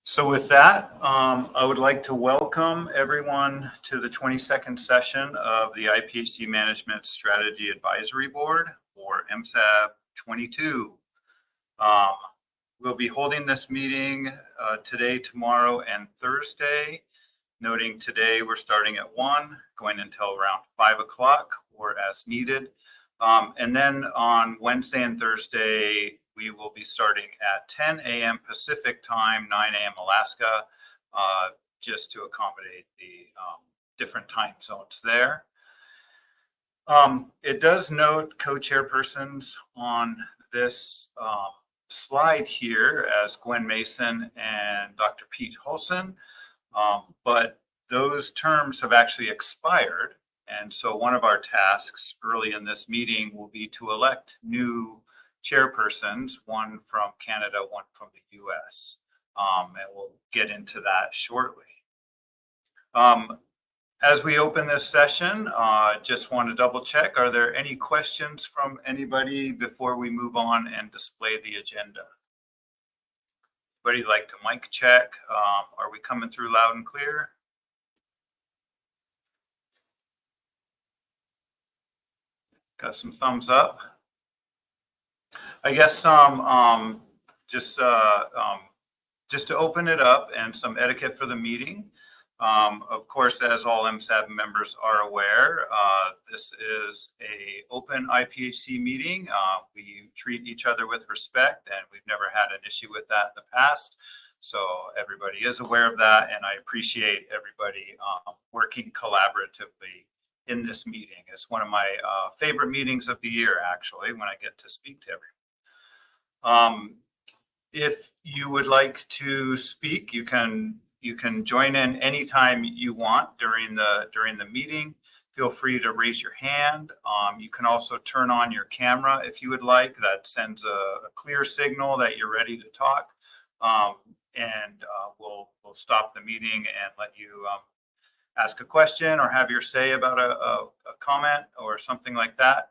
So with that, I would like to welcome everyone to the 22nd session of the IPHC Management Strategy Advisory Board, or MSAB022. We'll be holding this meeting today, tomorrow, and Thursday. Noting today we're starting at 1, going until around 5 o'clock or as needed. And then on Wednesday and Thursday, we will be starting at 10 a.m. Pacific time, 9 a.m. Alaska, just to accommodate the different time zones there. It does note co-chairpersons on this slide here as Gwen Mason and Dr. Pete Hulson, but those terms have actually expired. And so one of our tasks early in this meeting will be to elect new chairpersons, one from Canada, one from the US. And we'll get into that shortly. As we open this session, just want to double check, are there any questions from anybody before we move on and display the agenda? Anybody like to mic check? Are we coming through loud and clear? Got some thumbs up. I guess just to open it up and some etiquette for the meeting. Of course, as all MSAB members are aware, this is an open IPHC meeting. We treat each other with respect, and we've never had an issue with that in the past. So everybody is aware of that, and I appreciate everybody working collaboratively in this meeting. It's one of my favorite meetings of the year, actually, when I get to speak to everyone. If you would like to speak, you can join in anytime you want during the meeting. Feel free to raise your hand. You can also turn on your camera if you would like. That sends a clear signal that you're ready to talk. And we'll stop the meeting and let you ask a question or have your say about a comment or something like that.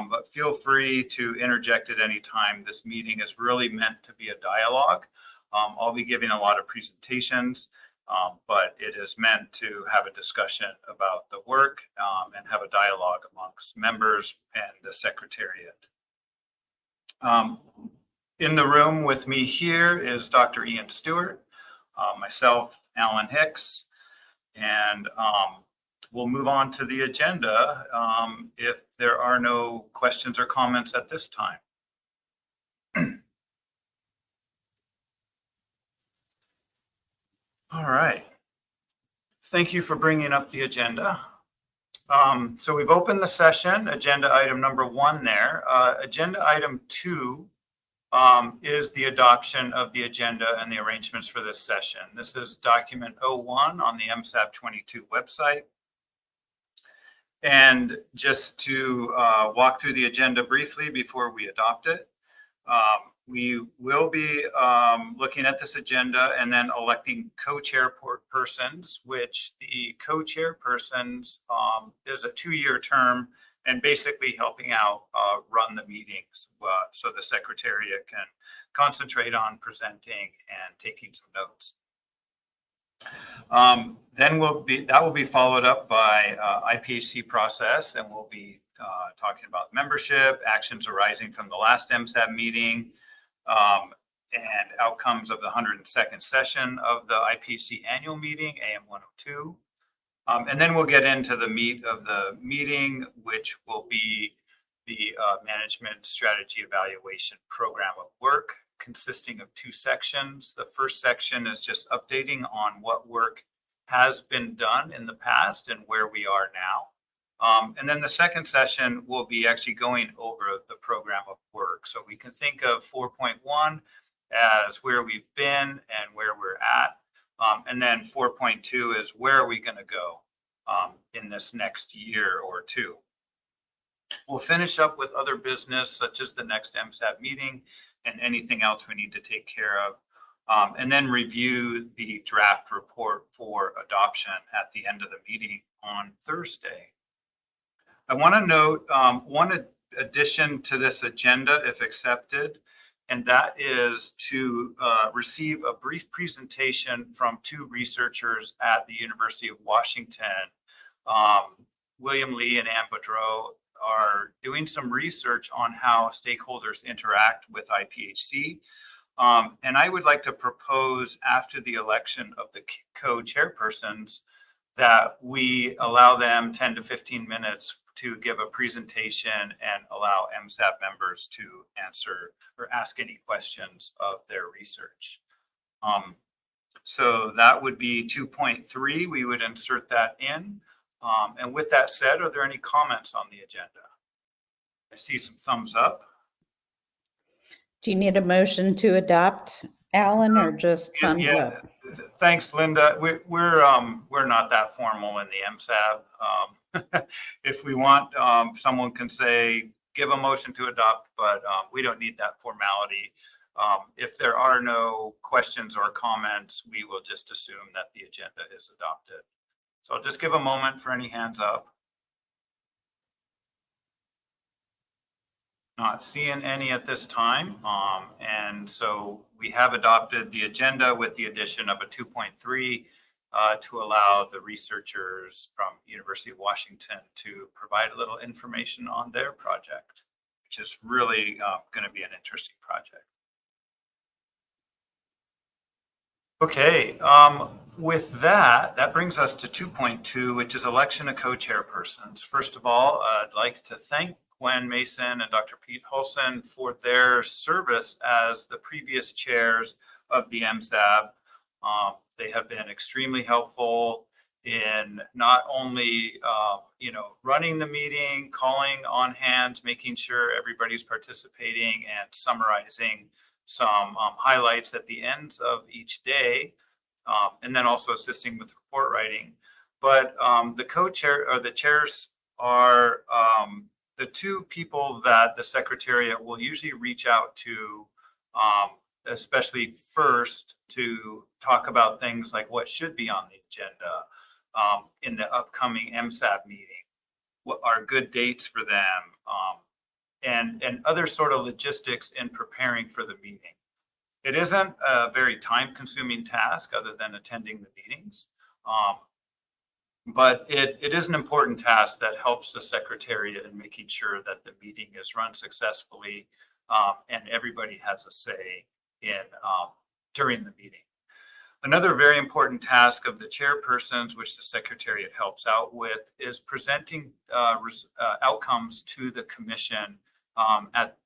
But feel free to interject at any time. This meeting is really meant to be a dialogue. I'll be giving a lot of presentations, but it is meant to have a discussion about the work and have a dialogue amongst members and the Secretariat. In the room with me here is Dr. Ian Stewart, myself, Alan Hicks, and we'll move on to the agenda if there are no questions or comments at this time. All right. Thank you for bringing up the agenda. So we've opened the session, agenda item number 1 there. Agenda item 2 is the adoption of the agenda and the arrangements for this session. This is document 01 on the MSAB022 website. And just to walk through the agenda briefly before we adopt it, we will be looking at this agenda and then electing co-chairpersons, which the co-chairpersons is a 2-year term and basically helping out run the meetings so the Secretariat can concentrate on presenting and taking some notes. Then that will be followed up by IPHC process, and we'll be talking about membership, actions arising from the last MSAB meeting, and outcomes of the 102nd session of the IPHC annual meeting, AM102. And then we'll get into the meat of the meeting, which will be the Management Strategy Evaluation Program of Work, consisting of 2 sections. The first section is just updating on what work has been done in the past and where we are now. And then the second session will be actually going over the program of work. So we can think of 4.1 as where we've been and where we're at. And then 4.2 is where are we going to go in this next year or 2. We'll finish up with other business such as the next MSAB meeting and anything else we need to take care of. And then review the draft report for adoption at the end of the meeting on Thursday. I want to note one addition to this agenda, if accepted, and that is to receive a brief presentation from two researchers at the University of Washington. William Lee and Ann Boudreau are doing some research on how stakeholders interact with IPHC. And I would like to propose, after the election of the co-chairpersons, that we allow them 10 to 15 minutes to give a presentation and allow MSAB members to answer or ask any questions of their research. So that would be 2.3. We would insert that in. And with that said, are there any comments on the agenda? I see some thumbs up. Do you need a motion to adopt, Alan, or just thumbs up? Thanks, Linda. We're not that formal in the MSAB. If we want, someone can say, give a motion to adopt, but we don't need that formality. If there are no questions or comments, we will just assume that the agenda is adopted. So I'll just give a moment for any hands up. Not seeing any at this time. And so we have adopted the agenda with the addition of a 2.3 to allow the researchers from University of Washington to provide a little information on their project, which is really going to be an interesting project. Okay, with that, that brings us to 2.2, which is election of co-chairpersons. First of all, I'd like to thank Gwen Mason and Dr. Pete Hulson for their service as the previous chairs of the MSAB. They have been extremely helpful in not only running the meeting, calling on hands, making sure everybody's participating, and summarizing some highlights at the ends of each day, and then also assisting with report writing. But the co-chair or the chairs are the two people that the Secretariat will usually reach out to, especially first to talk about things like what should be on the agenda in the upcoming MSAB meeting, what are good dates for them, and other sort of logistics in preparing for the meeting. It isn't a very time-consuming task other than attending the meetings. But it is an important task that helps the Secretariat in making sure that the meeting is run successfully and everybody has a say in during the meeting. Another very important task of the chairpersons, which the Secretariat helps out with, is presenting outcomes to the Commission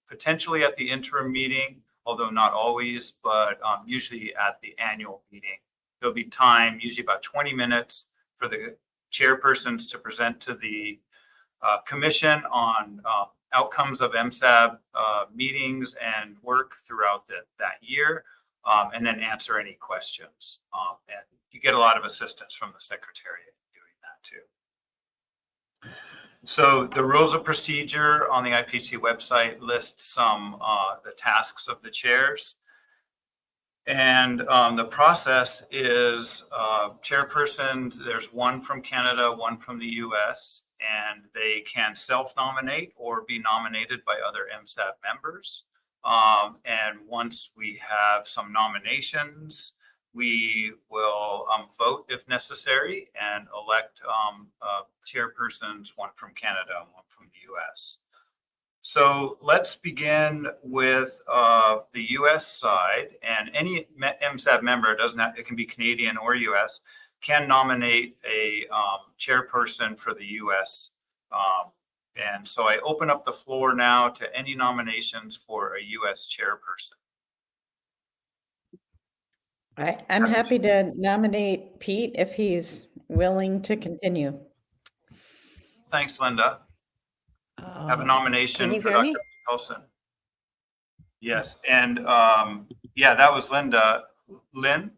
potentially at the interim meeting, although not always, but usually at the annual meeting. There'll be time, usually about 20 minutes, for the chairpersons to present to the Commission on outcomes of MSAB meetings and work throughout that year, and then answer any questions. And you get a lot of assistance from the Secretariat doing that too. So the rules of procedure on the IPHC website lists some the tasks of the chairs. And the process is chairpersons, there's one from Canada, one from the US, and they can self-nominate or be nominated by other MSAB members. And once we have some nominations, we will vote if necessary and elect chairpersons, one from Canada and one from the US. So let's begin with the US side, and any MSAB member, it can be Canadian or US, can nominate a chairperson for the US. And so I open up the floor now to any nominations for a US chairperson. I'm happy to nominate Pete if he's willing to continue. Thanks, Linda. Have a nomination for Dr. Pete Hulson. Yes, and yeah, that was Linda. Lynn?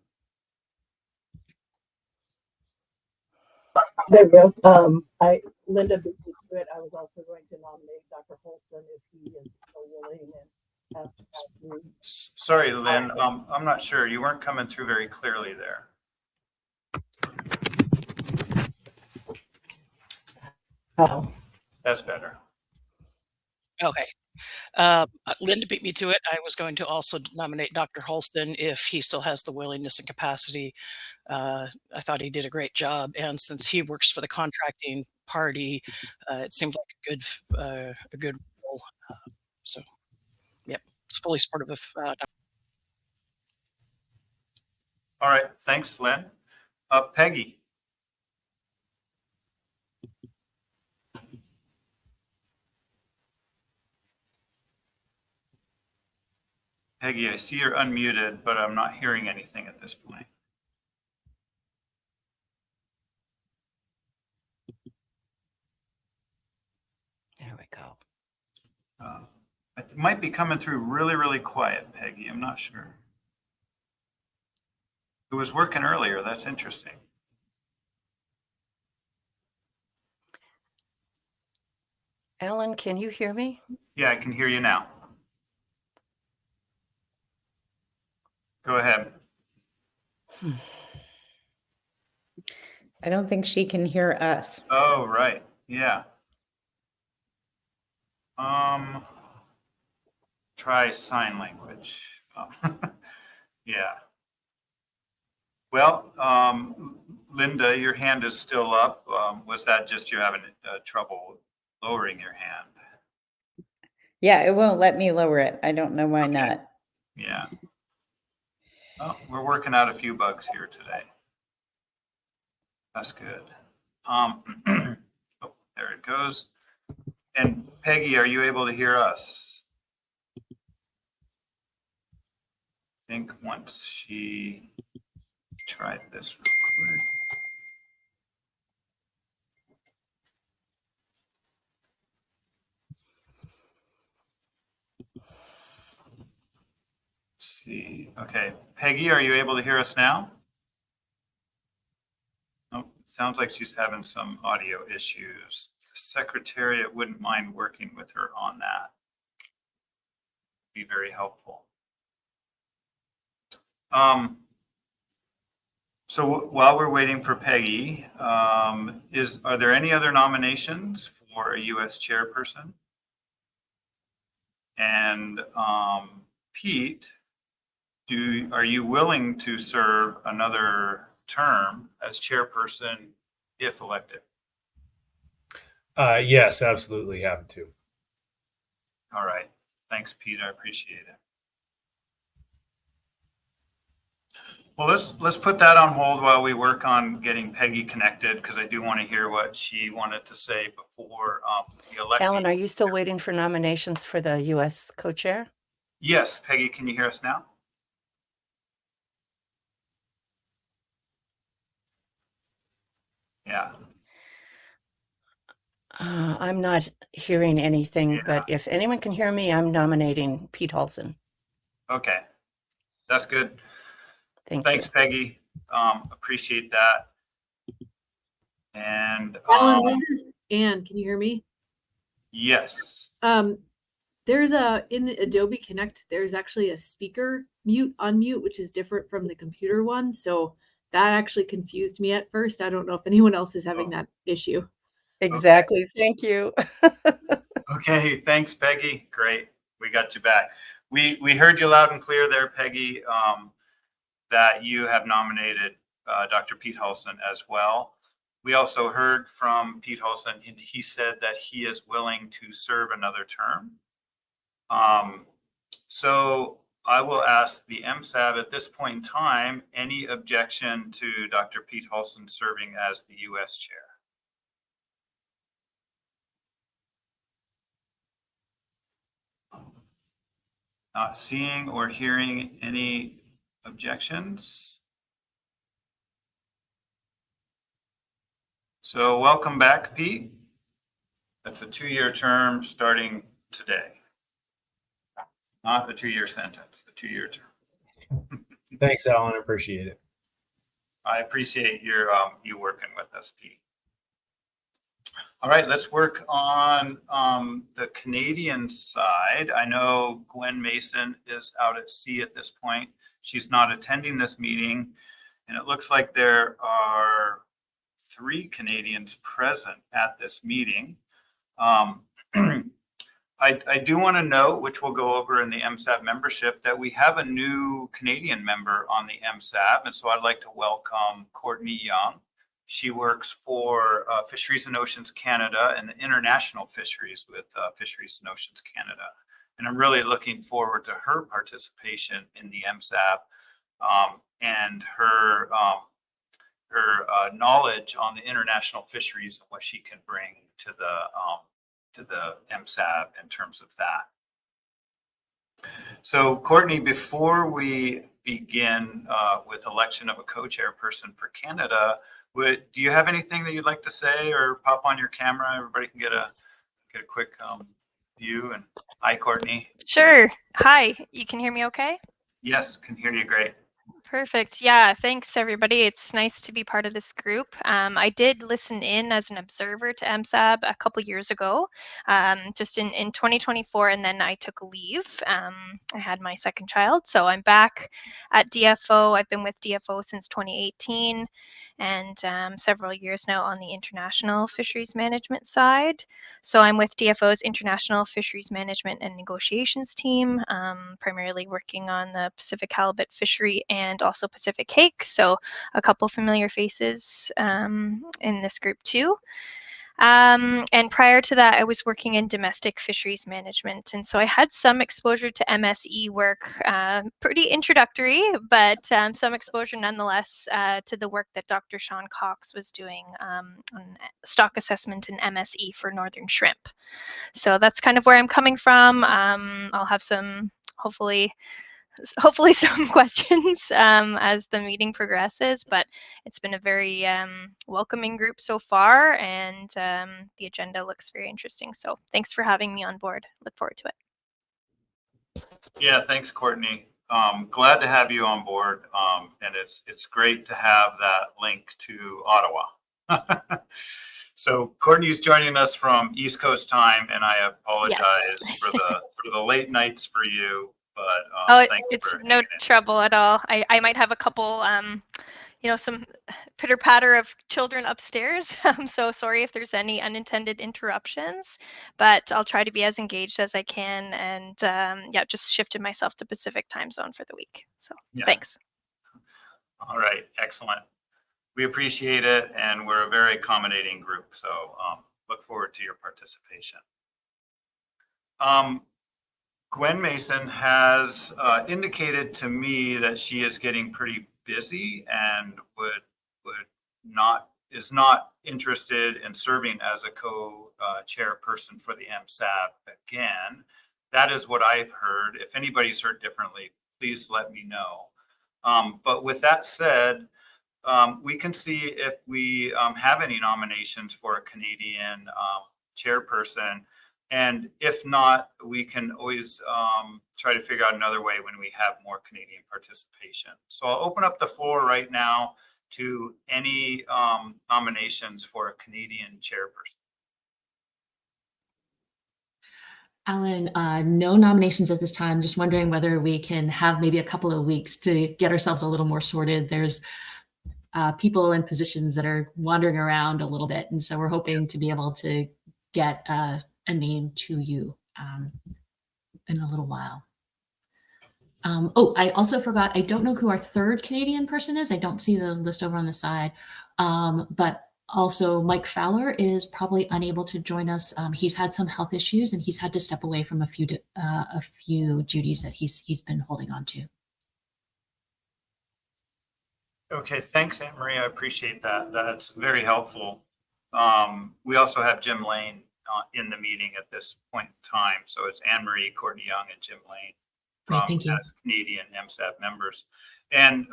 There we go. Linda beat me to it. I was also going to nominate Dr. Hulson if he is so willing and ask me. Sorry, Lynn. I'm not sure. You weren't coming through very clearly there. Oh. That's better. Okay. Linda beat me to it. I was going to also nominate Dr. Holston if he still has the willingness and capacity. I thought he did a great job, and since he works for the contracting party, it seemed like a good role. So, yep, it's fully supportive of. All right, thanks, Lynn. Peggy. Peggy, I see you're unmuted, but I'm not hearing anything at this point. There we go. It might be coming through really, really quiet, Peggy. I'm not sure. It was working earlier. That's interesting. Alan, can you hear me? Yeah, I can hear you now. Go ahead. I don't think she can hear us. Oh, right. Yeah. Try sign language. Yeah. Well, Linda, your hand is still up. Was that just you having trouble lowering your hand? Yeah, it won't let me lower it. I don't know why Okay. not. Yeah. Well, we're working out a few bugs here today. That's good. Oh, there it goes. And Peggy, are you able to hear us? I think once she tried this real quick. Let's see. Okay, Peggy, are you able to hear us now? Oh, sounds like she's having some audio issues. The Secretariat wouldn't mind working with her on that. Be very helpful. So while we're waiting for Peggy, are there any other nominations for a U.S. chairperson? And Pete, are you willing to serve another term as chairperson if elected? Yes, absolutely happy to. All right. Thanks, Pete. I appreciate it. Well, let's put that on hold while we work on getting Peggy connected, because I do want to hear what she wanted to say before the election. Alan, are you still waiting for nominations for the U.S. co-chair? Yes, Peggy, can you hear us now? Yeah. I'm not hearing anything, Yeah. but if anyone can hear me, I'm nominating Pete Halson. Okay. That's good. Thanks, you. Peggy. Appreciate that. And Alan, this is Anne. Can you hear me? yes. There's in the Adobe Connect, there's actually a speaker mute unmute, which is different from the computer one. So that actually confused me at first. I don't know if anyone else is having that issue. Exactly. Okay. Thank you. Okay. Thanks, Peggy. Great. We got you back. We heard you loud and clear there, Peggy, that you have nominated Dr. Pete Halson as well. We also heard from Pete Halson, and he said that he is willing to serve another term. So I will ask the MSAB at this point in time, any objection to Dr. Pete Halson serving as the U.S. chair? Not seeing or hearing any objections. So welcome back, Pete. That's a 2-year term starting today. Not a 2-year sentence, a 2-year term. Thanks, Alan. I appreciate it. I appreciate your you working with us, Pete. All right, let's work on the Canadian side. I know Gwen Mason is out at sea at this point. She's not attending this meeting, and it looks like there are 3 Canadians present at this meeting. I do want to note, which we'll go over in the MSAB membership, that we have a new Canadian member on the MSAB. And so I'd like to welcome Courtney Young. She works for Fisheries and Oceans Canada and the international fisheries with Fisheries and Oceans Canada. And I'm really looking forward to her participation in the MSAB and her knowledge on the international fisheries and what she can bring to the MSAB in terms of that. So Courtney, before we begin with election of a co-chairperson for Canada, do you have anything that you'd like to say or pop on your camera? Everybody can get a quick view. And hi, Courtney. Sure. Hi, you can hear me okay? Yes, can hear you great. Perfect. Yeah, thanks everybody. It's nice to be part of this group. I did listen in as an observer to MSAB a couple years ago, just in 2024, and then I took a leave. I had my second child, so I'm back at DFO. I've been with DFO since 2018 and several years now on the international fisheries management side. So I'm with DFO's International Fisheries Management and Negotiations team, primarily working on the Pacific halibut fishery and also Pacific hake. So a couple familiar faces in this group too. And prior to that, I was working in domestic fisheries management. And so I had some exposure to MSE work, pretty introductory, but some exposure nonetheless to the work that Dr. Sean Cox was doing on stock assessment in MSE for northern shrimp. So that's kind of where I'm coming from. I'll have some, hopefully some questions as the meeting progresses, but it's been a very welcoming group so far, and the agenda looks very interesting. So thanks for having me on board. Look forward to it. Yeah, thanks, Courtney. Glad to have you on board, and it's great to have that link to Ottawa. So Courtney's joining us from East Coast time, and I apologize Yes. for the late nights for you. But thanks it's for no trouble at all. I might have a couple, some pitter patter of children upstairs. I'm so sorry if there's any unintended interruptions, but I'll try to be as engaged as I can. And just shifted myself to Pacific time zone for the week. So Thanks. All right, excellent. We appreciate it, and we're a very accommodating group. So look forward to your participation. Gwen Mason has indicated to me that she is getting pretty busy and is not interested in serving as a co-chairperson for the MSAB again. That is what I've heard. If anybody's heard differently, please let me know. But with that said, we can see if we have any nominations for a Canadian chairperson. And if not, we can always try to figure out another way when we have more Canadian participation. So I'll open up the floor right now to any nominations for a Canadian chairperson. Alan, no nominations at this time. Just wondering whether we can have maybe a couple of weeks to get ourselves a little more sorted. There's people in positions that are wandering around a little bit. And so we're hoping to be able to get a name to you in a little while. I also forgot, I don't know who our third Canadian person is. I don't see the list over on the side. But also Mike Fowler is probably unable to join us. He's had some health issues and he's had to step away from a few duties that he's been holding on to. Okay, thanks, Anne Marie. I appreciate that. That's very helpful. We also have Jim Lane in the meeting at this point in time. So it's Anne Marie, Courtney Young, and Jim Lane. Great, thank you. As Canadian MSAB members. And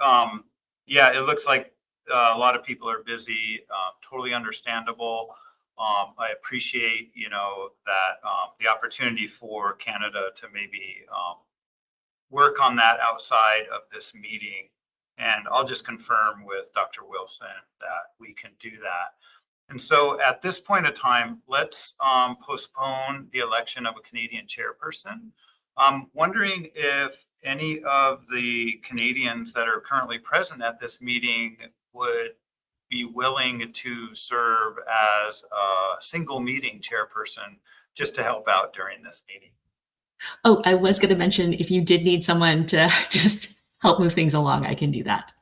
it looks like a lot of people are busy, totally understandable. I appreciate, that the opportunity for Canada to maybe work on that outside of this meeting. And I'll just confirm with Dr. Wilson that we can do that. And so at this point of time, let's postpone the election of a Canadian chairperson. I'm wondering if any of the Canadians that are currently present at this meeting would be willing to serve as a single meeting chairperson just to help out during this meeting. Oh, I was going to mention if you did need someone to just help move things along, I can do that.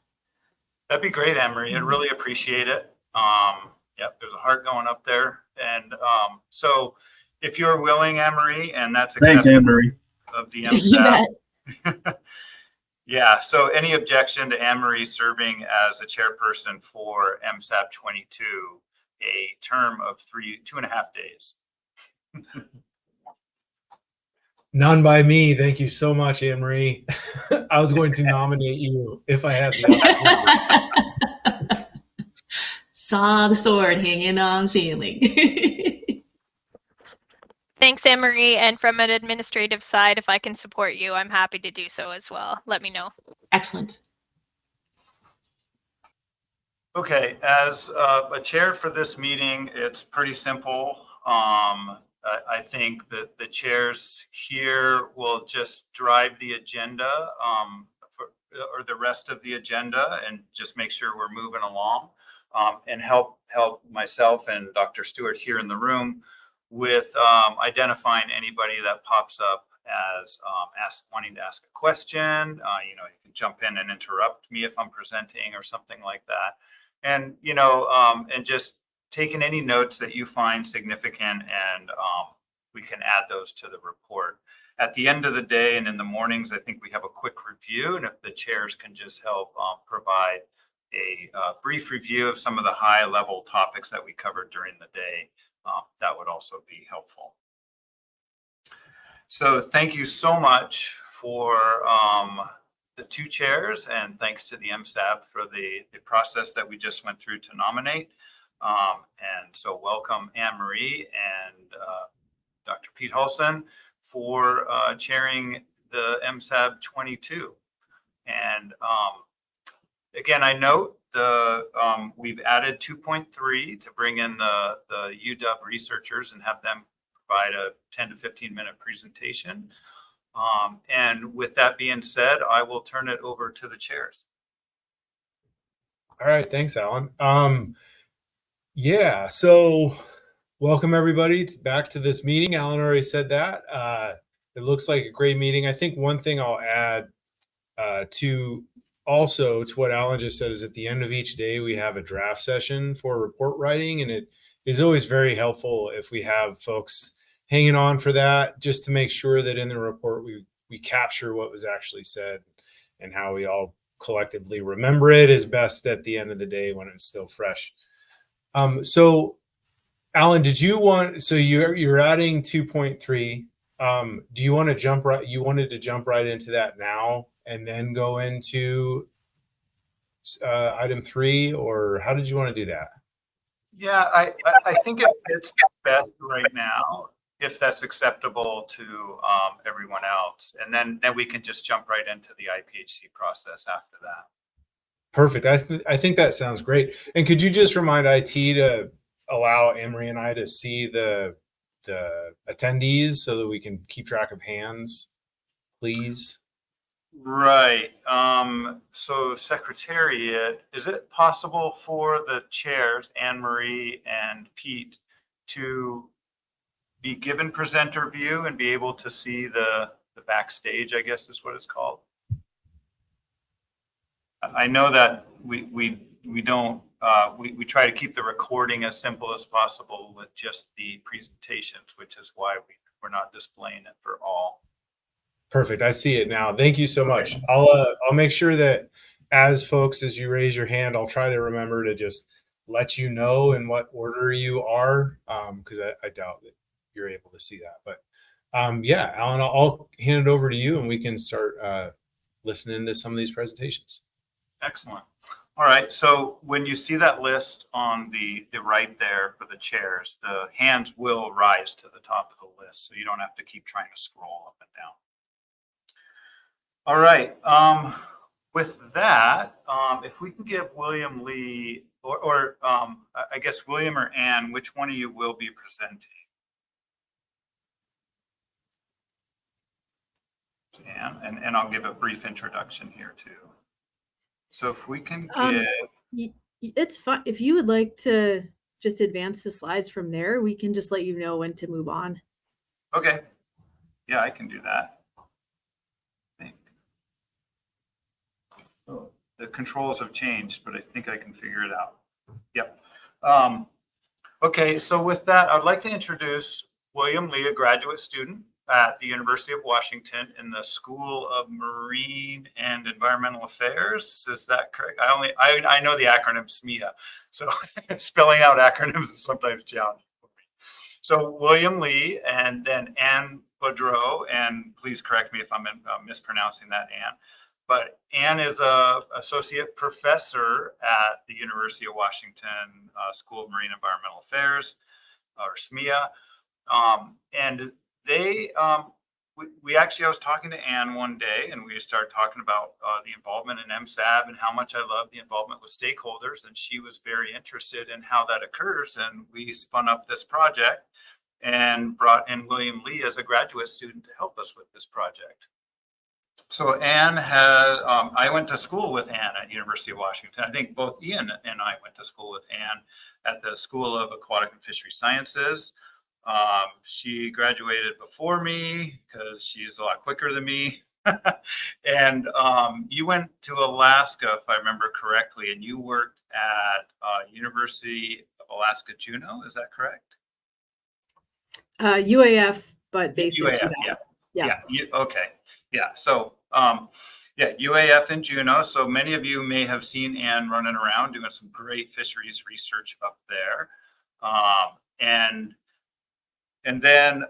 That'd be great, Anne-Marie. I'd really appreciate it. Yep, there's a heart going up there. And so if you're willing, Anne-Marie, and that's Thanks, acceptable Anne-Marie. of the You MSAB. bet. Yeah, so any objection to Anne-Marie serving as the chairperson for MSAB022, a term of 2.5 days? None by me. Thank you so much, Anne-Marie. I was going to nominate you if I had the opportunity. Saw the sword hanging on ceiling. Thanks, Anne-Marie. And from an administrative side, if I can support you, I'm happy to do so as well. Let me know. Excellent. Okay, as a chair for this meeting, it's pretty simple. I think that the chairs here will just drive the agenda or the rest of the agenda and just make sure we're moving along and help myself and Dr. Stewart here in the room with identifying anybody that pops up as wanting to ask a question. You can jump in and interrupt me if I'm presenting or something like that. And, and just taking any notes that you find significant, and we can add those to the report. At the end of the day and in the mornings, I think we have a quick review, and if the chairs can just help provide a brief review of some of the high-level topics that we covered during the day, that would also be helpful. So thank you so much for the two chairs, and thanks to the MSAB for the process that we just went through to nominate. And so welcome Anne-Marie and Dr. Pete Hulson for chairing the MSAB022. And again, I note we've added 2.3 to bring in the UW researchers and have them provide a 10 to 15 minute presentation. And with that being said, I will turn it over to the chairs. All right. Thanks, Alan. Yeah. So welcome everybody back to this meeting. Alan already said that. It looks like a great meeting. I think one thing I'll add to what Alan just said is at the end of each day, we have a draft session for report writing. And it is always very helpful if we have folks hanging on for that, just to make sure that in the report, we capture what was actually said and how we all collectively remember it is best at the end of the day when it's still fresh. So Alan, you're adding 2.3. Do you want to jump right? You wanted to jump right into that now and then go into item 3, or how did you want to do that? Yeah, I think it fits best right now, if that's acceptable to everyone else. And then we can just jump right into the IPHC process after that. Perfect. I think that sounds great. And could you just remind IT to allow Anne-Marie and I to see the attendees so that we can keep track of hands, please? Right. So Secretariat, is it possible for the chairs, Anne-Marie and Pete, to be given presenter view and be able to see the backstage, I guess is what it's called? I know that we don't, we try to keep the recording as simple as possible with just the presentations, which is why we're not displaying it for all. Perfect. I see it now. Thank you so much. I'll make sure that as you raise your hand, I'll try to remember to just let you know in what order you are, because I doubt that you're able to see that. But yeah, Alan, I'll hand it over to you and we can start listening to some of these presentations. Excellent. All right. So when you see that list on the right there for the chairs, the hands will rise to the top of the list. So you don't have to keep trying to scroll up and down. All right. With that, if we can give William Lee or I guess William or Anne, which one of you will be presenting? Anne, and I'll give a brief introduction here too. So if we can get... It's fine. If you would like to just advance the slides from there, we can just let you know when to move on. Okay. Yeah, I can do that. I think. Oh, the controls have changed, but I think I can figure it out. Yep. Okay, so with that, I'd like to introduce William Lee, a graduate student at the University of Washington in the School of Marine and Environmental Affairs. Is that correct? I know the acronym SMEA, so spelling out acronyms is sometimes challenging for me. So William Lee and then Ann Boudreau, and please correct me if I'm mispronouncing that, Ann. But Ann is a associate professor at the University of Washington School of Marine Environmental Affairs, or SMEA. And they, we actually, I was talking to Ann one day and we started talking about the involvement in MSAB and how much I love the involvement with stakeholders. And she was very interested in how that occurs. And we spun up this project and brought in William Lee as a graduate student to help us with this project. So Ann has, I went to school with Ann at University of Washington. I think both Ian and I went to school with Ann at the School of Aquatic and Fishery Sciences. She graduated before me because she's a lot quicker than me. And you went to Alaska, if I remember correctly, and you worked at University of Alaska Juneau. Is that correct? UAF, but based in UAF, Juneau. yeah. Okay. Yeah. So, yeah, UAF in Juneau. So many of you may have seen Ann running around doing some great fisheries research up there. And then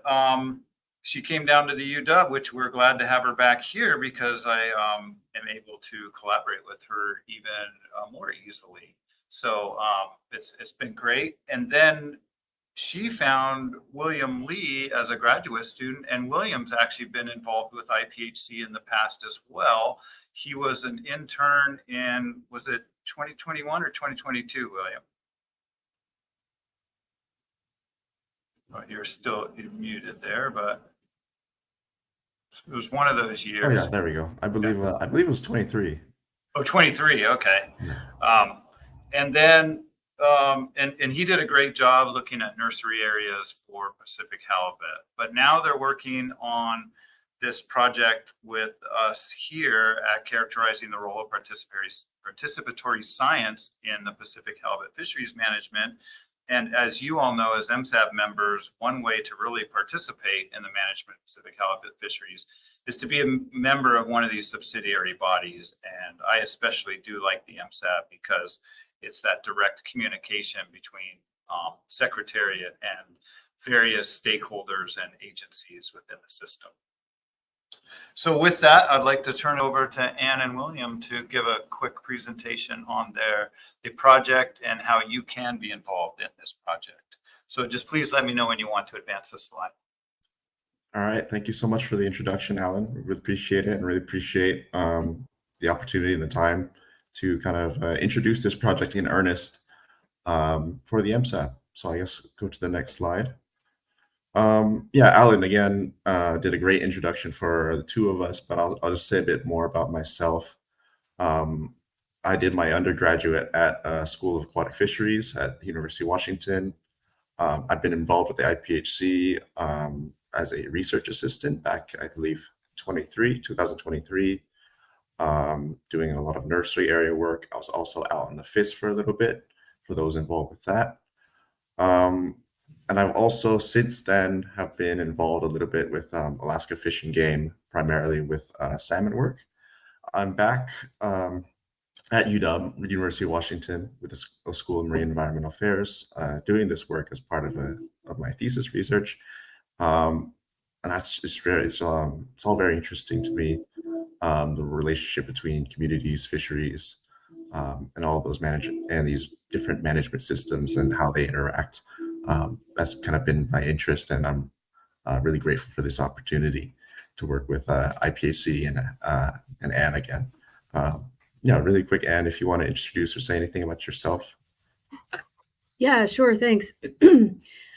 she came down to the UW, which we're glad to have her back here because I am able to collaborate with her even more easily. So it's been great. And then she found William Lee as a graduate student, and William's actually been involved with IPHC in the past as well. He was an intern in, was it 2021 or 2022, William? Oh, you're muted there, but it was one of those years. Oh yeah, there we go. I believe it was 23. Oh, 23. Okay. Yeah. And then and he did a great job looking at nursery areas for Pacific halibut. But now they're working on this project with us here at characterizing the role of participatory science in the Pacific halibut fisheries management. And as you all know, as MSAB members, one way to really participate in the management of Pacific halibut fisheries is to be a member of one of these subsidiary bodies. And I especially do like the MSAB because it's that direct communication between Secretariat and various stakeholders and agencies within the system. So with that, I'd like to turn over to Ann and William to give a quick presentation on the project and how you can be involved in this project. So just please let me know when you want to advance the slide. All right. Thank you so much for the introduction, Alan. We really appreciate it and really appreciate the opportunity and the time to kind of introduce this project in earnest for the MSAB. So I guess go to the next slide. Yeah, Alan, again, did a great introduction for the two of us, but I'll just say a bit more about myself. I did my undergraduate at School of Aquatic Fisheries at the University of Washington. I've been involved with the IPHC as a research assistant back, I believe, 2023, doing a lot of nursery area work. I was also out in the FIS for a little bit, for those involved with that. And I've also since then have been involved a little bit with Alaska Fish and Game, primarily with salmon work. I'm back at UW, University of Washington, with the School of Marine Environmental Affairs, doing this work as part of my thesis research. And that's just it's all very interesting to me, the relationship between communities, fisheries, and all of those these different management systems and how they interact. That's kind of been my interest, and I'm really grateful for this opportunity to work with IPHC and Ann again. Yeah, really quick, Ann, if you want to introduce or say anything about yourself. Yeah, sure. Thanks.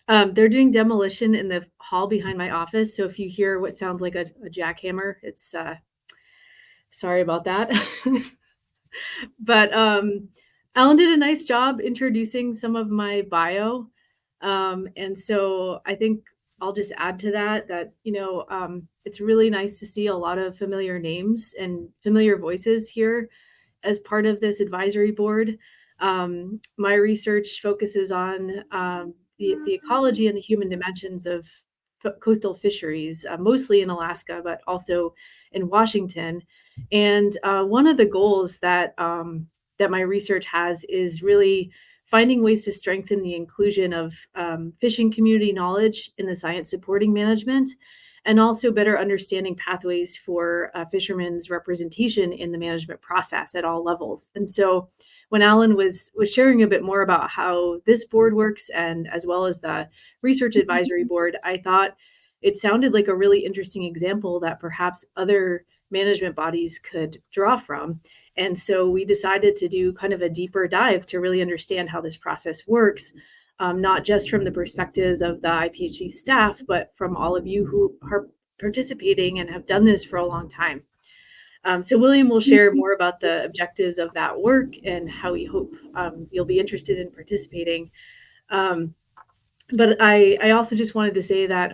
They're doing demolition in the hall behind my office. So if you hear what sounds like a jackhammer, it's sorry about that. But Alan did a nice job introducing some of my bio. And so I think I'll just add to that, it's really nice to see a lot of familiar names and familiar voices here as part of this advisory board. My research focuses on the ecology and the human dimensions of coastal fisheries, mostly in Alaska, but also in Washington. And one of the goals that that my research has is really finding ways to strengthen the inclusion of fishing community knowledge in the science supporting management, and also better understanding pathways for fishermen's representation in the management process at all levels. And so when Alan was sharing a bit more about how this board works, and as well as the research advisory board, I thought it sounded like a really interesting example that perhaps other management bodies could draw from. And so we decided to do kind of a deeper dive to really understand how this process works, not just from the perspectives of the IPHC staff, but from all of you who are participating and have done this for a long time. So William will share more about the objectives of that work and how we hope you'll be interested in participating. But I also just wanted to say that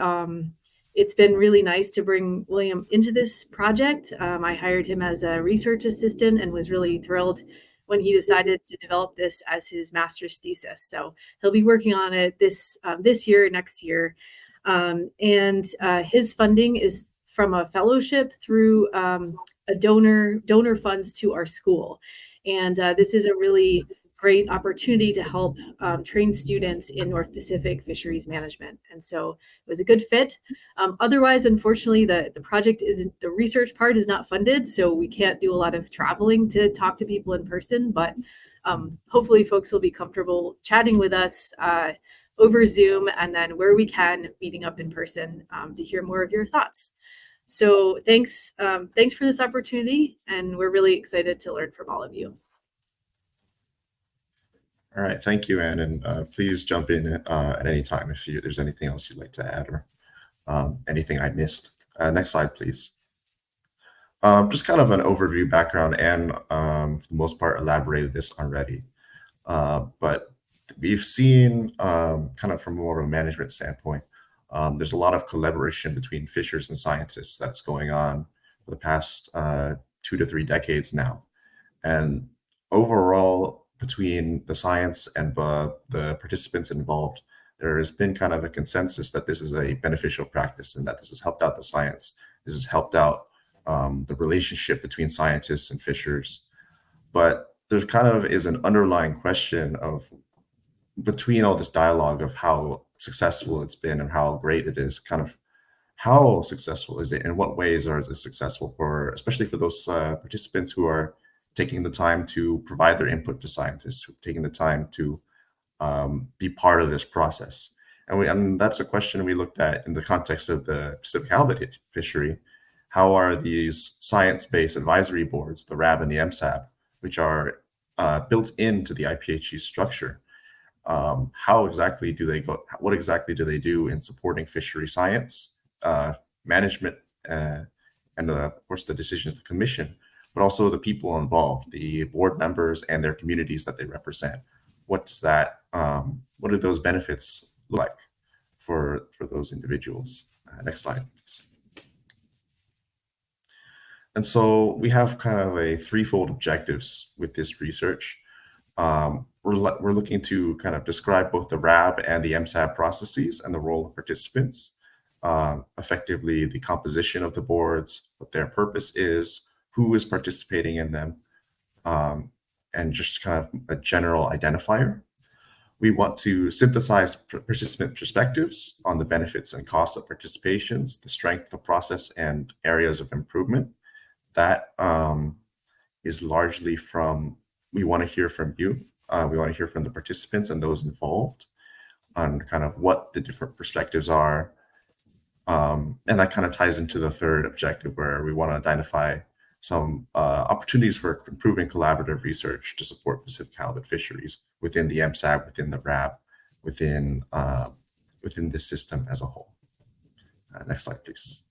it's been really nice to bring William into this project. I hired him as a research assistant and was really thrilled when he decided to develop this as his master's thesis. So he'll be working on it this year, next year. And his funding is from a fellowship through a donor funds to our school. And this is a really great opportunity to help train students in North Pacific fisheries management. And so it was a good fit. Otherwise, unfortunately, the project the research part is not funded, so we can't do a lot of traveling to talk to people in person, but hopefully folks will be comfortable chatting with us over Zoom, and then where we can, meeting up in person to hear more of your thoughts. So thanks for this opportunity, and we're really excited to learn from all of you. All right, thank you, Anne, and please jump in at any time if there's anything else you'd like to add or anything I missed. Next slide, please. Just kind of an overview background, and for the most part elaborated this already, but we've seen kind of from more of a management standpoint, there's a lot of collaboration between fishers and scientists that's going on for the past 2 to 3 decades now, and overall, between the science and the participants involved, there has been kind of a consensus that this is a beneficial practice and that this has helped out the science. This has helped out the relationship between scientists and fishers. But there kind of is an underlying question of between all this dialogue of how successful it's been and how great it is, kind of how successful is it? In what ways is it successful especially for those participants who are taking the time to provide their input to scientists, taking the time to be part of this process. And that's a question we looked at in the context of the Pacific halibut fishery. How are these science-based advisory boards, the RAB and the MSAB, which are built into the IPHC structure, how exactly do they go? What exactly do they do in supporting fishery science, management, and of course the decisions of the commission, but also the people involved, the board members and their communities that they represent? What do those benefits look like for those individuals? Next slide, please. And so we have kind of a threefold objectives with this research. We're looking to kind of describe both the RAB and the MSAB processes and the role of participants, effectively the composition of the boards, what their purpose is, who is participating in them, and just kind of a general identifier. We want to synthesize participant perspectives on the benefits and costs of participations, the strength of the process, and areas of improvement. That is largely we want to hear from you. We want to hear from the participants and those involved on kind of what the different perspectives are. And that kind of ties into the third objective, where we want to identify some opportunities for improving collaborative research to support Pacific halibut fisheries within the MSAB, within the RAB, within the system as a whole. Next slide, please.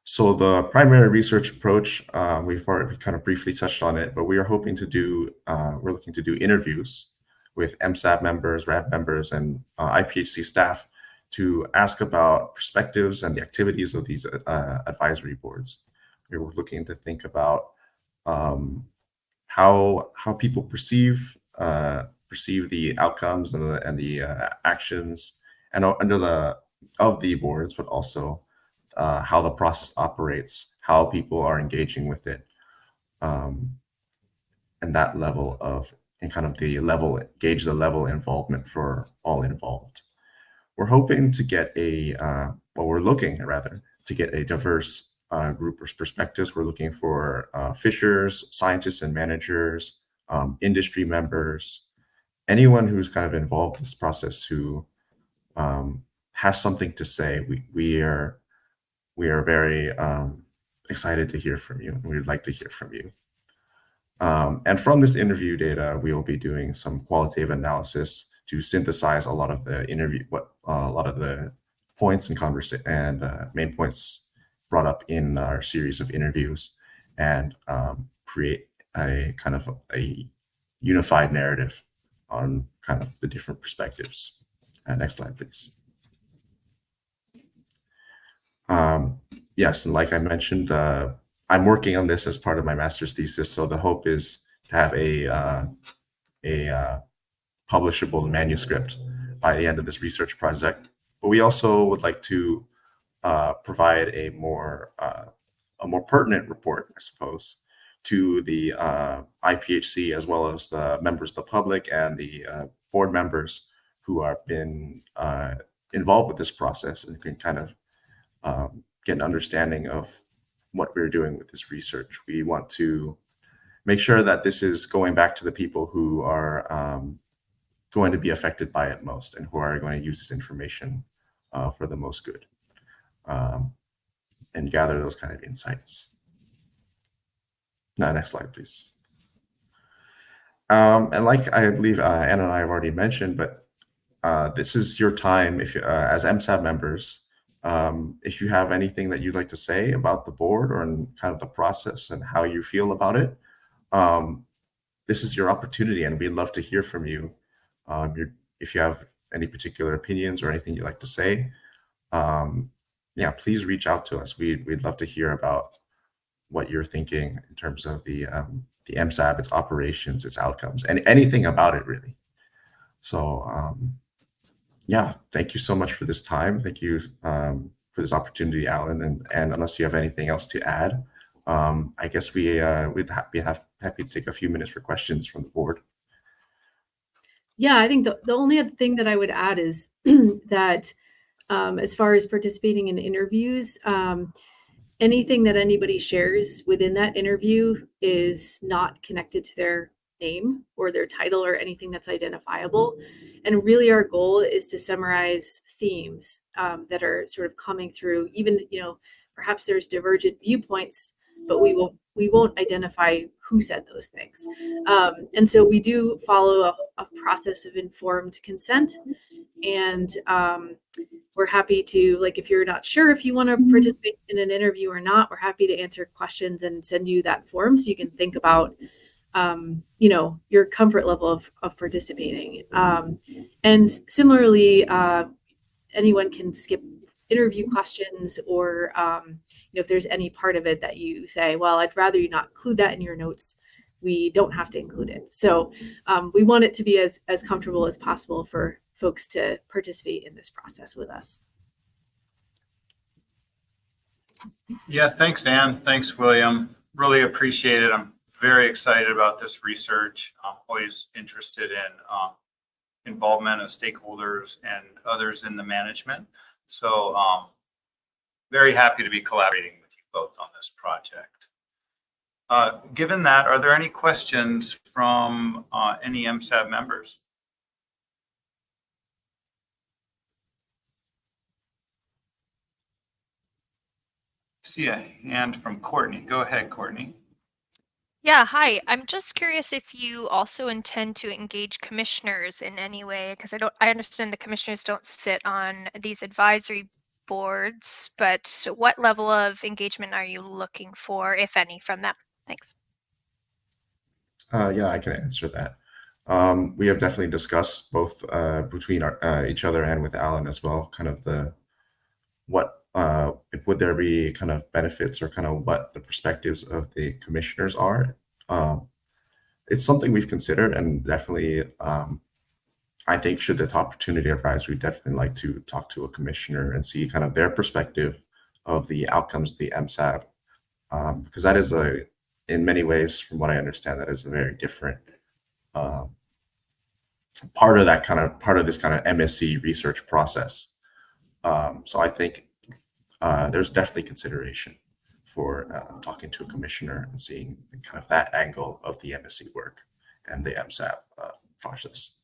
So the primary research approach, we've already kind of briefly touched on it, but we are hoping to do, we're looking to do interviews with MSAB members, RAB members, and IPHC staff to ask about perspectives and the activities of these advisory boards. We were looking to think about how people perceive the outcomes and the actions and of the boards, but also how the process operates, how people are engaging with it, and that level of and kind of gauge the level of involvement for all involved. We're hoping to get we're looking rather to get a diverse group of perspectives. We're looking for fishers, scientists and managers, industry members, anyone who's kind of involved in this process who has something to say. We are very excited to hear from you, and we'd like to hear from you. And from this interview data, we will be doing some qualitative analysis to synthesize a lot of the points and main points brought up in our series of interviews, and create a kind of a unified narrative on kind of the different perspectives. Next slide, please. Yes, and like I mentioned, I'm working on this as part of my master's thesis. So the hope is to have a publishable manuscript by the end of this research project. But we also would like to provide a more pertinent report, I suppose, to the IPHC, as well as the members of the public and the board members who have been involved with this process, and can kind of get an understanding of what we're doing with this research. We want to make sure that this is going back to the people who are going to be affected by it most, and who are going to use this information for the most good, and gather those kind of insights. Now, next slide, please. And like I believe Anna and I have already mentioned, but this is your time, if as MSAB members, if you have anything that you'd like to say about the board or in kind of the process and how you feel about it, this is your opportunity, and we'd love to hear from you. If you have any particular opinions or anything you'd like to say, yeah, please reach out to us. We'd love to hear about what you're thinking in terms of the MSAB, its operations, its outcomes, and anything about it, really. So yeah, thank you so much for this time. Thank you for this opportunity, Alan. And unless you have anything else to add, I guess we'd be happy to take a few minutes for questions from the board. Yeah, I think the only other thing that I would add is that as far as participating in interviews, anything that anybody shares within that interview is not connected to their name or their title or anything that's identifiable. And really our goal is to summarize themes that are sort of coming through, even, perhaps there's divergent viewpoints, but we won't identify who said those things. And so we do follow a process of informed consent. And we're happy to, like, if you're not sure if you want to participate in an interview or not, we're happy to answer questions and send you that form so you can think about, your comfort level of participating. And similarly, anyone can skip interview questions, or if there's any part of it that you say, well, I'd rather you not include that in your notes, we don't have to include it. So we want it to be as comfortable as possible for folks to participate in this process with us. Yeah, thanks, Anne. Thanks, William. Really appreciate it. I'm very excited about this research. I'm always interested in involvement of stakeholders and others in the management. So very happy to be collaborating with you both on this project. Given that, are there any questions from any MSAB members? I see a hand from Courtney. Go ahead, Courtney. Yeah, hi. I'm just curious if you also intend to engage commissioners in any way, because I understand the commissioners don't sit on these advisory boards, but what level of engagement are you looking for, if any, from them? Thanks. Yeah, I can answer that. We have definitely discussed both between each other and with Alan as well, kind of if would there be kind of benefits or kind of what the perspectives of the commissioners are. It's something we've considered, and definitely I think should the opportunity arise, we'd definitely like to talk to a commissioner and see kind of their perspective of the outcomes of the MSAB, because that is in many ways, from what I understand, that is a very different part of this kind of MSc research process. So I think there's definitely consideration for talking to a commissioner and seeing kind of that angle of the MSc work and the MSAB process.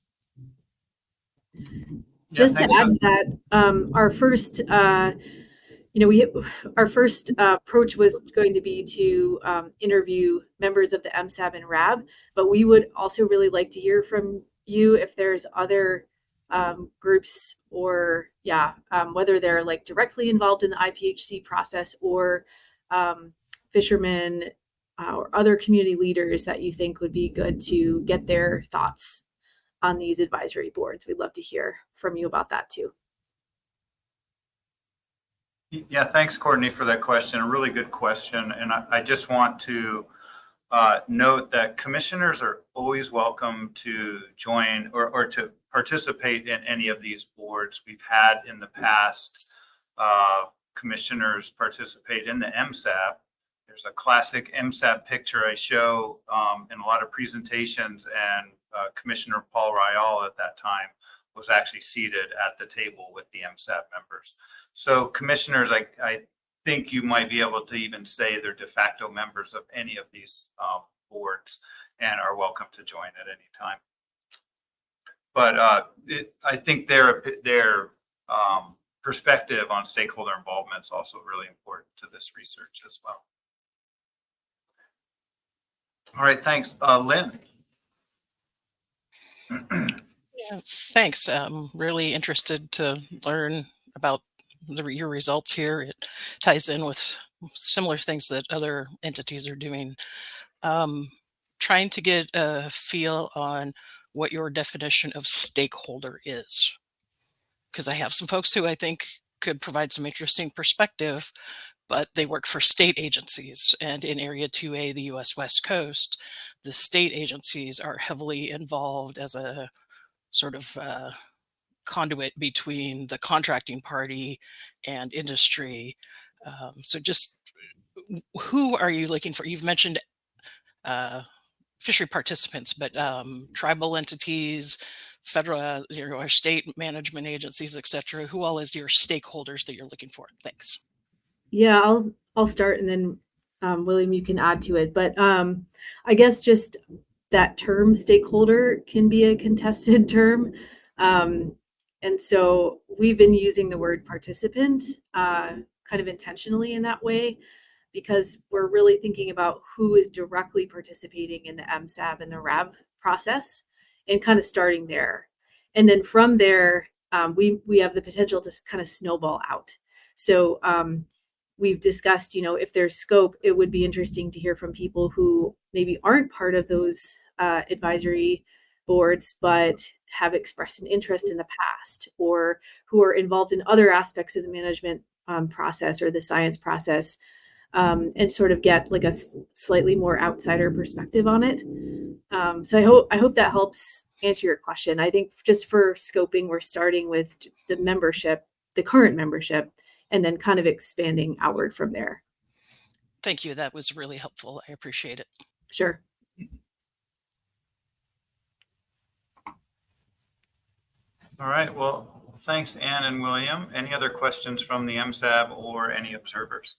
Just to thanks, add to that, our first, our first approach was going to be to interview members of the MSAB and RAB, but we would also really like to hear from you if there's other groups or whether they're like directly involved in the IPHC process or fishermen or other community leaders that you think would be good to get their thoughts on these advisory boards. We'd love to hear from you about that too. Yeah, thanks, Courtney, for that question. A really good question. And I just want to note that commissioners are always welcome to join or to participate in any of these boards. We've had in the past commissioners participate in the MSAB. There's a classic MSAB picture I show in a lot of presentations, and Commissioner Paul Ryall at that time was actually seated at the table with the MSAB members. So commissioners, I think you might be able to even say they're de facto members of any of these boards and are welcome to join at any time. But I think their perspective on stakeholder involvement is also really important to this research as well. All right, thanks. Lynn. Yeah, thanks. Really interested to learn about your results here. It ties in with similar things that other entities are doing. Trying to get a feel on what your definition of stakeholder is, because I have some folks who I think could provide some interesting perspective, but they work for state agencies, and in Area 2A, the US West Coast, the state agencies are heavily involved as a sort of conduit between the contracting party and industry. So just who are you looking for? You've mentioned fishery participants, but tribal entities, federal or state management agencies, et cetera. Who all is your stakeholders that you're looking for? Thanks. Yeah, I'll start, and then William, you can add to it. But I guess just that term stakeholder can be a contested term. And so we've been using the word participant kind of intentionally in that way, because we're really thinking about who is directly participating in the MSAB and the RAB process and kind of starting there. And then from there, we have the potential to kind of snowball out. So we've discussed, if there's scope, it would be interesting to hear from people who maybe aren't part of those advisory boards, but have expressed an interest in the past, or who are involved in other aspects of the management process or the science process, and sort of get like a slightly more outsider perspective on it. So I hope that helps answer your question. I think just for scoping, we're starting with the membership, the current membership, and then kind of expanding outward from there. Thank you. That was really helpful. I appreciate it. Sure. All right, well, thanks, Ann and William. Any other questions from the MSAB or any observers?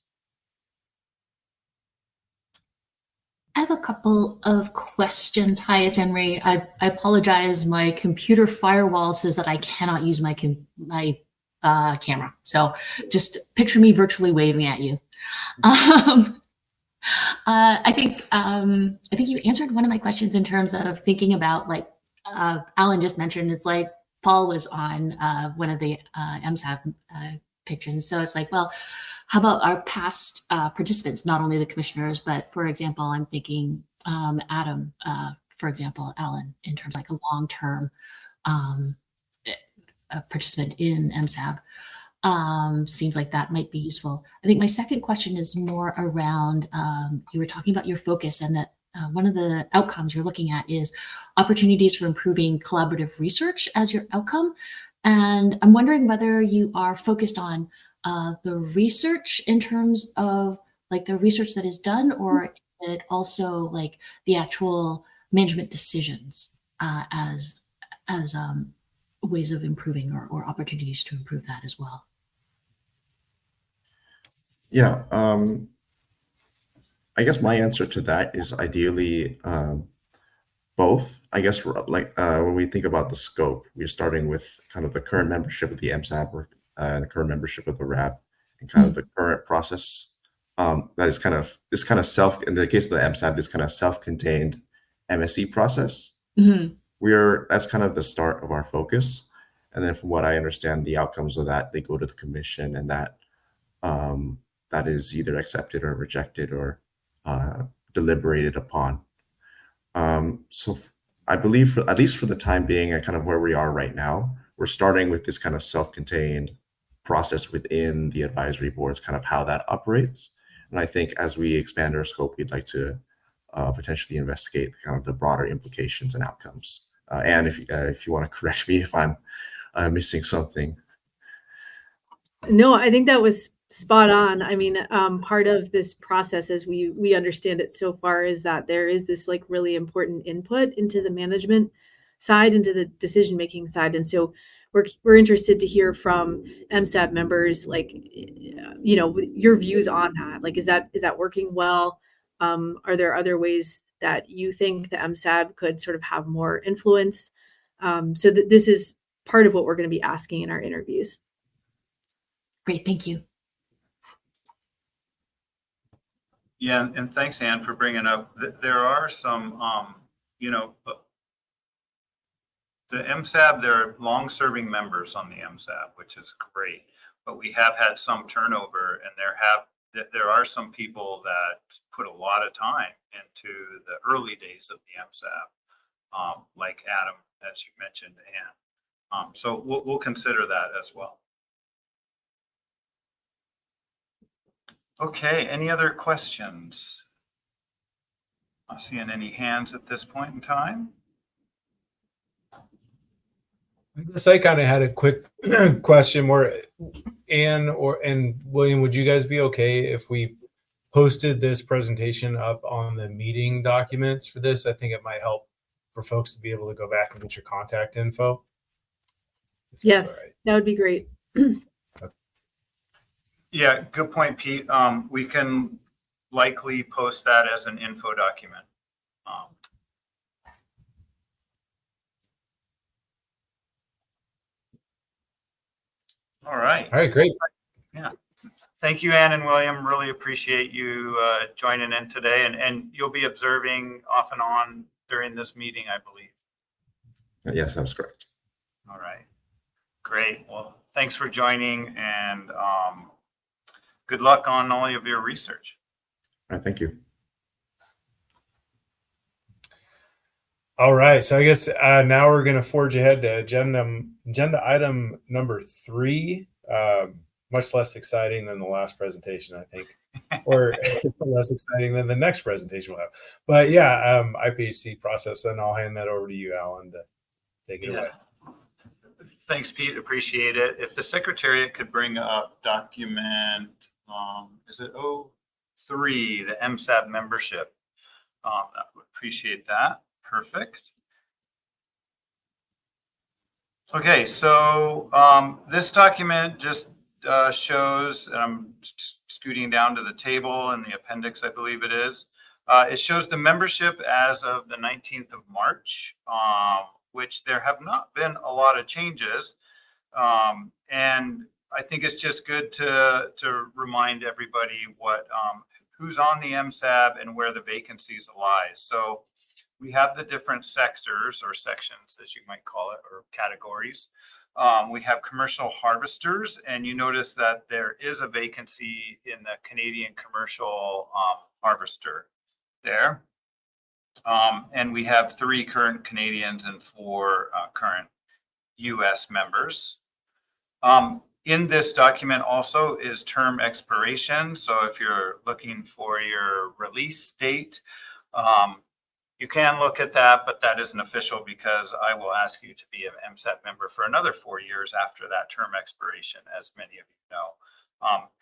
I have a couple of questions. Hi, it's Henry. I apologize. My computer firewall says that I cannot use my camera. So just picture me virtually waving at you. I think you answered one of my questions in terms of thinking about, like Alan just mentioned, it's like Paul was on one of the MSAB pictures. And so it's like, well, how about our past participants, not only the commissioners, but for example, I'm thinking Adam for example, Alan, in terms of like a long-term um, a participant in MSAB. Seems like that might be useful. I think my second question is more around, you were talking about your focus and that one of the outcomes you're looking at is opportunities for improving collaborative research as your outcome. And I'm wondering whether you are focused on the research in terms of like the research that is done, or is it also like the actual management decisions as ways of improving or opportunities to improve that as well? Yeah, I guess my answer to that is ideally both. I guess when we think about the scope, we're starting with kind of the current membership of the MSAB or the current membership of the RAB, and kind of the current process that is kind of self. In the case of the MSAB, this kind of self-contained MSE process. That's kind of the start of our focus, and then from what I understand, the outcomes of that, they go to the commission, and that that is either accepted or rejected or deliberated upon. So I believe, at least for the time being, and kind of where we are right now, we're starting with this kind of self-contained process within the advisory boards, kind of how that operates. And I think as we expand our scope, we'd like to potentially investigate kind of the broader implications and outcomes. And if you want to correct me if I'm missing something. No, I think that was spot on. I mean, part of this process, as we understand it so far, is that there is this like really important input into the management side, into the decision-making side. And so we're interested to hear from MSAB members, like, you know, your views on that. Like, is that working well? Are there other ways that you think the MSAB could sort of have more influence? So that this is part of what we're going to be asking in our interviews. Great, thank you. Yeah, and thanks, Anne, for bringing up that there are some, you know, the MSAB, there are long-serving members on the MSAB, which is great, but we have had some turnover, and there are some people that put a lot of time into the early days of the MSAB, like Adam, as you mentioned, Anne. So we'll consider that as well. Okay, any other questions? Not seeing any hands at this point in time. I guess I kind of had a quick question where Anne and William, would you guys be okay if we posted this presentation up on the meeting documents for this? I think it might help for folks to be able to go back and get your contact info. Yes, that would be great. Yeah, good point, Pete. We can likely post that as an info document. All right. All right, great. Yeah. Thank you, Anne and William. Really appreciate you joining in today. And you'll be observing off and on during this meeting, I believe. Yes, that's correct. All right. Great. Well, thanks for joining, and good luck on all of your research. All right, thank you. All right, so I guess now we're going to forge ahead to agenda item number 3. Much less exciting than the last presentation, I think, or less exciting than the next presentation we'll have. But yeah, IPHC process, and I'll hand that over to you, Alan, to take it away. Thanks, Pete. Appreciate it. If the Secretariat could bring up document, is it 03, the MSAB membership? I would appreciate that. Perfect. Okay, so this document just shows, and I'm scooting down to the table in the appendix, I believe it is. It shows the membership as of the 19th of March, which there have not been a lot of changes. And I think it's just good to remind everybody what who's on the MSAB and where the vacancies lie. So we have the different sectors or sections, as you might call it, or categories. We have commercial harvesters, and you notice that there is a vacancy in the Canadian commercial harvester there. And we have 3 current Canadians and 4 current US members. In this document also is term expiration. So if you're looking for your release date, you can look at that, but that isn't official because I will ask you to be an MSAB member for another 4 years after that term expiration, as many of you know.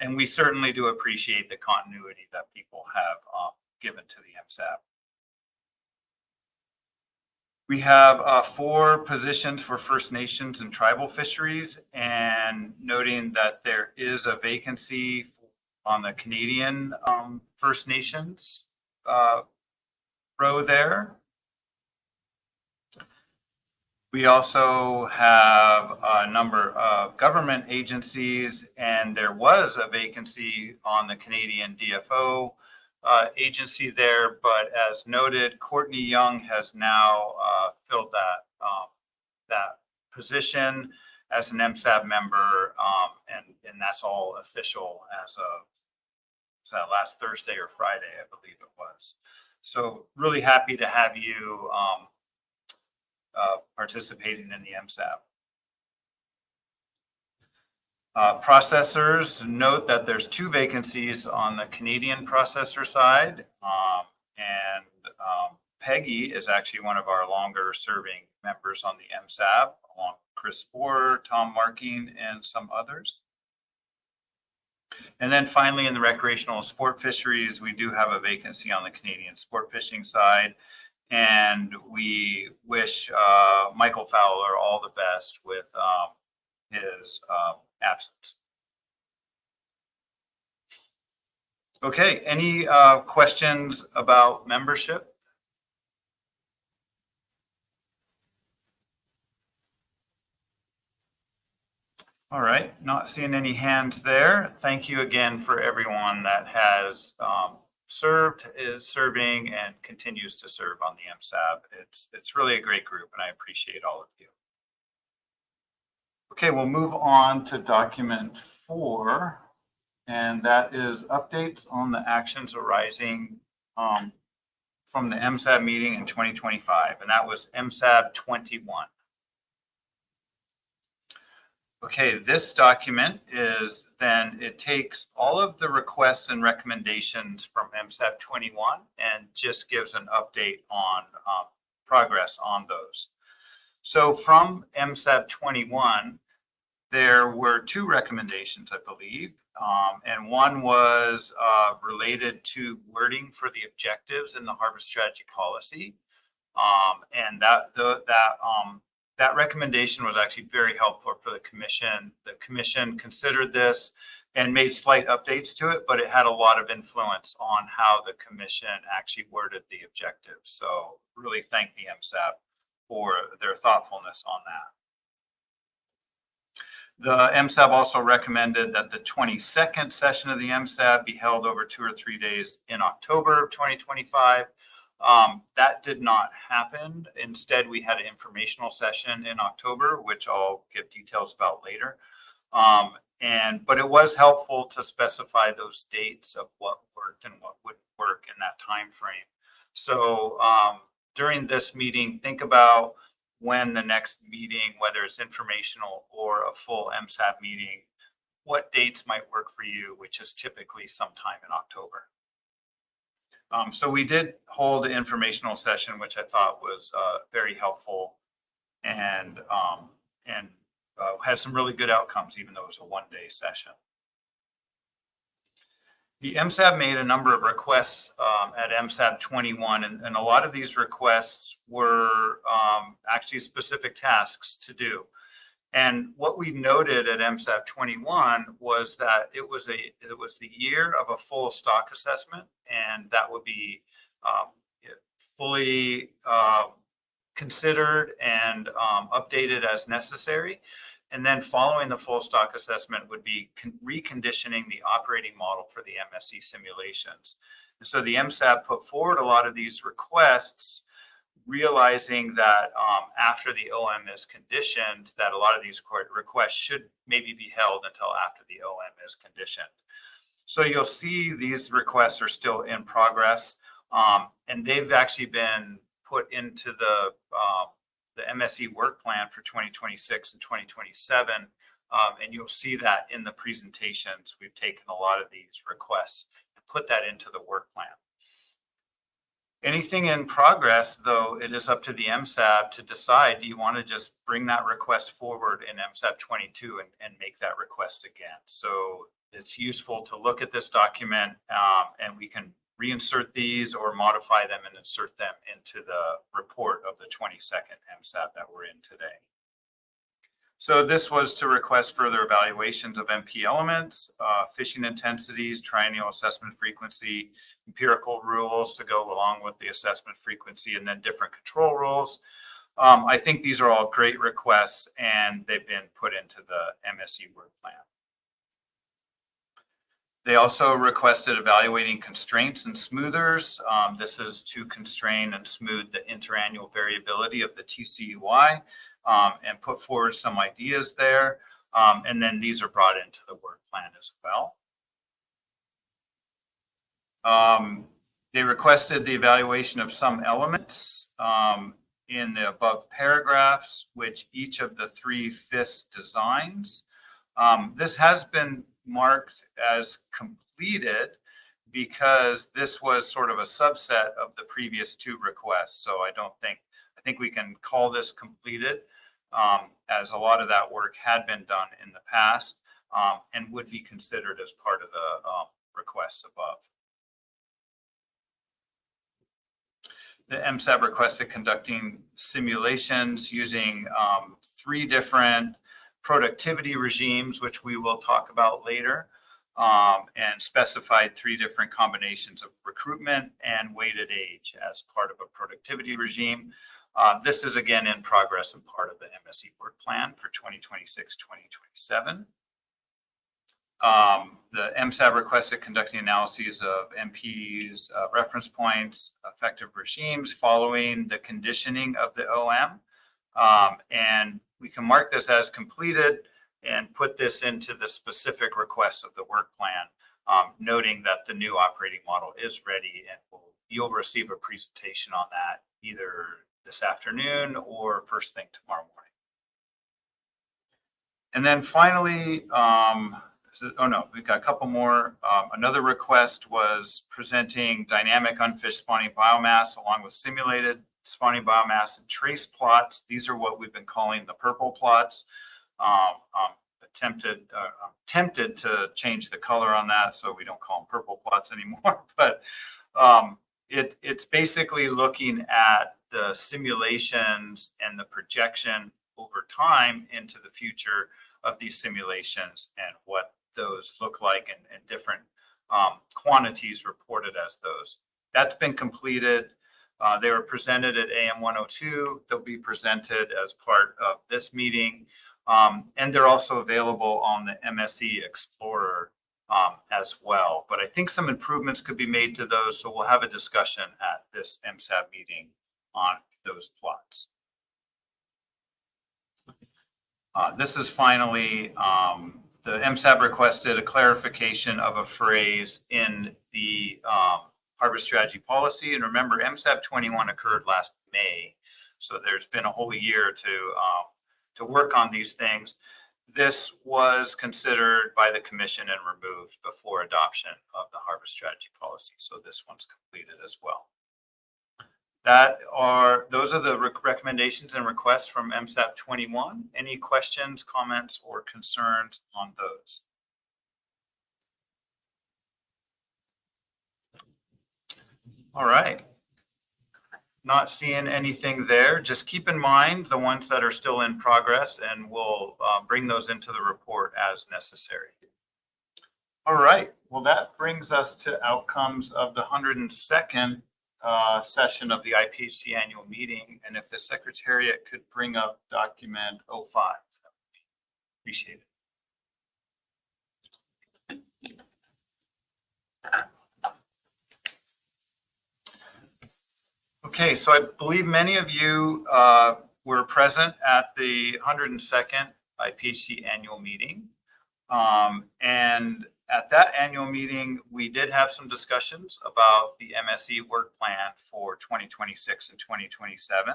And we certainly do appreciate the continuity that people have given to the MSAB. We have 4 positions for First Nations and tribal fisheries, and noting that there is a vacancy on the Canadian First Nations row there. We also have a number of government agencies, and there was a vacancy on the Canadian DFO agency there, but as noted, Courtney Young has now filled that position as an MSAB member, and that's all official as of last Thursday or Friday, I believe it was. So really happy to have you participating in the MSAB. Processors, note that there's 2 vacancies on the Canadian processor side, and Peggy is actually one of our longer serving members on the MSAB, along with Chris Sporer, Tom Marking, and some others. And then finally, in the recreational sport fisheries, we do have a vacancy on the Canadian sport fishing side, and we wish Michael Fowler all the best with his absence. Okay, any questions about membership? All right, not seeing any hands there. Thank you again for everyone that has served, is serving, and continues to serve on the MSAB. It's really a great group, and I appreciate all of you. Okay, we'll move on to document 4, and that is updates on the actions arising from the MSAB meeting in 2025, and that was MSAB021. Okay, this document is then, it takes all of the requests and recommendations from MSAB021 and just gives an update on progress on those. So from MSAB021, there were 2 recommendations, I believe, and one was related to wording for the objectives in the harvest strategy policy, and that recommendation was actually very helpful for the commission. The commission considered this and made slight updates to it, but it had a lot of influence on how the commission actually worded the objectives. So really thank the MSAB for their thoughtfulness on that. The MSAB also recommended that the 22nd session of the MSAB be held over 2 or 3 days in October of 2025. That did not happen. Instead, we had an informational session in October, which I'll give details about later. But it was helpful to specify those dates of what worked and what wouldn't work in that time frame. So during this meeting, think about when the next meeting, whether it's informational or a full MSAB meeting, what dates might work for you, which is typically sometime in October. So we did hold an informational session, which I thought was very helpful and had some really good outcomes, even though it was a one-day session. The MSAB made a number of requests at MSAB021, and a lot of these requests were actually specific tasks to do. And what we noted at MSAB021 was that it was the year of a full stock assessment, and that would be fully considered and updated as necessary. And then following the full stock assessment would be reconditioning the operating model for the MSE simulations. And so the MSAB put forward a lot of these requests, realizing that after the OM is conditioned, that a lot of these requests should maybe be held until after the OM is conditioned. So you'll see these requests are still in progress. And they've actually been put into the MSE work plan for 2026 and 2027. And you'll see that in the presentations. We've taken a lot of these requests and put that into the work plan. Anything in progress, though, it is up to the MSAB to decide, do you want to just bring that request forward in MSAB022 and make that request again? So it's useful to look at this document and we can reinsert these or modify them and insert them into the report of the 22nd MSAB that we're in today. So this was to request further evaluations of MP elements, fishing intensities, triennial assessment frequency, empirical rules to go along with the assessment frequency, and then different control rules. I think these are all great requests and they've been put into the MSE work plan. They also requested evaluating constraints and smoothers. This is to constrain and smooth the interannual variability of the TCUI. And put forward some ideas there. And then these are brought into the work plan as well. They requested the evaluation of some elements in the above paragraphs, which each of the 3 FIS designs. This has been marked as completed because this was sort of a subset of the previous 2 requests. So I think we can call this completed, as a lot of that work had been done in the past and would be considered as part of the requests above. The MSAB requested conducting simulations using 3 different productivity regimes, which we will talk about later, and specified 3 different combinations of recruitment and weighted age as part of a productivity regime. This is again in progress and part of the MSE work plan for 2026-2027. The MSAB requested conducting analyses of MP's reference points, effective regimes following the conditioning of the OM. And we can mark this as completed and put this into the specific requests of the work plan, noting that the new operating model is ready and you'll receive a presentation on that either this afternoon or first thing tomorrow morning. And then finally, we've got a couple more. Another request was presenting dynamic unfished spawning biomass along with simulated spawning biomass and trace plots. These are what we've been calling the purple plots. Tempted to change the color on that so we don't call them purple plots anymore, but it's basically looking at the simulations and the projection over time into the future of these simulations and what those look like and different quantities reported as those. That's been completed. They were presented at AM102. They'll be presented as part of this meeting. And they're also available on the MSE Explorer as well. But I think some improvements could be made to those. So we'll have a discussion at this MSAB meeting on those plots. This is finally, the MSAB requested a clarification of a phrase in the harvest strategy policy. And remember, MSAB occurred last May. So there's been a whole year to work on these things. This was considered by the commission and removed before adoption of the harvest strategy policy. So this one's completed as well. Those are the recommendations and requests from MSAB 21. Any questions, comments, or concerns on those? All right. Not seeing anything there. Just keep in mind the ones that are still in progress, and we'll bring those into the report as necessary. All right. Well, that brings us to outcomes of the 102nd session of the IPHC annual meeting. And if the Secretariat could bring up document 05, that would be appreciated. Okay, so I believe many of you were present at the 102nd IPHC annual meeting. And At that annual meeting, we did have some discussions about the MSE work plan for 2026 and 2027.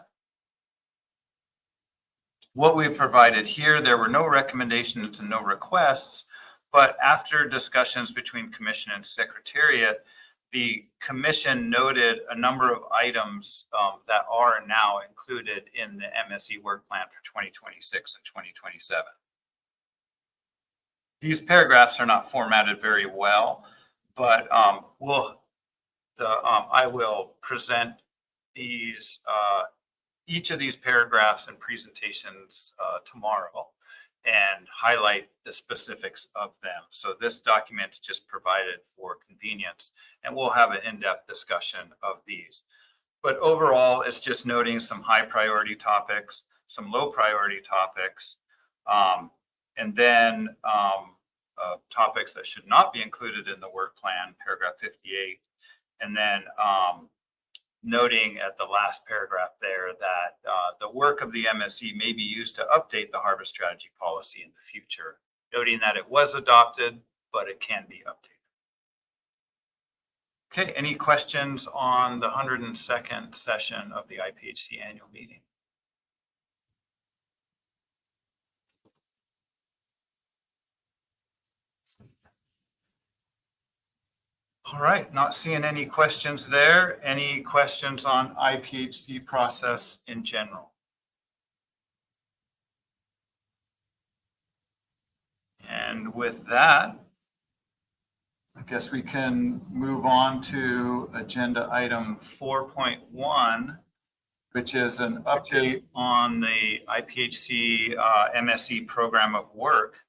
What we've provided here, there were no recommendations and no requests, but after discussions between commission and secretariat, the commission noted a number of items that are now included in the MSE work plan for 2026 and 2027. These paragraphs are not formatted very well, but I will present these each of these paragraphs and presentations tomorrow and highlight the specifics of them. So this document's just provided for convenience, and we'll have an in-depth discussion of these. But overall, it's just noting some high priority topics, some low priority topics, and then topics that should not be included in the work plan, paragraph 58. And then noting at the last paragraph there that the work of the MSE may be used to update the harvest strategy policy in the future, noting that it was adopted, but it can be updated. Okay, any questions on the 102nd session of the IPHC annual meeting? All right, not seeing any questions there. Any questions on IPHC process in general? And with that, I guess we can move on to agenda item 4.1, which is an update on the IPHC MSE program of work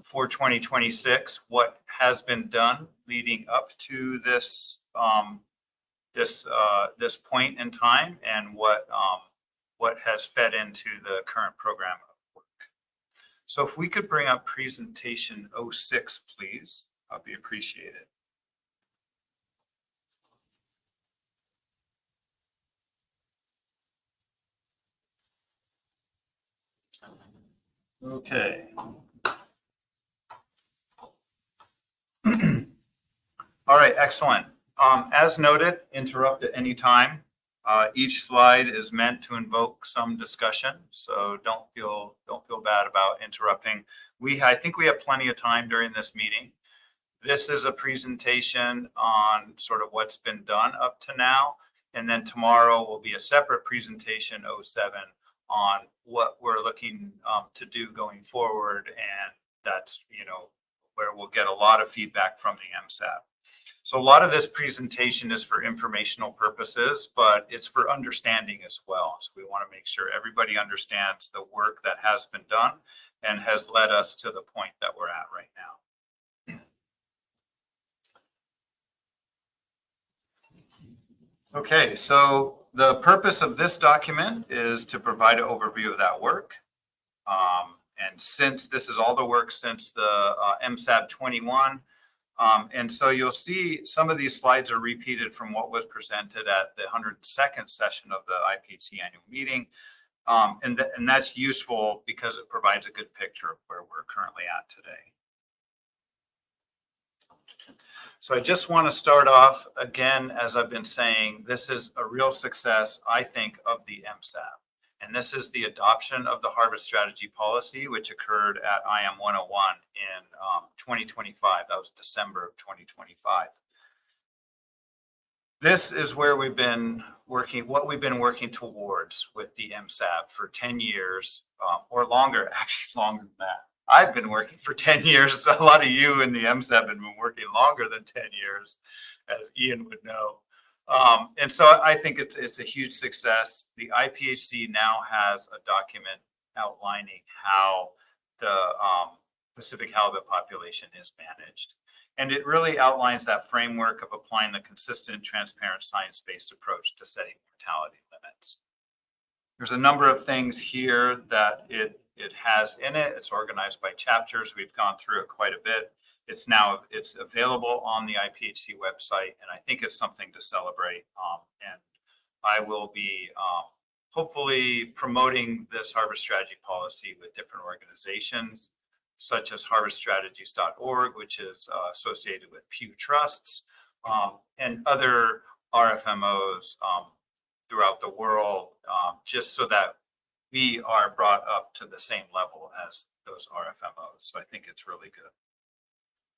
for 2026, what has been done leading up to this this point in time, and what has fed into the current program of work. So if we could bring up presentation 06, please, I'd be appreciated. Okay. All right, excellent. As noted, interrupt at any time. Each slide is meant to invoke some discussion, so don't feel bad about interrupting. I think we have plenty of time during this meeting. This is a presentation on sort of what's been done up to now, and then tomorrow will be a separate presentation 07 on what we're looking to do going forward, and that's where we'll get a lot of feedback from the MSAB. So a lot of this presentation is for informational purposes, but it's for understanding as well. So we want to make sure everybody understands the work that has been done and has led us to the point that we're at right now. Okay, so the purpose of this document is to provide an overview of that work. And since this is all the work since the MSAB022, and so you'll see some of these slides are repeated from what was presented at the 102nd session of the IPHC annual meeting. And that's useful because it provides a good picture of where we're currently at today. So I just want to start off again, as I've been saying, this is a real success, I think, of the MSAB. And this is the adoption of the harvest strategy policy, which occurred at IM 101 in 2025. That was December of 2025. This is where we've been working, what we've been working towards with the MSAB for 10 years or longer, actually longer than that. I've been working for 10 years. A lot of you in the MSAB have been working longer than 10 years, as Ian would know. And so I think it's a huge success. The IPHC now has a document outlining how the Pacific halibut population is managed. And it really outlines that framework of applying the consistent, transparent, science-based approach to setting mortality limits. There's a number of things here that it has in it. It's organized by chapters. We've gone through it quite a bit. It's available on the IPHC website, and I think it's something to celebrate. And I will be hopefully promoting this harvest strategy policy with different organizations such as harveststrategies.org, which is associated with Pew Trusts, and other RFMOs throughout the world, just so that we are brought up to the same level as those RFMOs. So I think it's really good.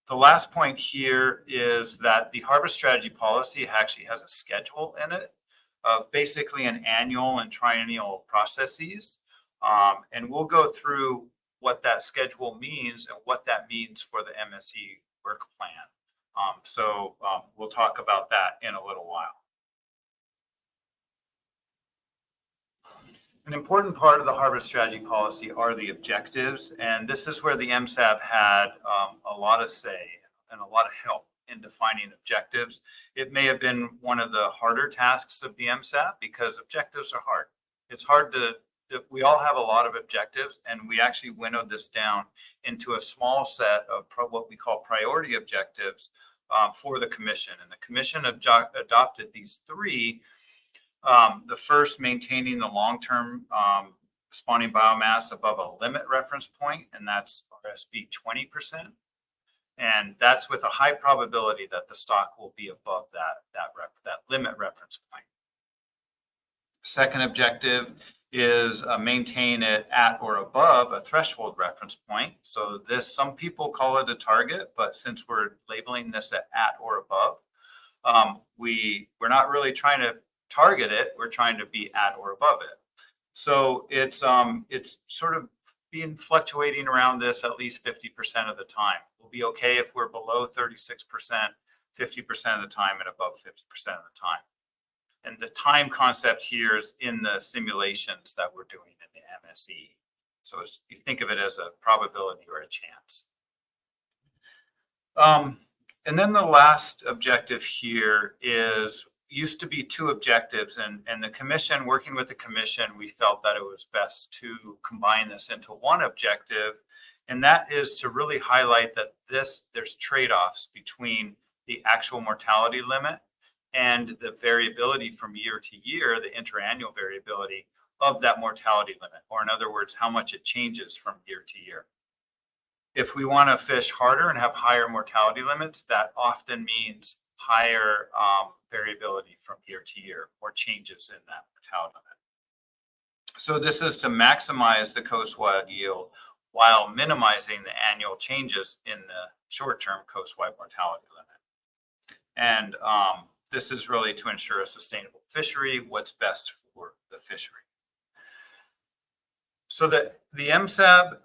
The last point here is that the harvest strategy policy actually has a schedule in it of basically an annual and triennial processes. And we'll go through what that schedule means and what that means for the MSE work plan. So we'll talk about that in a little while. An important part of the harvest strategy policy are the objectives, and this is where the MSAB had a lot of say and a lot of help in defining objectives. It may have been one of the harder tasks of the MSAB because objectives are hard. It's hard we all have a lot of objectives, and we actually winnowed this down into a small set of what we call priority objectives for the commission. And the commission adopted these three. The first, maintaining the long-term spawning biomass above a limit reference point, and that's RSB 20%. And that's with a high probability that the stock will be above that limit reference point. Second objective is maintain it at or above a threshold reference point. So this, some people call it a target, but since we're labeling this at or above, we're not really trying to target it, we're trying to be at or above it. So it's sort of been fluctuating around this at least 50% of the time. We'll be okay if we're below 36%, 50% of the time, and above 50% of the time. And the time concept here is in the simulations that we're doing in the MSE. So you think of it as a probability or a chance. And then the last objective here used to be two objectives, and the commission, working with the commission, we felt that it was best to combine this into one objective, and that is to really highlight that there's trade-offs between the actual mortality limit and the variability from year to year, the interannual variability of that mortality limit, or in other words, how much it changes from year to year. If we want to fish harder and have higher mortality limits, that often means higher variability from year to year or changes in that mortality limit. So this is to maximize the coast-wide yield while minimizing the annual changes in the short-term coast-wide mortality limit. And this is really to ensure a sustainable fishery, what's best for the fishery. So the MSAB,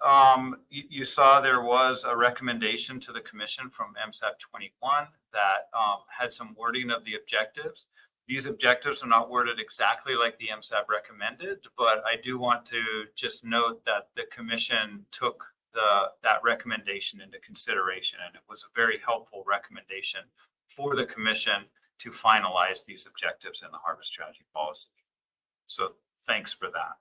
you saw there was a recommendation to the commission from MSAB 21 that had some wording of the objectives. These objectives are not worded exactly like the MSAB recommended, but I do want to just note that the commission took that recommendation into consideration, and it was a very helpful recommendation for the commission to finalize these objectives in the harvest strategy policy. So thanks for that.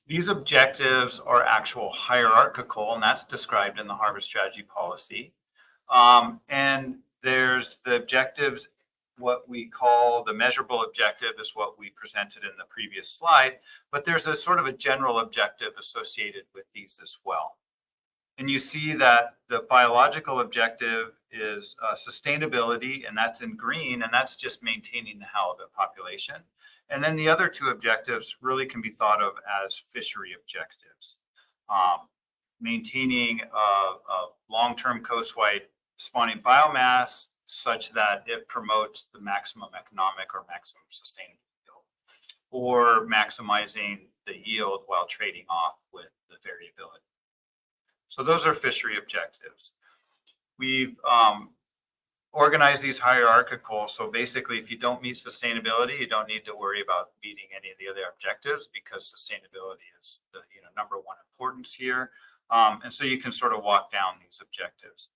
These objectives are actual hierarchical, and that's described in the harvest strategy policy. And there's the objectives, what we call the measurable objective is what we presented in the previous slide, but there's a sort of a general objective associated with these as well. And you see that the biological objective is sustainability, and that's in green, and that's just maintaining the halibut population. And then the other two objectives really can be thought of as fishery objectives. Maintaining a long-term coast-wide spawning biomass such that it promotes the maximum economic or maximum sustainable yield, or maximizing the yield while trading off with the variability. So those are fishery objectives. We've organized these hierarchical. So basically, if you don't meet sustainability, you don't need to worry about meeting any of the other objectives because sustainability is the number one importance here. And so you can sort of walk down these objectives.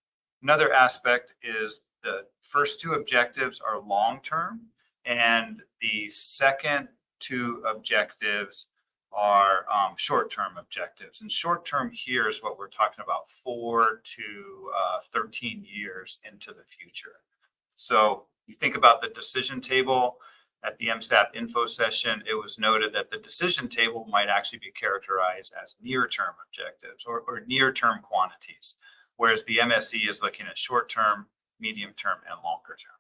Another aspect is the first two objectives are long-term, and the second two objectives are short-term objectives. And short-term here is what we're talking about, 4 to 13 years into the future. So you think about the decision table, At the MSAB info session, it was noted that the decision table might actually be characterized as near-term objectives or near-term quantities, whereas the MSE is looking at short-term, medium-term, and longer-term.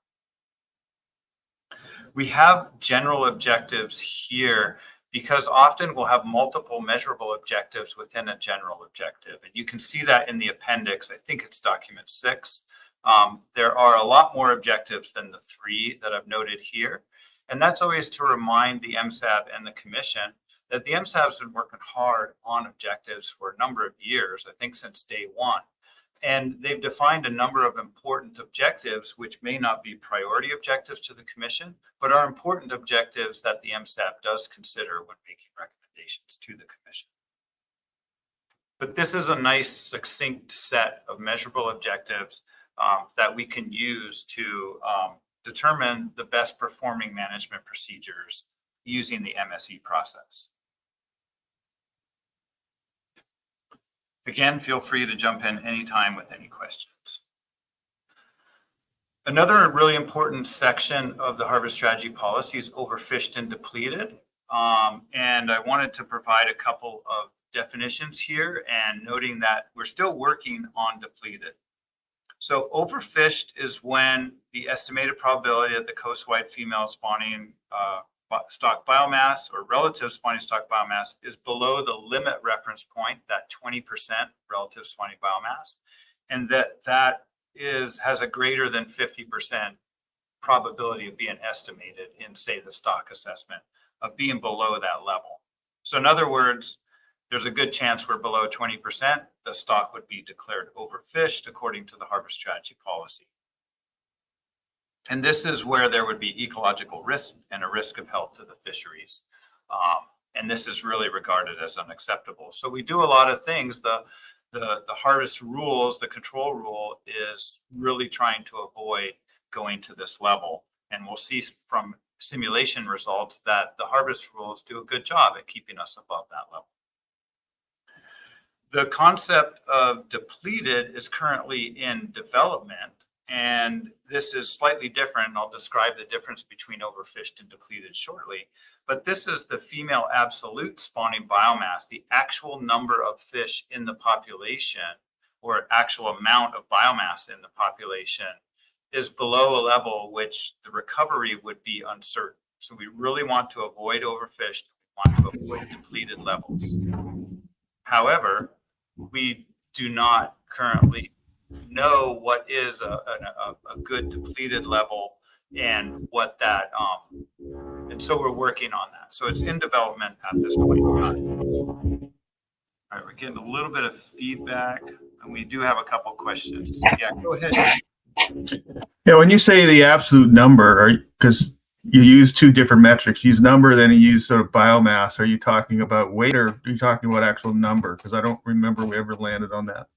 We have general objectives here because often we'll have multiple measurable objectives within a general objective. And you can see that in the appendix. I think it's document 6. There are a lot more objectives than the 3 that I've noted here. And that's always to remind the MSAB and the commission that the MSAB has been working hard on objectives for a number of years, I think since day 1. And they've defined a number of important objectives, which may not be priority objectives to the commission, but are important objectives that the MSAB does consider when making recommendations to the commission. But this is a nice, succinct set of measurable objectives that we can use to determine the best performing management procedures using the MSE process. Again, feel free to jump in anytime with any questions. Another really important section of the harvest strategy policy is overfished and depleted. And I wanted to provide a couple of definitions here and noting that we're still working on depleted. So overfished is when the estimated probability of the coast-wide female spawning stock biomass or relative spawning stock biomass is below the limit reference point, that 20% relative spawning biomass, and that has a greater than 50% probability of being estimated in, say, the stock assessment of being below that level. So in other words, there's a good chance we're below 20%. The stock would be declared overfished according to the harvest strategy policy. And this is where there would be ecological risk and a risk of health to the fisheries. And this is really regarded as unacceptable. So we do a lot of things. The harvest rules, the control rule is really trying to avoid going to this level. And we'll see from simulation results that the harvest rules do a good job at keeping us above that level. The concept of depleted is currently in development. And this is slightly different. I'll describe the difference between overfished and depleted shortly. But this is the female absolute spawning biomass, the actual number of fish in the population or actual amount of biomass in the population is below a level which the recovery would be uncertain. So we really want to avoid overfished. We want to avoid depleted levels. However, we do not currently know what is a good depleted level and what that and so we're working on that. So it's in development at this point in time. All right, we're getting a little bit of feedback and we do have a couple questions. Yeah, go ahead. Yeah, when you say the absolute number, because you use 2 different metrics, use number, then you use sort of biomass. Are you talking about weight or are you talking about actual number? Because I don't remember we ever landed on that.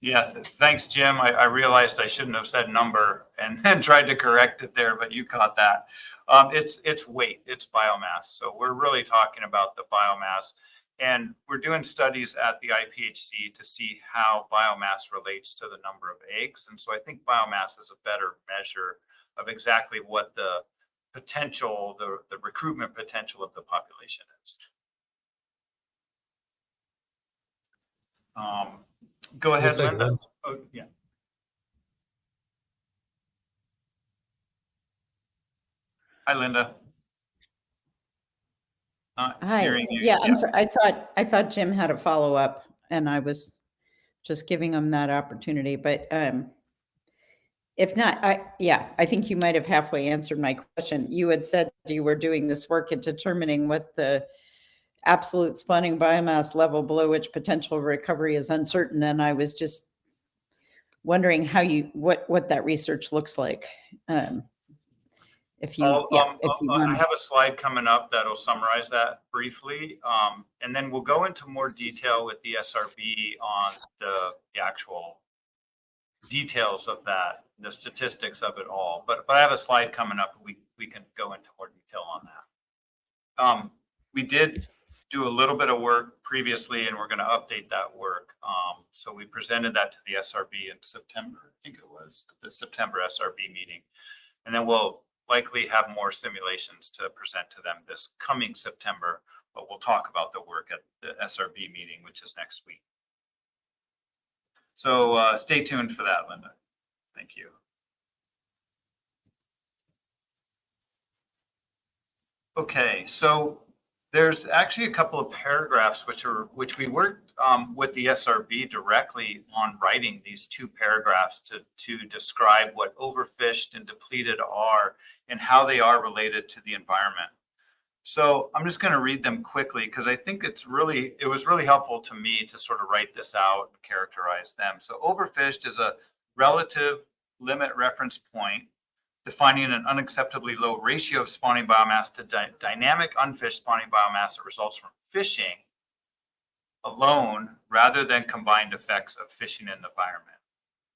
Yes, thanks, Jim. I realized I shouldn't have said number and then tried to correct it there, but you caught that. It's weight, it's biomass. So we're really talking about the biomass. And we're doing studies at the IPHC to see how biomass relates to the number of eggs. And so I think biomass is a better measure of exactly what the potential, the recruitment potential of the population is. Go ahead, Looks like Linda. Linda. Oh, yeah. Hi, Linda. Not Hi. hearing you. Yeah, I'm sorry. I thought Jim had a follow-up and I was just giving him that opportunity, but if not, I think you might have halfway answered my question. You had said you were doing this work at determining what the absolute spawning biomass level below which potential recovery is uncertain. And I was just wondering how what that research looks like. If you I have a slide coming up that'll summarize that briefly. And then we'll go into more detail with the SRB on the actual details of that, the statistics of it all. But I have a slide coming up. We can go into more detail on that. We did do a little bit of work previously, and we're going to update that work. So we presented that to the SRB in September. I think it was the September SRB meeting, and then we'll likely have more simulations to present to them this coming September, but we'll talk about the work at the SRB meeting, which is next week. So stay tuned for that, Linda. Thank you. Okay, so there's actually a couple of paragraphs which we worked with the SRB directly on writing these 2 paragraphs to describe what overfished and depleted are and how they are related to the environment. So I'm just going to read them quickly because I think it was really helpful to me to sort of write this out and characterize them. So overfished is a relative limit reference point defining an unacceptably low ratio of spawning biomass to dynamic unfished spawning biomass that results from fishing alone rather than combined effects of fishing in the environment.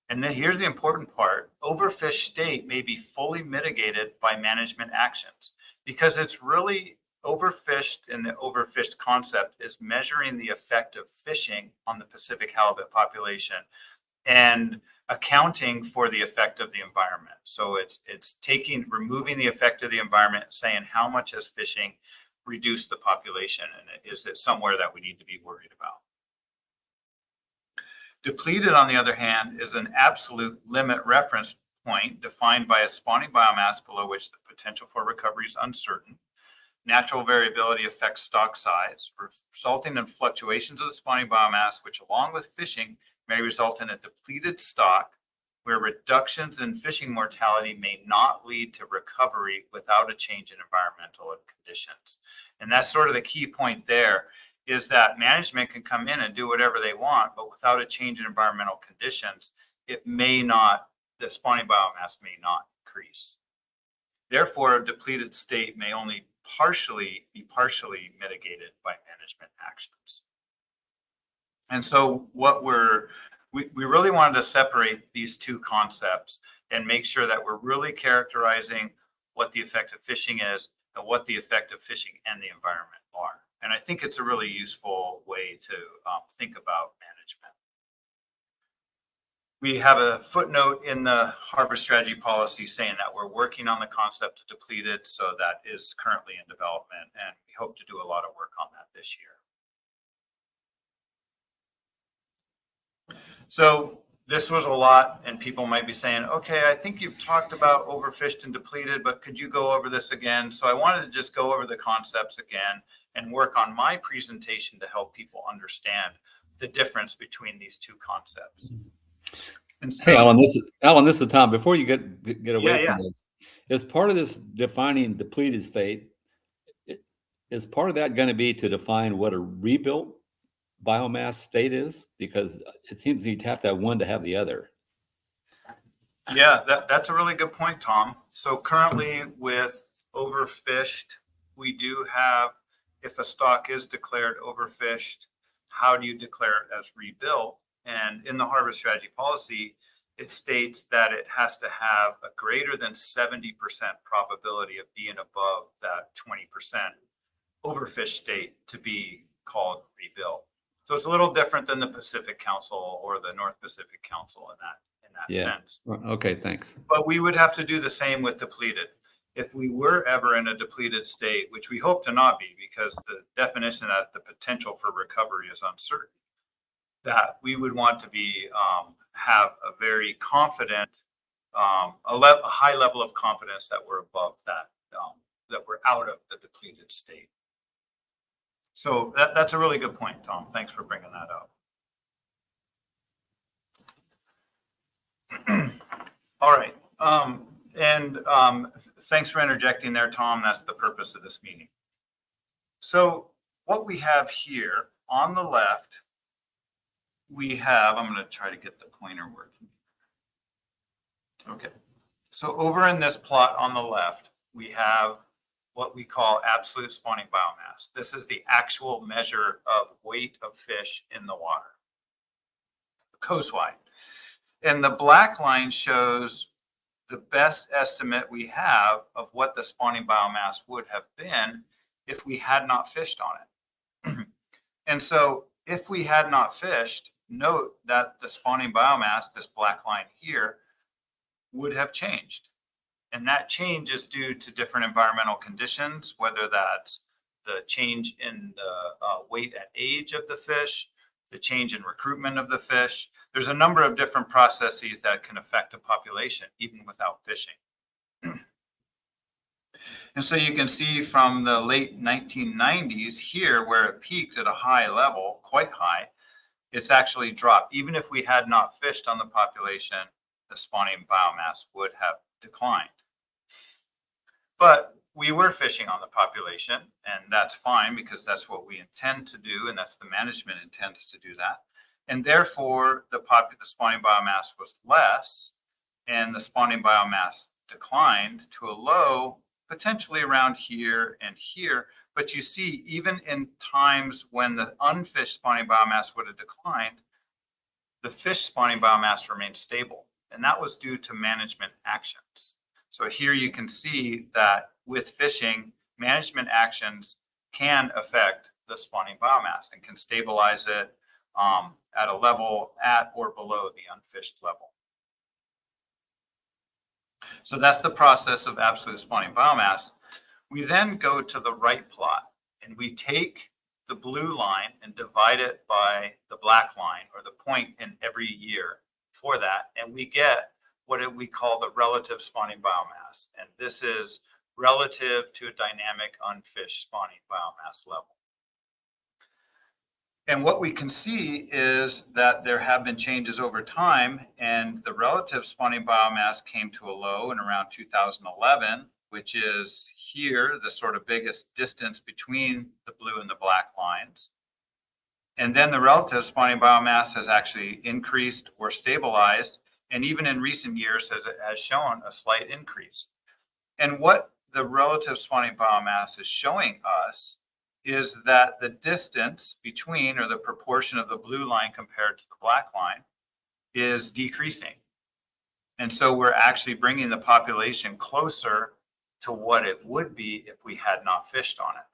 And then here's the important part. Overfished state may be fully mitigated by management actions because it's really overfished, and the overfished concept is measuring the effect of fishing on the Pacific halibut population and accounting for the effect of the environment. So it's removing the effect of the environment, saying how much has fishing reduced the population, and is it somewhere that we need to be worried about? Depleted, on the other hand, is an absolute limit reference point defined by a spawning biomass below which the potential for recovery is uncertain. Natural variability affects stock size, resulting in fluctuations of the spawning biomass, which along with fishing may result in a depleted stock where reductions in fishing mortality may not lead to recovery without a change in environmental conditions. And that's sort of the key point there, is that management can come in and do whatever they want, but without a change in environmental conditions, the spawning biomass may not increase. Therefore, a depleted state may only be partially mitigated by management actions. And so we really wanted to separate these 2 concepts and make sure that we're really characterizing what the effect of fishing is and what the effect of fishing and the environment are. And I think it's a really useful way to think about management. We have a footnote in the harbor strategy policy saying that we're working on the concept of depleted, so that is currently in development, and we hope to do a lot of work on that this year. So this was a lot, and people might be saying, okay, I think you've talked about overfished and depleted, but could you go over this again? So I wanted to just go over the concepts again and work on my presentation to help people understand the difference between these 2 concepts. And so, Hey, Alan, this is Tom. Before you get away from this, as part of this defining depleted state, is part of that going to be to define what a rebuilt biomass state is? Because it seems you'd have to have one to have the other. Yeah, that's a really good point, Tom. So currently with overfished, we do have, if a stock is declared overfished, how do you declare it as rebuilt? And in the harbor strategy policy, it states that it has to have a greater than 70% probability of being above that 20% overfished state to be called rebuilt. So it's a little different than the Pacific Council or the North Pacific Council in that sense. Okay, thanks. But we would have to do the same with depleted. If we were ever in a depleted state, which we hope to not be, because the definition that the potential for recovery is uncertain, that we would want to be have a very confident, a high level of confidence that we're above that, that we're out of the depleted state. So that's a really good point, Tom. Thanks for bringing that up. All right. Thanks for interjecting there, Tom. That's the purpose of this meeting. So what we have here on the left, we have, I'm going to try to get the pointer working. Okay. So over in this plot on the left, we have what we call absolute spawning biomass. This is the actual measure of weight of fish in the water, coastwide. And the black line shows the best estimate we have of what the spawning biomass would have been if we had not fished on it. And so if we had not fished, note that the spawning biomass, this black line here, would have changed. And that change is due to different environmental conditions, whether that's the change in the weight and age of the fish, the change in recruitment of the fish. There's a number of different processes that can affect a population even without fishing. And so you can see from the late 1990s here, where it peaked at a high level, quite high, it's actually dropped. Even if we had not fished on the population, the spawning biomass would have declined. But we were fishing on the population, and that's fine because that's what we intend to do, and that's the management intends to do that. And therefore, the spawning biomass was less, and the spawning biomass declined to a low potentially around here and here. But you see, even in times when the unfished spawning biomass would have declined, the fish spawning biomass remained stable. And that was due to management actions. So here you can see that with fishing, management actions can affect the spawning biomass and can stabilize it at a level at or below the unfished level. So that's the process of absolute spawning biomass. We then go to the right plot and we take the blue line and divide it by the black line, or the point in every year for that. And we get what we call the relative spawning biomass. And this is relative to a dynamic unfished spawning biomass level. And what we can see is that there have been changes over time, and the relative spawning biomass came to a low in around 2011, which is here, the sort of biggest distance between the blue and the black lines. And then the relative spawning biomass has actually increased or stabilized, and even in recent years has shown a slight increase. And what the relative spawning biomass is showing us is that the distance between, or the proportion of the blue line compared to the black line, is decreasing. And so we're actually bringing the population closer to what it would be if we had not fished on it.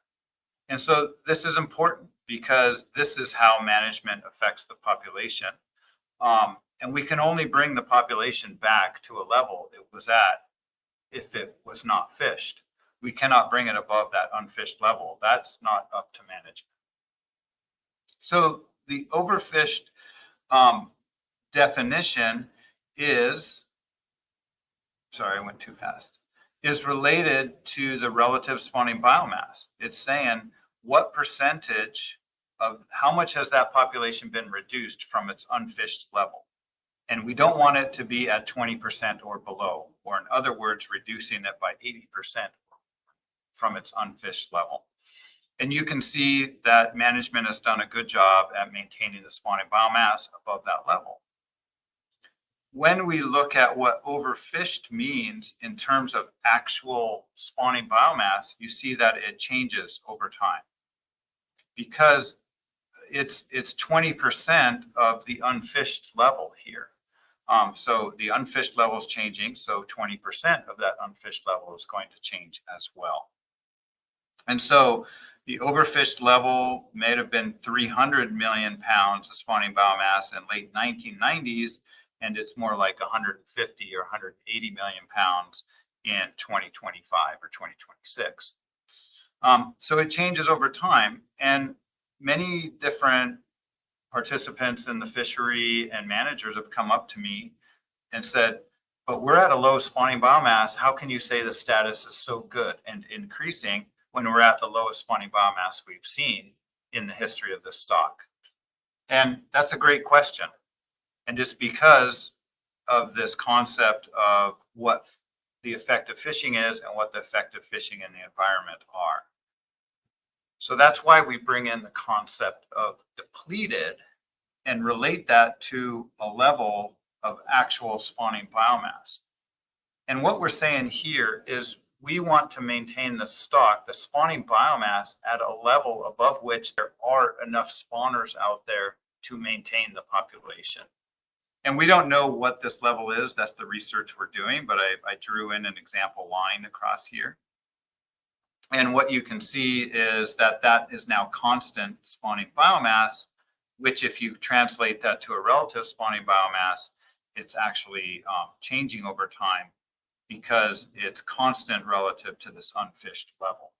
And so this is important because this is how management affects the population. And we can only bring the population back to a level it was at if it was not fished. We cannot bring it above that unfished level. That's not up to management. So the overfished definition is, sorry, I went too fast, is related to the relative spawning biomass. It's saying what percentage of, how much has that population been reduced from its unfished level? And we don't want it to be at 20% or below, or in other words, reducing it by 80% from its unfished level. And you can see that management has done a good job at maintaining the spawning biomass above that level. When we look at what overfished means in terms of actual spawning biomass, you see that it changes over time because it's 20% of the unfished level here. So the unfished level is changing, so 20% of that unfished level is going to change as well. And so the overfished level may have been 300 million pounds of spawning biomass in late 1990s, and it's more like 150 or 180 million pounds in 2025 or 2026. So it changes over time, and many different participants in the fishery and managers have come up to me and said, but we're at a low spawning biomass. How can you say the status is so good and increasing when we're at the lowest spawning biomass we've seen in the history of the stock? And that's a great question. And it's because of this concept of what the effect of fishing is and what the effect of fishing in the environment are. So that's why we bring in the concept of depleted and relate that to a level of actual spawning biomass. And what we're saying here is we want to maintain the stock, the spawning biomass, at a level above which there are enough spawners out there to maintain the population. And we don't know what this level is. That's the research we're doing, but I drew in an example line across here. And what you can see is that that is now constant spawning biomass, which if you translate that to a relative spawning biomass, it's actually changing over time because it's constant relative to this unfished level.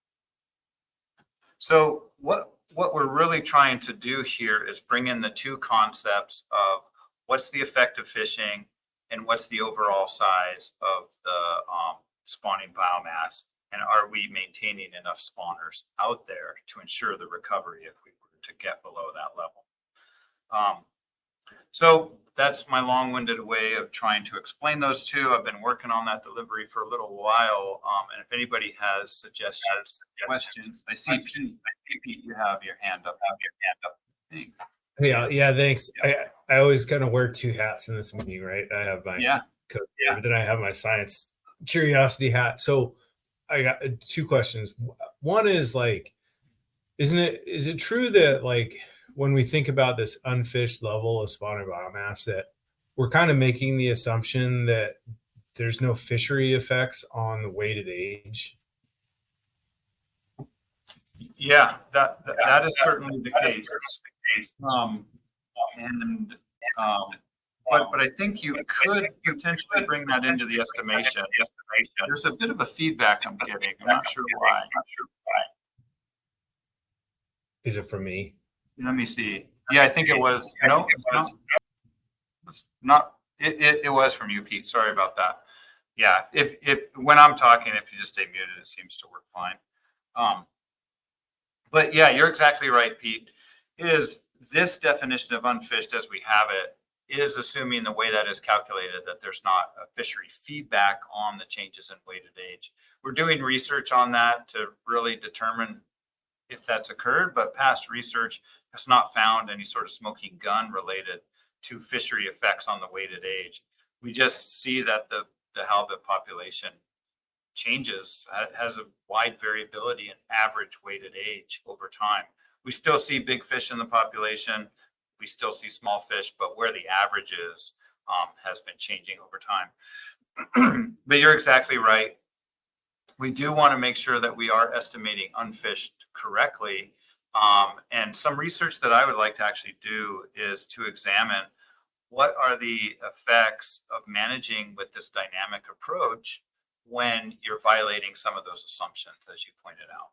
So what we're really trying to do here is bring in the two concepts of what's the effect of fishing and what's the overall size of the spawning biomass, and are we maintaining enough spawners out there to ensure the recovery if we were to get below that level. So that's my long-winded way of trying to explain those two. I've been working on that delivery for a little while. And if anybody has suggestions, questions, I see Pete, you have your hand up. Yeah, thanks. I always kind of wear two hats in this meeting, right? I have my code, but then I have my science curiosity hat. So I got two questions. One is like, is it true that like when we think about this unfished level of spawning biomass that we're kind of making the assumption that there's no fishery effects on the weighted age? Yeah, that is certainly the case. But I think you could potentially bring that into the estimation. There's a bit of a feedback I'm getting. I'm not sure why. Is it from me? Let me see. Yeah, I think it was. No, it's not. It was from you, Pete. Sorry about that. Yeah, if when I'm talking, if you just stay muted, it seems to work fine. But yeah, you're exactly right, Pete. Is this definition of unfished as we have it is assuming the way that is calculated that there's not a fishery feedback on the changes in weighted age. We're doing research on that to really determine if that's occurred, but past research has not found any sort of smoking gun related to fishery effects on the weighted age. We just see that the halibut population changes, has a wide variability in average weighted age over time. We still see big fish in the population. We still see small fish, but where the average is has been changing over time. But you're exactly right. We do want to make sure that we are estimating unfished correctly. And some research that I would like to actually do is to examine what are the effects of managing with this dynamic approach when you're violating some of those assumptions, as you pointed out.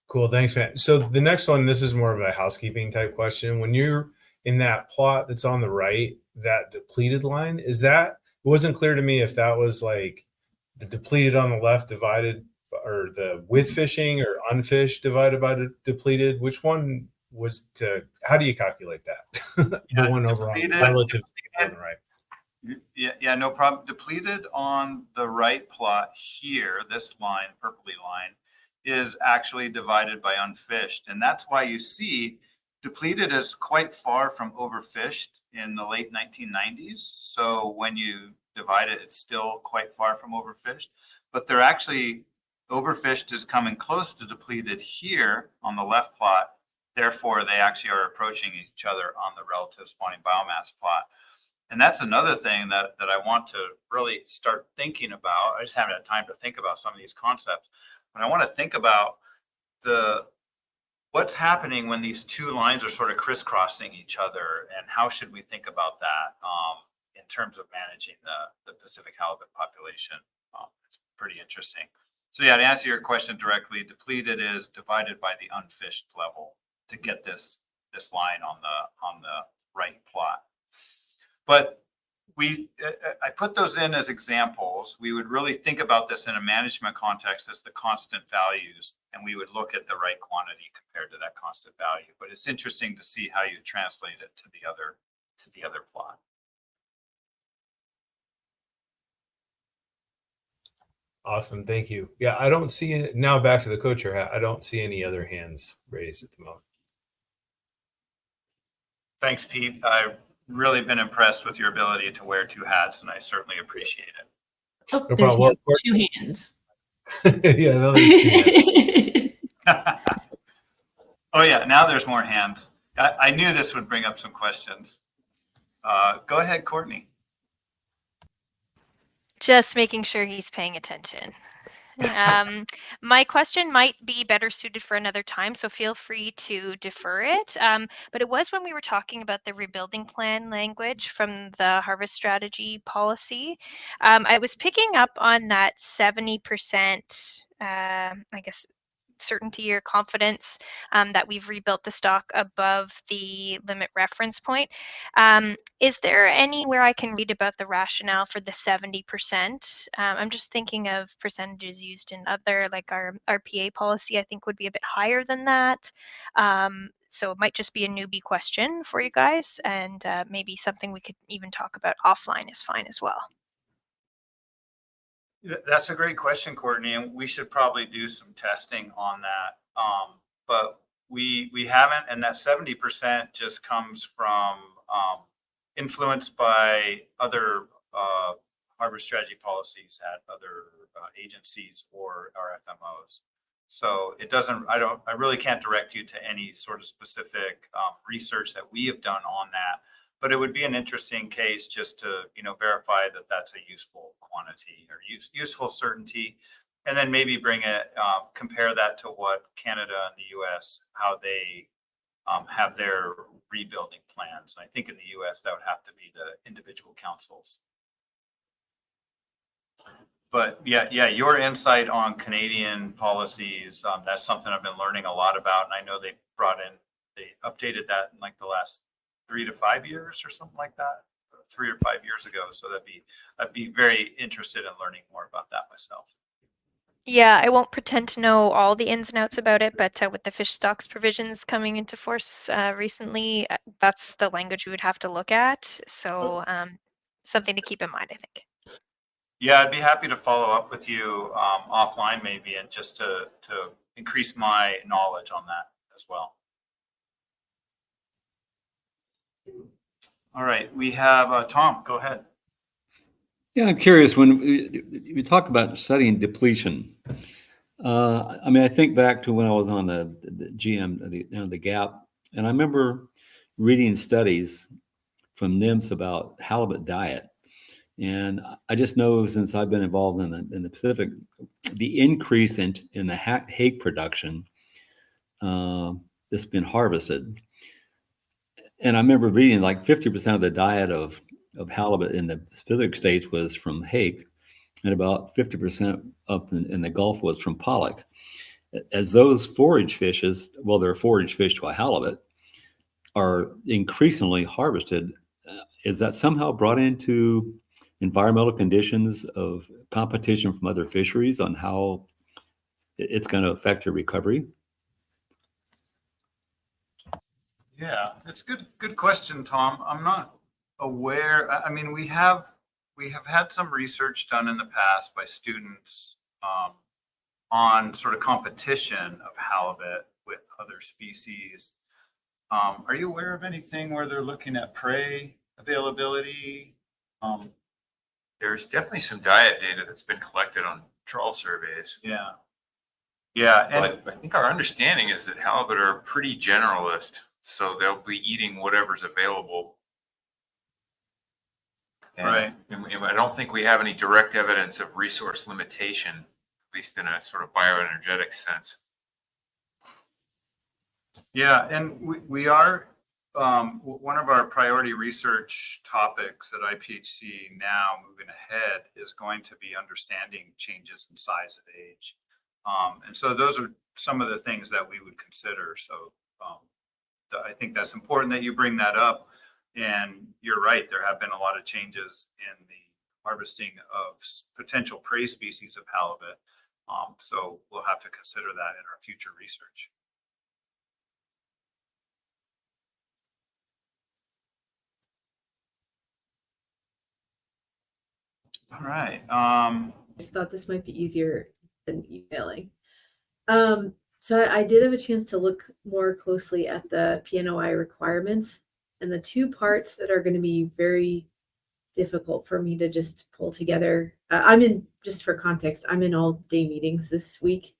Cool. Thanks, Matt. So the next one, this is more of a housekeeping type question. When you're in that plot that's on the right, that depleted line, is that, it wasn't clear to me if that was like the depleted on the left divided, or the with fishing, or unfished divided by the depleted. Which one was to, how do you calculate that? The one over on relative to the on the right. Yeah, no problem. Depleted on the right plot here, this line, purpley line, is actually divided by unfished. And that's why you see depleted is quite far from overfished in the late 1990s. So when you divide it, it's still quite far from overfished. But they're actually, overfished is coming close to depleted here on the left plot. Therefore, they actually are approaching each other on the relative spawning biomass plot. And that's another thing that I want to really start thinking about. I just haven't had time to think about some of these concepts, but I want to think about what's happening when these two lines are sort of crisscrossing each other, and how should we think about that in terms of managing the Pacific halibut population. It's pretty interesting. So yeah, to answer your question directly, depleted is divided by the unfished level to get this line on the right plot. But I put those in as examples. We would really think about this in a management context as the constant values, and we would look at the right quantity compared to that constant value. But it's interesting to see how you translate it to the other plot. Awesome. Thank you. Yeah, I don't see it. Now back to the co-chair hat. I don't see any other hands raised at the moment. Thanks, Pete. I've really been impressed with your ability to wear two hats, and I certainly appreciate it. Oh, No there's problem. now 2 hands. Yeah, no, there's 2 hands. Oh yeah, now there's more hands. I knew this would bring up some questions. Go ahead, Courtney. Just making sure he's paying attention. My question might be better suited for another time, so feel free to defer it. But it was when we were talking about the rebuilding plan language from the harvest strategy policy. I was picking up on that 70%, I guess, certainty or confidence that we've rebuilt the stock above the limit reference point. Is there anywhere I can read about the rationale for the 70%? I'm just thinking of percentages used in other, like our PA policy, I think would be a bit higher than that. So it might just be a newbie question for you guys, and maybe something we could even talk about offline is fine as well. That's a great question, Courtney, and we should probably do some testing on that. But we haven't, and that 70% just comes from influenced by other harvest strategy policies at other agencies or RFMOs. So it doesn't, I really can't direct you to any sort of specific research that we have done on that. But it would be an interesting case just to, verify that that's a useful quantity or useful certainty, and then maybe bring it, compare that to what Canada and the U.S., how they have their rebuilding plans. And I think in the U.S. that would have to be the individual councils. But yeah, your insight on Canadian policies, that's something I've been learning a lot about, and I know they updated that in like the last 3 to 5 years or something like that, 3 or 5 years ago. So I'd be very interested in learning more about that myself. Yeah, I won't pretend to know all the ins and outs about it, but with the fish stocks provisions coming into force recently, that's the language we would have to look at. So something to keep in mind, I think. Yeah, I'd be happy to follow up with you offline maybe, and just to increase my knowledge on that as well. All right, we have Tom, go ahead. Yeah, I'm curious, when you talk about studying depletion, I think back to when I was on the GM, the GAP, and I remember reading studies from NIMS about halibut diet. And I just know, since I've been involved in the Pacific, the increase in the hake production that's been harvested. And I remember reading like 50% of the diet of halibut in the Pacific states was from hake, and about 50% up in the Gulf was from pollock. As those forage fishes, well, they're forage fish to a halibut, are increasingly harvested, is that somehow brought into environmental conditions of competition from other fisheries on how it's going to affect your recovery? Yeah, it's good question, Tom. I'm not aware. I mean, we have had some research done in the past by students on sort of competition of halibut with other species. Are you aware of anything where they're looking at prey availability? There's definitely some diet data that's been collected on trawl surveys. Yeah. Yeah. But I think our understanding is that halibut are pretty generalist, so they'll be eating whatever's available. And, right. And I don't think we have any direct evidence of resource limitation, at least in a sort of bioenergetic sense. Yeah, and we are, one of our priority research topics at IPHC now moving ahead is going to be understanding changes in size of age. And so those are some of the things that we would consider. So I think that's important that you bring that up. And you're right, there have been a lot of changes in the harvesting of potential prey species of halibut. So we'll have to consider that in our future research. All right. I just thought this might be easier than emailing. So I did have a chance to look more closely at the PNOI requirements, and the two parts that are going to be very difficult for me to just pull together. Just for context, I'm in all day meetings this week.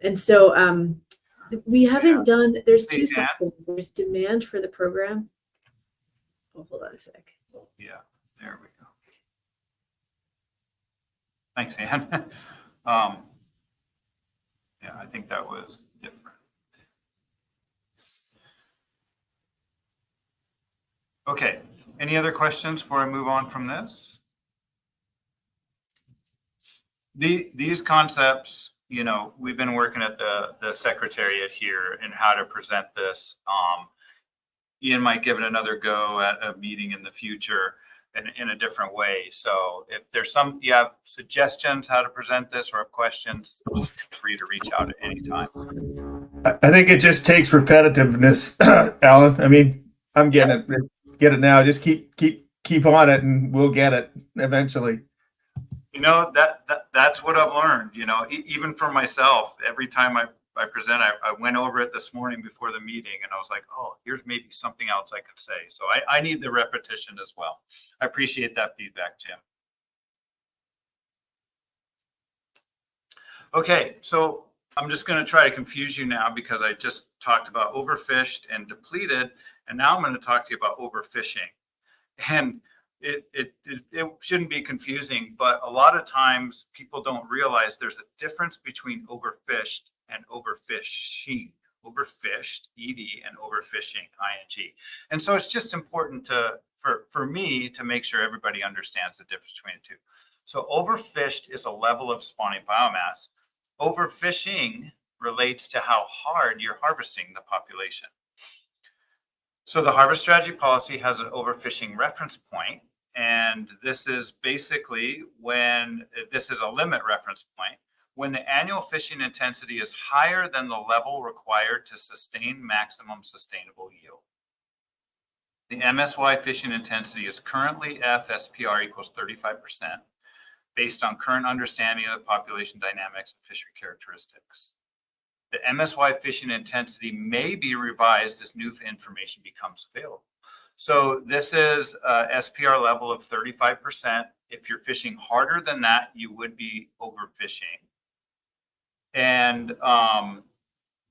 And so we haven't done, there's two sections. There's demand for the program. Oh, hold on a sec. Yeah, there we go. Thanks, Ann. Yeah, I think that was different. Okay, any other questions before I move on from this? These concepts, you know, we've been working at the secretariat here and how to present this. Ian might give it another go at a meeting in the future in a different way. So if there's you have suggestions how to present this or have questions, just feel free to reach out at any time. I think it just takes repetitiveness, Alan. I mean, I'm getting it. Get it now. Just keep on it, and we'll get it eventually. You know, that's what I've learned, you know, even for myself, every time I present, I went over it this morning before the meeting and I was like, oh, here's maybe something else I could say. So I need the repetition as well. I appreciate that feedback, Jim. Okay, so I'm just going to try to confuse you now because I just talked about overfished and depleted, and now I'm going to talk to you about overfishing. And it shouldn't be confusing, but a lot of times people don't realize there's a difference between overfished and overfishing. Overfished, ED, and overfishing, ING. And so it's just important for me to make sure everybody understands the difference between the two. So overfished is a level of spawning biomass. Overfishing relates to how hard you're harvesting the population. So the harvest strategy policy has an overfishing reference point, and this is basically when this is a limit reference point when the annual fishing intensity is higher than the level required to sustain maximum sustainable yield. The MSY fishing intensity is currently FSPR equals 35% based on current understanding of the population dynamics and fishery characteristics. The MSY fishing intensity may be revised as new information becomes available. So this is a SPR level of 35%. If you're fishing harder than that, you would be overfishing. And,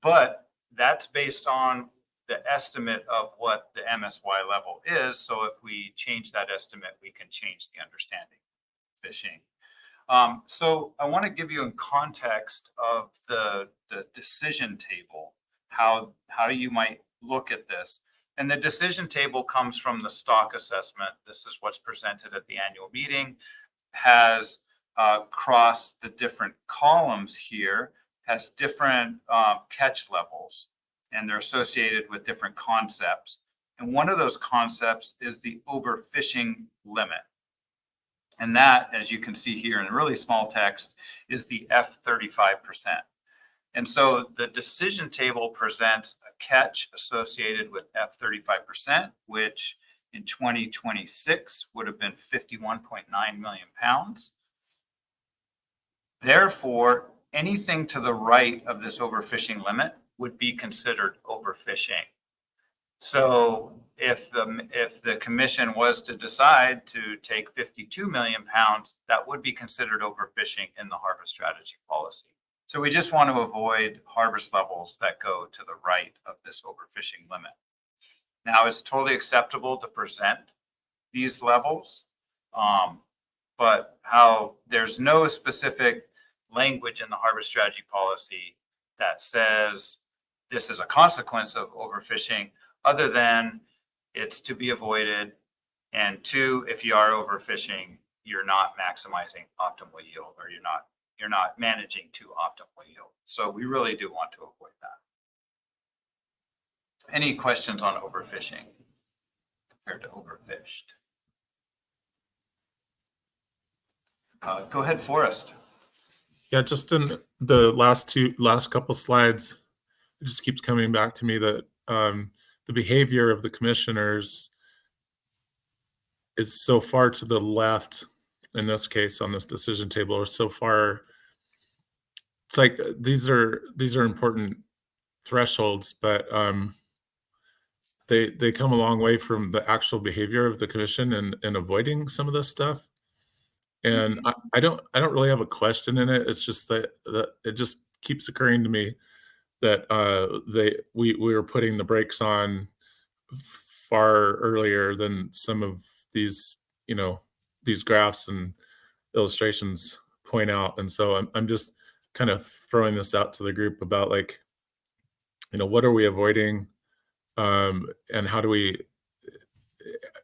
but that's based on the estimate of what the MSY level is. So if we change that estimate, we can change the understanding of fishing. So I want to give you in context of the decision table, how you might look at this. And the decision table comes from the stock assessment. This is what's presented at the annual meeting, has across the different columns here, has different catch levels, and they're associated with different concepts. And one of those concepts is the overfishing limit. And that, as you can see here in really small text, is the F35%. And so the decision table presents a catch associated with F35%, which in 2026 would have been 51.9 million pounds. Therefore, anything to the right of this overfishing limit would be considered overfishing. So if the commission was to decide to take 52 million pounds, that would be considered overfishing in the harvest strategy policy. So we just want to avoid harvest levels that go to the right of this overfishing limit. Now, it's totally acceptable to present these levels, but how there's no specific language in the harvest strategy policy that says this is a consequence of overfishing, other than it's to be avoided. And two, if you are overfishing, you're not maximizing optimal yield, or you're not managing to optimal yield. So we really do want to avoid that. Any questions on overfishing compared to overfished? Go ahead, Forrest. Yeah, just in the last couple slides, it just keeps coming back to me that the behavior of the commissioners is so far to the left in this case on this decision table, or so far. It's like these are important thresholds, but they come a long way from the actual behavior of the commission and avoiding some of this stuff. And I don't really have a question in it. It's just that it just keeps occurring to me that we were putting the brakes on far earlier than some of these, these graphs and illustrations point out. And so I'm just kind of throwing this out to the group about, like, what are we avoiding? And how do we,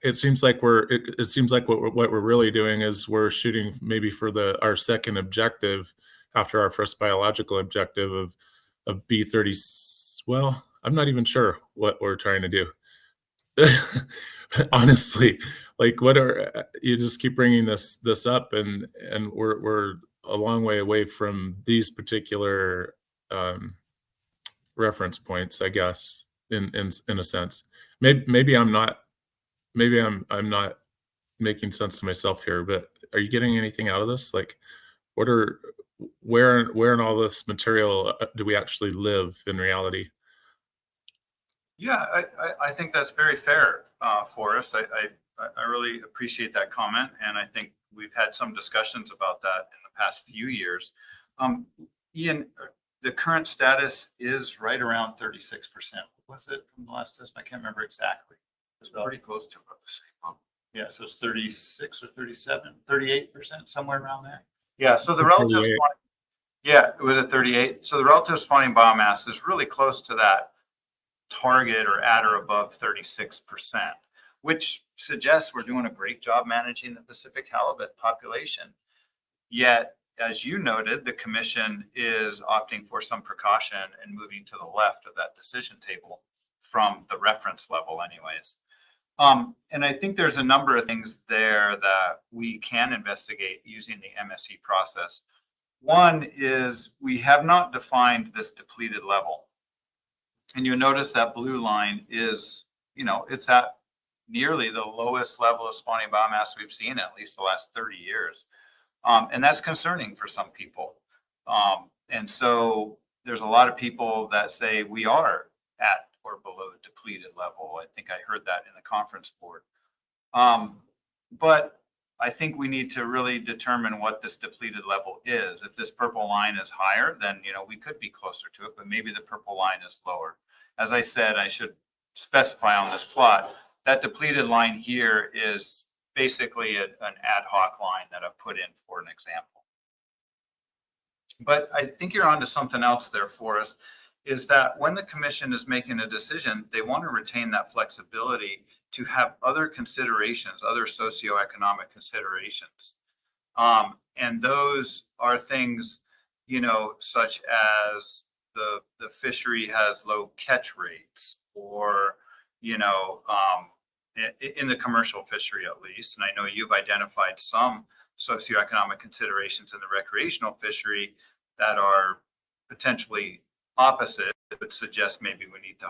it seems like it seems like what we're really doing is we're shooting maybe for our second objective after our first biological objective of B30. Well, I'm not even sure what we're trying to do. Honestly, like, you just keep bringing this up, and we're a long way away from these particular reference points, I guess, in a sense. Maybe I'm not making sense to myself here, but are you getting anything out of this? Like, where in all this material do we actually live in reality? Yeah, I think that's very fair, Forrest. I really appreciate that comment, and I think we've had some discussions about that in the past few years. Ian, the current status is right around 36%. Was it from the last test? I can't remember exactly. It's pretty close to about the same. Yeah, so it's 36 or 37, 38%, somewhere around there. Yeah, so the relative spawning, yeah, it was at 38. So the relative spawning biomass is really close to that target, or at or above 36%, which suggests we're doing a great job managing the Pacific halibut population. Yet, as you noted, the commission is opting for some precaution and moving to the left of that decision table from the reference level anyways. And I think there's a number of things there that we can investigate using the MSE process. One is we have not defined this depleted level. And you'll notice that blue line is, it's at nearly the lowest level of spawning biomass we've seen in at least the last 30 years. And that's concerning for some people. And so there's a lot of people that say we are at or below depleted level. I think I heard that in the conference board. But I think we need to really determine what this depleted level is. If this purple line is higher, then, we could be closer to it, but maybe the purple line is lower. As I said, I should specify on this plot, that depleted line here is basically an ad hoc line that I've put in for an example. But I think you're onto something else there for us, is that when the commission is making a decision, they want to retain that flexibility to have other considerations, other socioeconomic considerations. And those are things, such as the fishery has low catch rates, or, in the commercial fishery at least. And I know you've identified some socioeconomic considerations in the recreational fishery that are potentially opposite, but suggest maybe we need to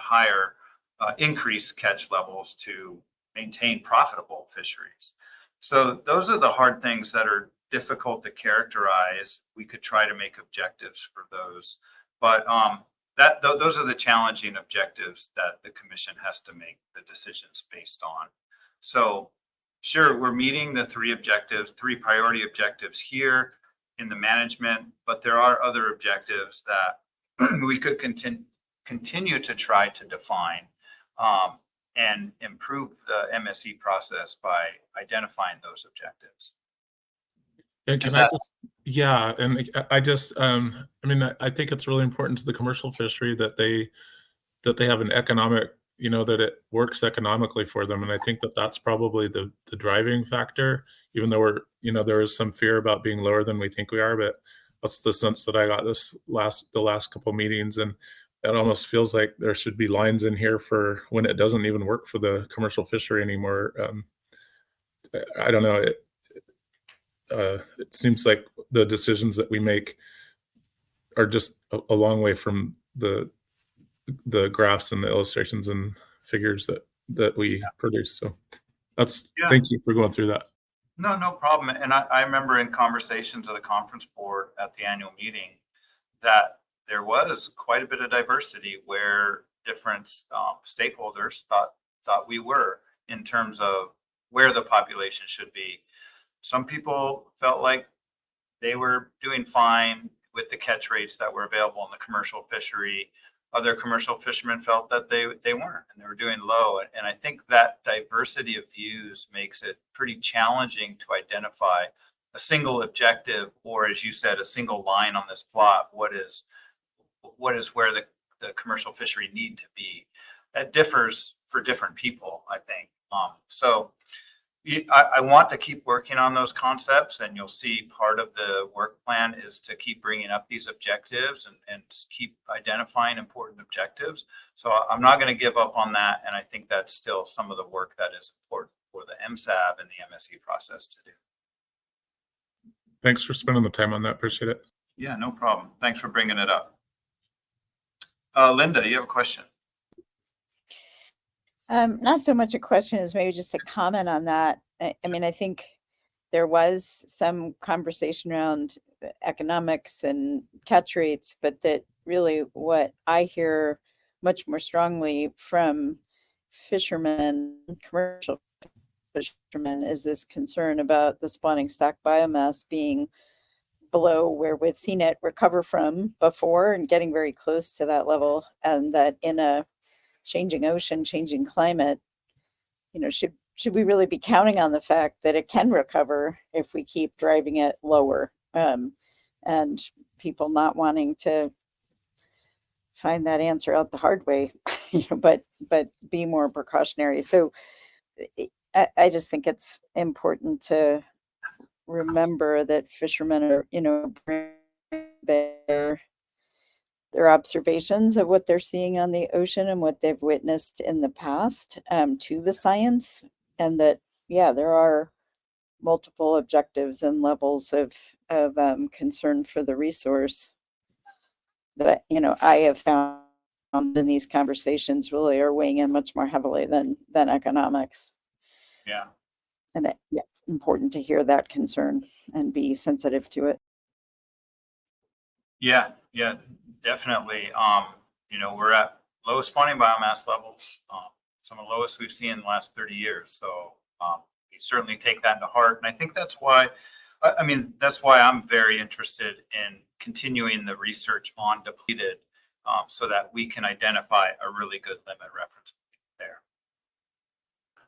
increase catch levels to maintain profitable fisheries. So those are the hard things that are difficult to characterize. We could try to make objectives for those, but those are the challenging objectives that the commission has to make the decisions based on. So sure, we're meeting the three priority objectives here in the management, but there are other objectives that we could continue to try to define and improve the MSE process by identifying those objectives. And I think it's really important to the commercial fishery that they have an economic, that it works economically for them. And I think that that's probably the driving factor, even though there is some fear about being lower than we think we are, but that's the sense that I got the last couple meetings. And it almost feels like there should be lines in here for when it doesn't even work for the commercial fishery anymore. I don't know. It seems like the decisions that we make are just a long way from the graphs and the illustrations and figures that we produce. So thank you for going through that. No problem. And I remember in conversations of the conference board at the annual meeting that there was quite a bit of diversity where different stakeholders thought we were in terms of where the population should be. Some people felt like they were doing fine with the catch rates that were available in the commercial fishery. Other commercial fishermen felt that they weren't, and they were doing low. And I think that diversity of views makes it pretty challenging to identify single objective, or as you said, a single line on this plot, what is where the commercial fishery need to be. That differs for different people, I think. So I want to keep working on those concepts, and you'll see part of the work plan is to keep bringing up these objectives and keep identifying important objectives. So I'm not going to give up on that, and I think that's still some of the work that is important for the MSAB and the MSE process to do. Thanks for spending the time on that. Appreciate it. Yeah, no problem. Thanks for bringing it up. Linda, you have a question? Not so much a question as maybe just a comment on that. I mean, I think there was some conversation around economics and catch rates, but that really what I hear much more strongly from fishermen, commercial fishermen, is this concern about the spawning stock biomass being below where we've seen it recover from before and getting very close to that level, and that in a changing ocean, changing climate, should we really be counting on the fact that it can recover if we keep driving it lower, and people not wanting to find that answer out the hard way, but be more precautionary. So I just think it's important to remember that fishermen are, bring their observations of what they're seeing on the ocean and what they've witnessed in the past to the science, and that, yeah, there are multiple objectives and levels of concern for the resource that, I have found in these conversations really are weighing in much more heavily than economics. Yeah. And yeah, important to hear that concern and be sensitive to it. Yeah, definitely. We're at lowest spawning biomass levels, some of the lowest we've seen in the last 30 years. So we certainly take that to heart. And I think that's why I'm very interested in continuing the research on depleted, so that we can identify a really good limit reference there.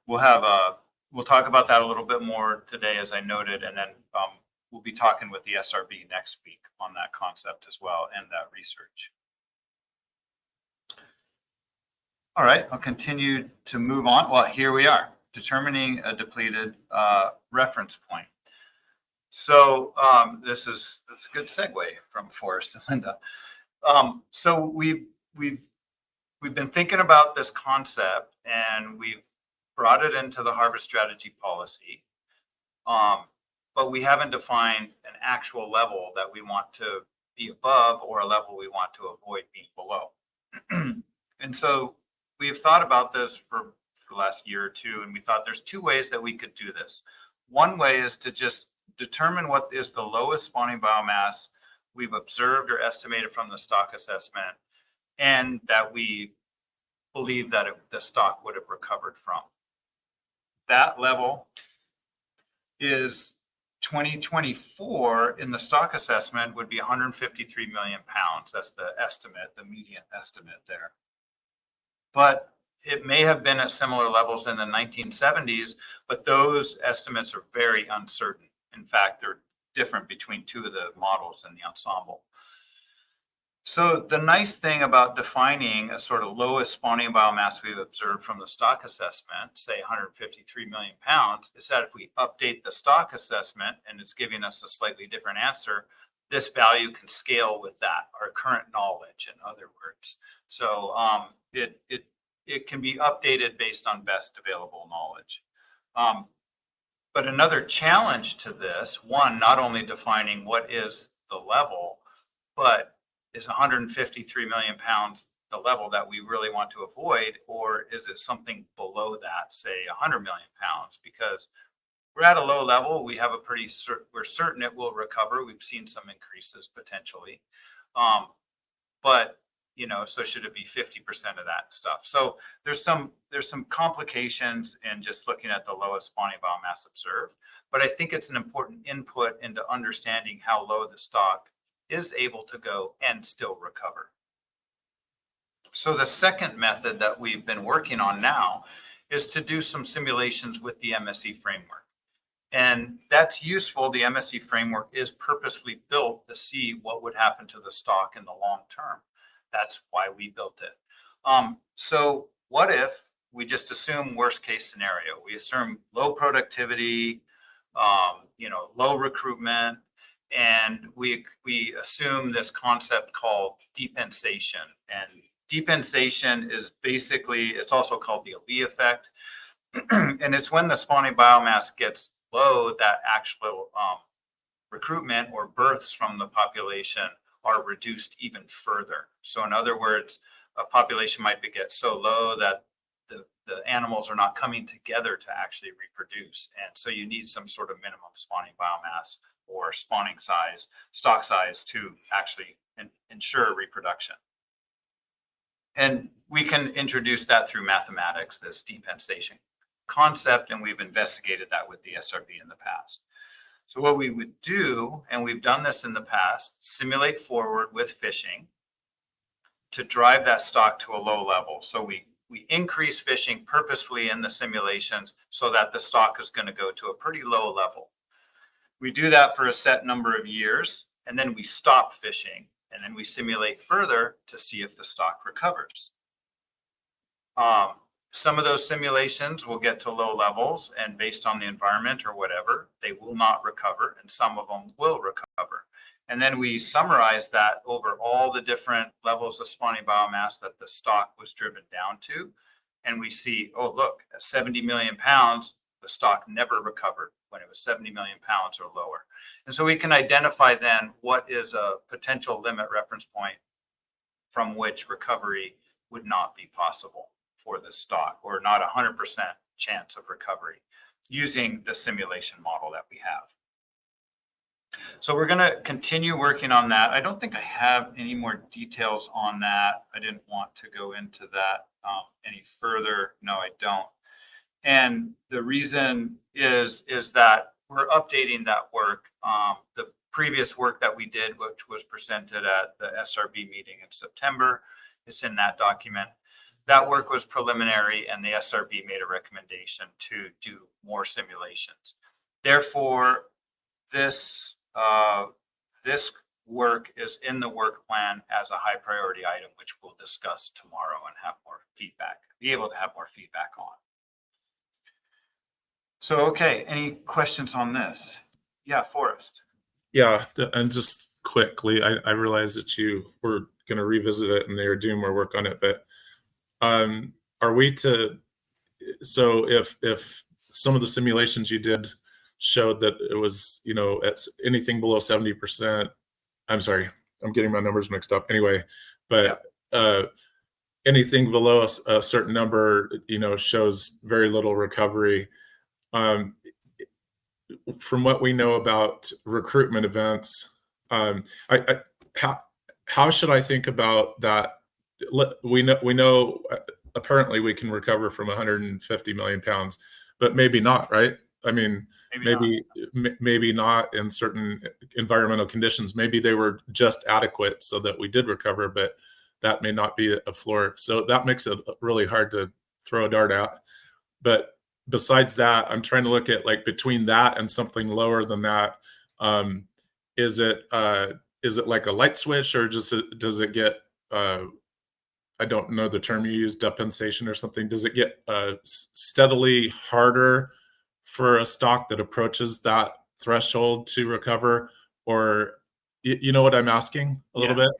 We'll talk about that a little bit more today, as I noted, and then we'll be talking with the SRB next week on that concept as well and that research. All right, I'll continue to move on. Well, here we are, determining a depleted reference point. So that's a good segue from Forrest and Linda. So we've been thinking about this concept, and we've brought it into the harvest strategy policy. But we haven't defined an actual level that we want to be above or a level we want to avoid being below. And so we've thought about this for the last year or two, and we thought there's two ways that we could do this. One way is to just determine what is the lowest spawning biomass we've observed or estimated from the stock assessment, and that we believe that the stock would have recovered from. That level is 2024 in the stock assessment would be 153 million pounds. That's the estimate, the median estimate there. But it may have been at similar levels in the 1970s, but those estimates are very uncertain. In fact, they're different between two of the models in the ensemble. So the nice thing about defining a sort of lowest spawning biomass we've observed from the stock assessment, say 153 million pounds, is that if we update the stock assessment and it's giving us a slightly different answer, this value can scale with that, our current knowledge, in other words. So it can be updated based on best available knowledge. But another challenge to this, one, not only defining what is the level, but is 153 million pounds the level that we really want to avoid, or is it something below that, say 100 million pounds? Because we're at a low level, we have we're certain it will recover. We've seen some increases potentially, but so should it be 50% of that stuff? So there's some complications in just looking at the lowest spawning biomass observed, but I think it's an important input into understanding how low the stock is able to go and still recover. So the second method that we've been working on now is to do some simulations with the MSE framework. And that's useful. The MSC framework is purposely built to see what would happen to the stock in the long term. That's why we built it. So what if we just assume worst case scenario? We assume low productivity, low recruitment, and we assume this concept called depensation. And depensation is basically, it's also called the Ali effect. And it's when the spawning biomass gets low that actual recruitment or births from the population are reduced even further. So in other words, a population might get so low that the animals are not coming together to actually reproduce. And so you need some sort of minimum spawning biomass or spawning size, stock size to actually ensure reproduction. And we can introduce that through mathematics, this depensation concept, and we've investigated that with the SRB in the past. So what we would do, and we've done this in the past, simulate forward with fishing to drive that stock to a low level. So we increase fishing purposefully in the simulations so that the stock is going to go to a pretty low level. We do that for a set number of years, and then we stop fishing, and then we simulate further to see if the stock recovers. Some of those simulations will get to low levels, and based on the environment or whatever, they will not recover, and some of them will recover. And then we summarize that over all the different levels of spawning biomass that the stock was driven down to. And we see, oh, look, at 70 million pounds, the stock never recovered when it was 70 million pounds or lower. And so we can identify then what is a potential limit reference point from which recovery would not be possible for the stock, or not 100% chance of recovery, using the simulation model that we have. So we're going to continue working on that. I don't think I have any more details on that. I didn't want to go into that any further. No, I don't. And the reason is that we're updating that work. The previous work that we did, which was presented at the SRB meeting in September, it's in that document. That work was preliminary, and the SRB made a recommendation to do more simulations. Therefore, this work is in the work plan as a high priority item, which we'll discuss tomorrow and have more feedback, be able to have more feedback on. So, okay, any questions on this? Yeah, Forrest. Yeah, and just quickly, I realized that you were going to revisit it and they're doing more work on it, but are we to, so if some of the simulations you did showed that it was, at anything below 70%, I'm sorry, I'm getting my numbers mixed up anyway, but anything below a certain number, shows very little recovery. From what we know about recruitment events, how should I think about that? We know apparently we can recover from 150 million pounds, but maybe not, right? I mean, maybe not in certain environmental conditions. Maybe they were just adequate so that we did recover, but that may not be a floor. So that makes it really hard to throw a dart at. But besides that, I'm trying to look at like between that and something lower than that. Is it like a light switch, or does it get I don't know the term you use, depensation or something? Does it get steadily harder for a stock that approaches that threshold to recover? Or you know what I'm asking a little bit?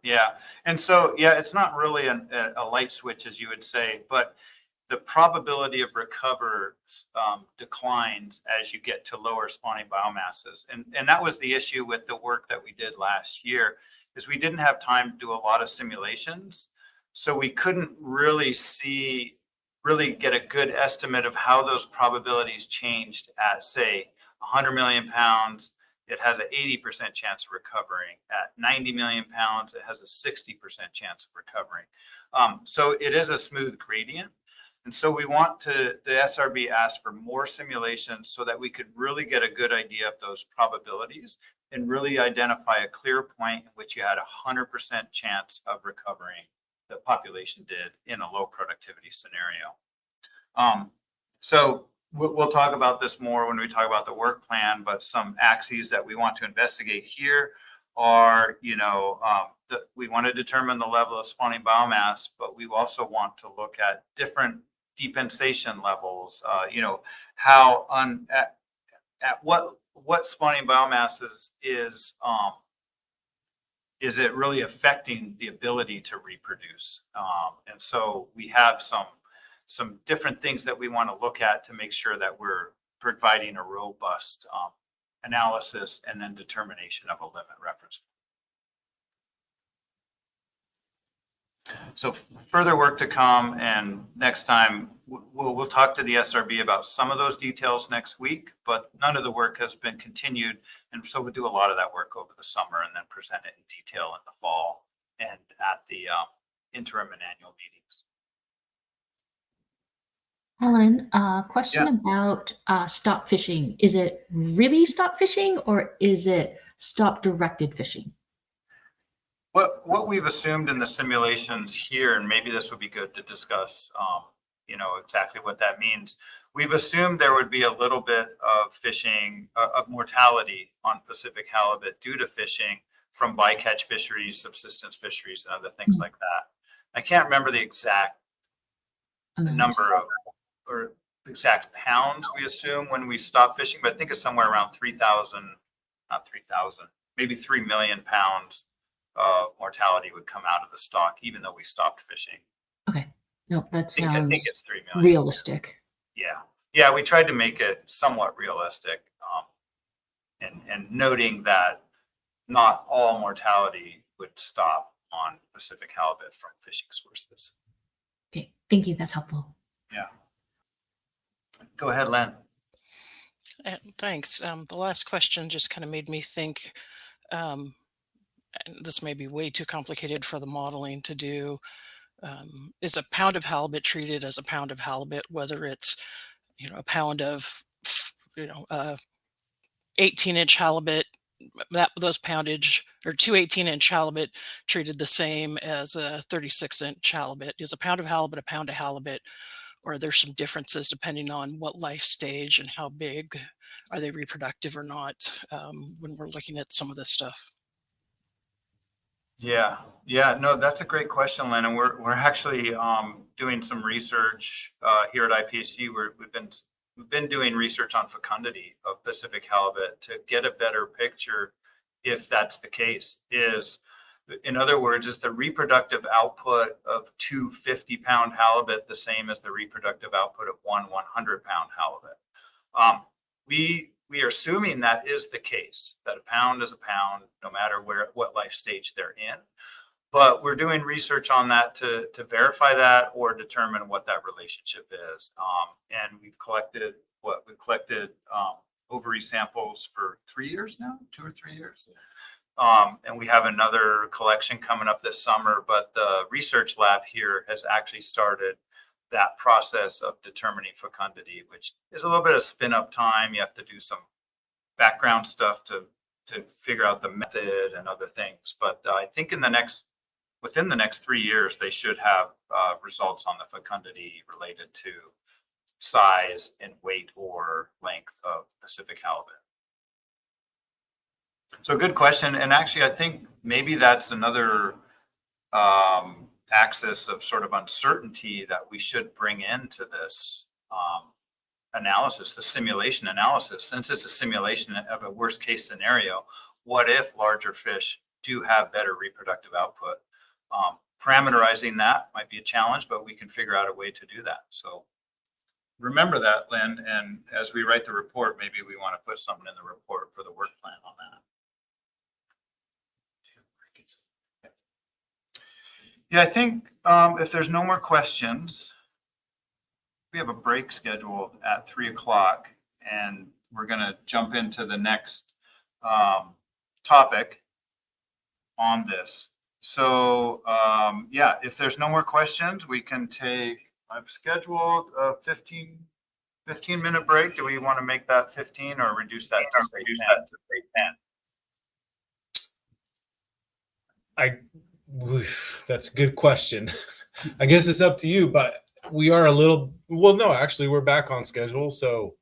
Yeah. And so, it's not really a light switch, as you would say, but the probability of recover declines as you get to lower spawning biomasses. And that was the issue with the work that we did last year, is we didn't have time to do a lot of simulations. So we couldn't really get a good estimate of how those probabilities changed at, say, 100 million pounds. It has an 80% chance of recovering. At 90 million pounds, it has a 60% chance of recovering. So it is a smooth gradient. And so we want the SRB asked for more simulations so that we could really get a good idea of those probabilities and really identify a clear point in which you had 100% chance of recovering. The population did in a low productivity scenario. So we'll talk about this more when we talk about the work plan, but some axes that we want to investigate here are, we want to determine the level of spawning biomass, but we also want to look at different depensation levels, how at what spawning biomass is it really affecting the ability to reproduce? And so we have some different things that we want to look at to make sure that we're providing a robust analysis and then determination of a limit reference. So further work to come, and next time we'll talk to the SRB about some of those details next week, but none of the work has been continued. And so we'll do a lot of that work over the summer and then present it in detail in the fall and at the interim and annual meetings. Alan, question Yeah. about stop fishing. Is it really stop fishing or is it stop directed fishing? What we've assumed in the simulations here, and maybe this would be good to discuss, exactly what that means. We've assumed there would be a little bit of fishing, of mortality on Pacific halibut due to fishing from bycatch fisheries, subsistence fisheries, and other things like that. I can't remember the exact number of or exact pounds we assume when we stop fishing, but I think it's somewhere around 3,000, not 3,000, maybe 3 million pounds of mortality would come out of the stock, even though we stopped fishing. Okay. No, that I sounds think it's 3 million. realistic. Yeah, we tried to make it somewhat realistic, and noting that not all mortality would stop on Pacific halibut from fishing sources. Okay, thank you. That's helpful. Yeah. Go ahead, Len. Thanks. The last question just kind of made me think, and this may be way too complicated for the modeling to do. Is a pound of halibut treated as a pound of halibut, whether it's, a pound of, 18-inch halibut, those poundage, or two 18-inch halibut treated the same as a 36-inch halibut? Is a pound of halibut a pound of halibut, or are there some differences depending on what life stage and how big? Are they reproductive or not, when we're looking at some of this stuff? Yeah, no, that's a great question, Len. And we're actually doing some research here at IPHC. We've been doing research on fecundity of Pacific halibut to get a better picture, if that's the case. In other words, is the reproductive output of two 50-pound halibut the same as the reproductive output of one 100-pound halibut? We are assuming that is the case, that a pound is a pound, no matter what life stage they're in. But we're doing research on that to verify that or determine what that relationship is. And we've collected ovary samples for 3 years now, 2 or 3 years. And we have another collection coming up this summer, but the research lab here has actually started that process of determining fecundity, which is a little bit of spin up time. You have to do some background stuff to figure out the method and other things. But I think within the next 3 years, they should have results on the fecundity related to size and weight or length of Pacific halibut. So good question. And actually, I think maybe that's another axis of sort of uncertainty that we should bring into this analysis, the simulation analysis. Since it's a simulation of a worst case scenario, what if larger fish do have better reproductive output? Parameterizing that might be a challenge, but we can figure out a way to do that. So remember that, Lynn, and as we write the report, maybe we want to put something in the report for the work plan on that. Yeah, I think if there's no more questions, we have a break scheduled at 3 o'clock, and we're going to jump into the next topic on this. So yeah, if there's no more questions, we can I've scheduled a 15-minute break. Do we want to make that 15 or reduce that to say 10? That's a good question. I guess it's up to you, but we are a little, well, no, actually we're back on schedule. So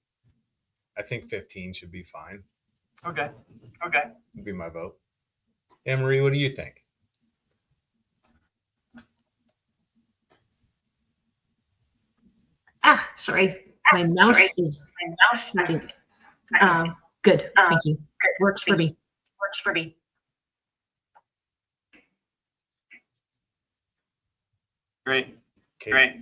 I think 15 should be fine. Okay. Would be my vote. Anne-Marie, what do you think? Sorry. My mouse is good. Thank you. Works for me. Great. Okay. Great.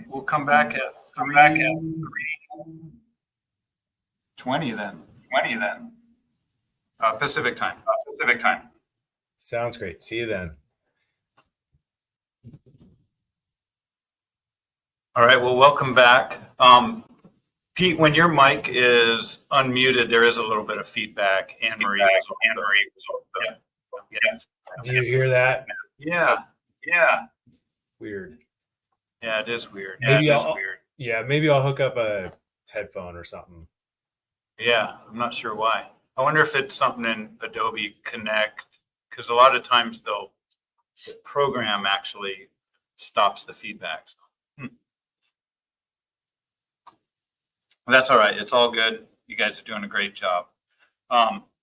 We'll come back at 3:20 then. Pacific time. Sounds great. See you then. All right. Well, welcome back. Pete, when your mic is unmuted, there is a little bit of feedback. Anne-Marie was yeah. Do you hear that? Yeah. Weird. Yeah, it is weird. Maybe I'll hook up a headphone or something. Yeah, I'm not sure why. I wonder if it's something in Adobe Connect, because a lot of times the program actually stops the feedback. That's all right. It's all good. You guys are doing a great job.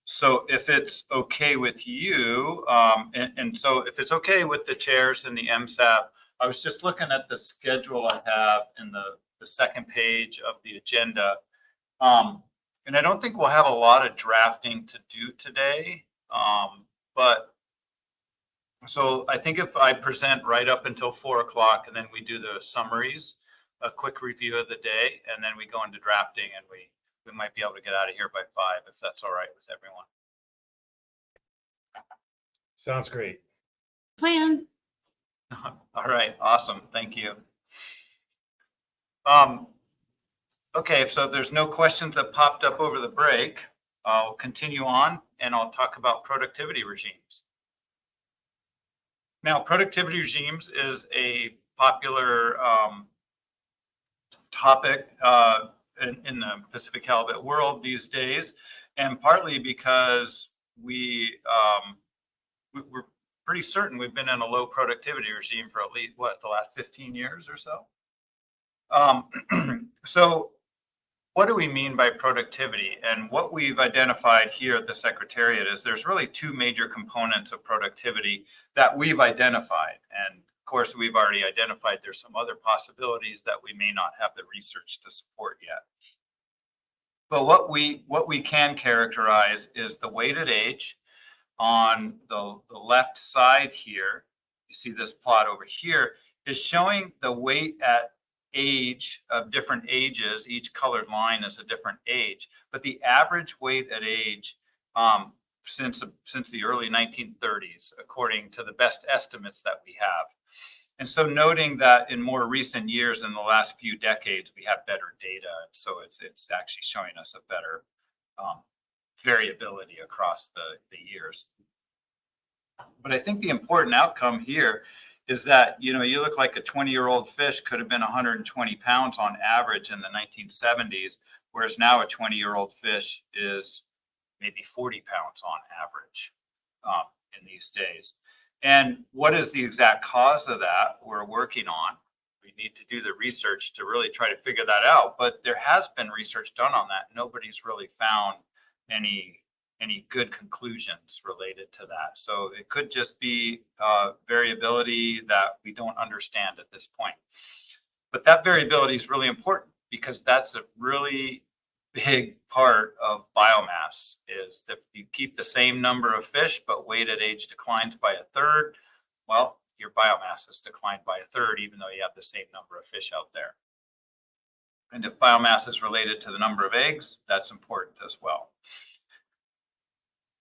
So if it's okay with you, and so if it's okay with the chairs and the MSAB, I was just looking at the schedule I have in the second page of the agenda. And I don't think we'll have a lot of drafting to do today. But so I think if I present right up until 4 o'clock and then we do the summaries, a quick review of the day, and then we go into drafting, and we might be able to get out of here by 5 if that's all right with everyone. Sounds great. Plan. All right, awesome. Thank you. Okay, so if there's no questions that popped up over the break, I'll continue on and I'll talk about productivity regimes. Now, productivity regimes is a popular topic in the Pacific Halibut world these days, and partly because we're pretty certain we've been in a low productivity regime for at least, the last 15 years or so. So what do we mean by productivity? And what we've identified here at the Secretariat is there's really two major components of productivity that we've identified. And of course, we've already identified there's some other possibilities that we may not have the research to support yet. But what we can characterize is the weighted age on the left side here. You see this plot over here is showing the weight at age of different ages. Each colored line is a different age, but the average weight at age since the early 1930s, according to the best estimates that we have. And so noting that in more recent years, in the last few decades, we have better data. So it's actually showing us a better variability across the years. But I think the important outcome here is that, you look like a 20-year-old fish could have been 120 pounds on average in the 1970s, whereas now a 20-year-old fish is maybe 40 pounds on average in these days. And what is the exact cause of that? We're working on. We need to do the research to really try to figure that out. But there has been research done on that. Nobody's really found any good conclusions related to that. So it could just be variability that we don't understand at this point. But that variability is really important because that's a really big part of biomass, is that if you keep the same number of fish, but weight at age declines by a third, well, your biomass has declined by a third, even though you have the same number of fish out there. And if biomass is related to the number of eggs, that's important as well.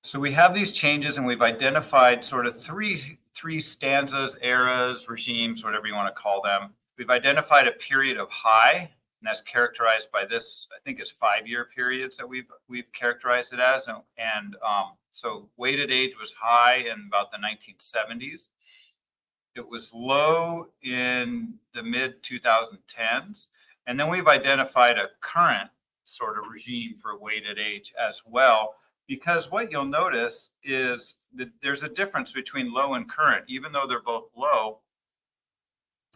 So we have these changes, and we've identified sort of three stanzas, eras, regimes, whatever you want to call them. We've identified a period of high, and that's characterized by this, I think it's 5-year periods that we've characterized it as. And so weighted age was high in about the 1970s. It was low in the mid 2010s. And then we've identified a current sort of regime for weighted age as well, because what you'll notice is that there's a difference between low and current. Even though they're both low,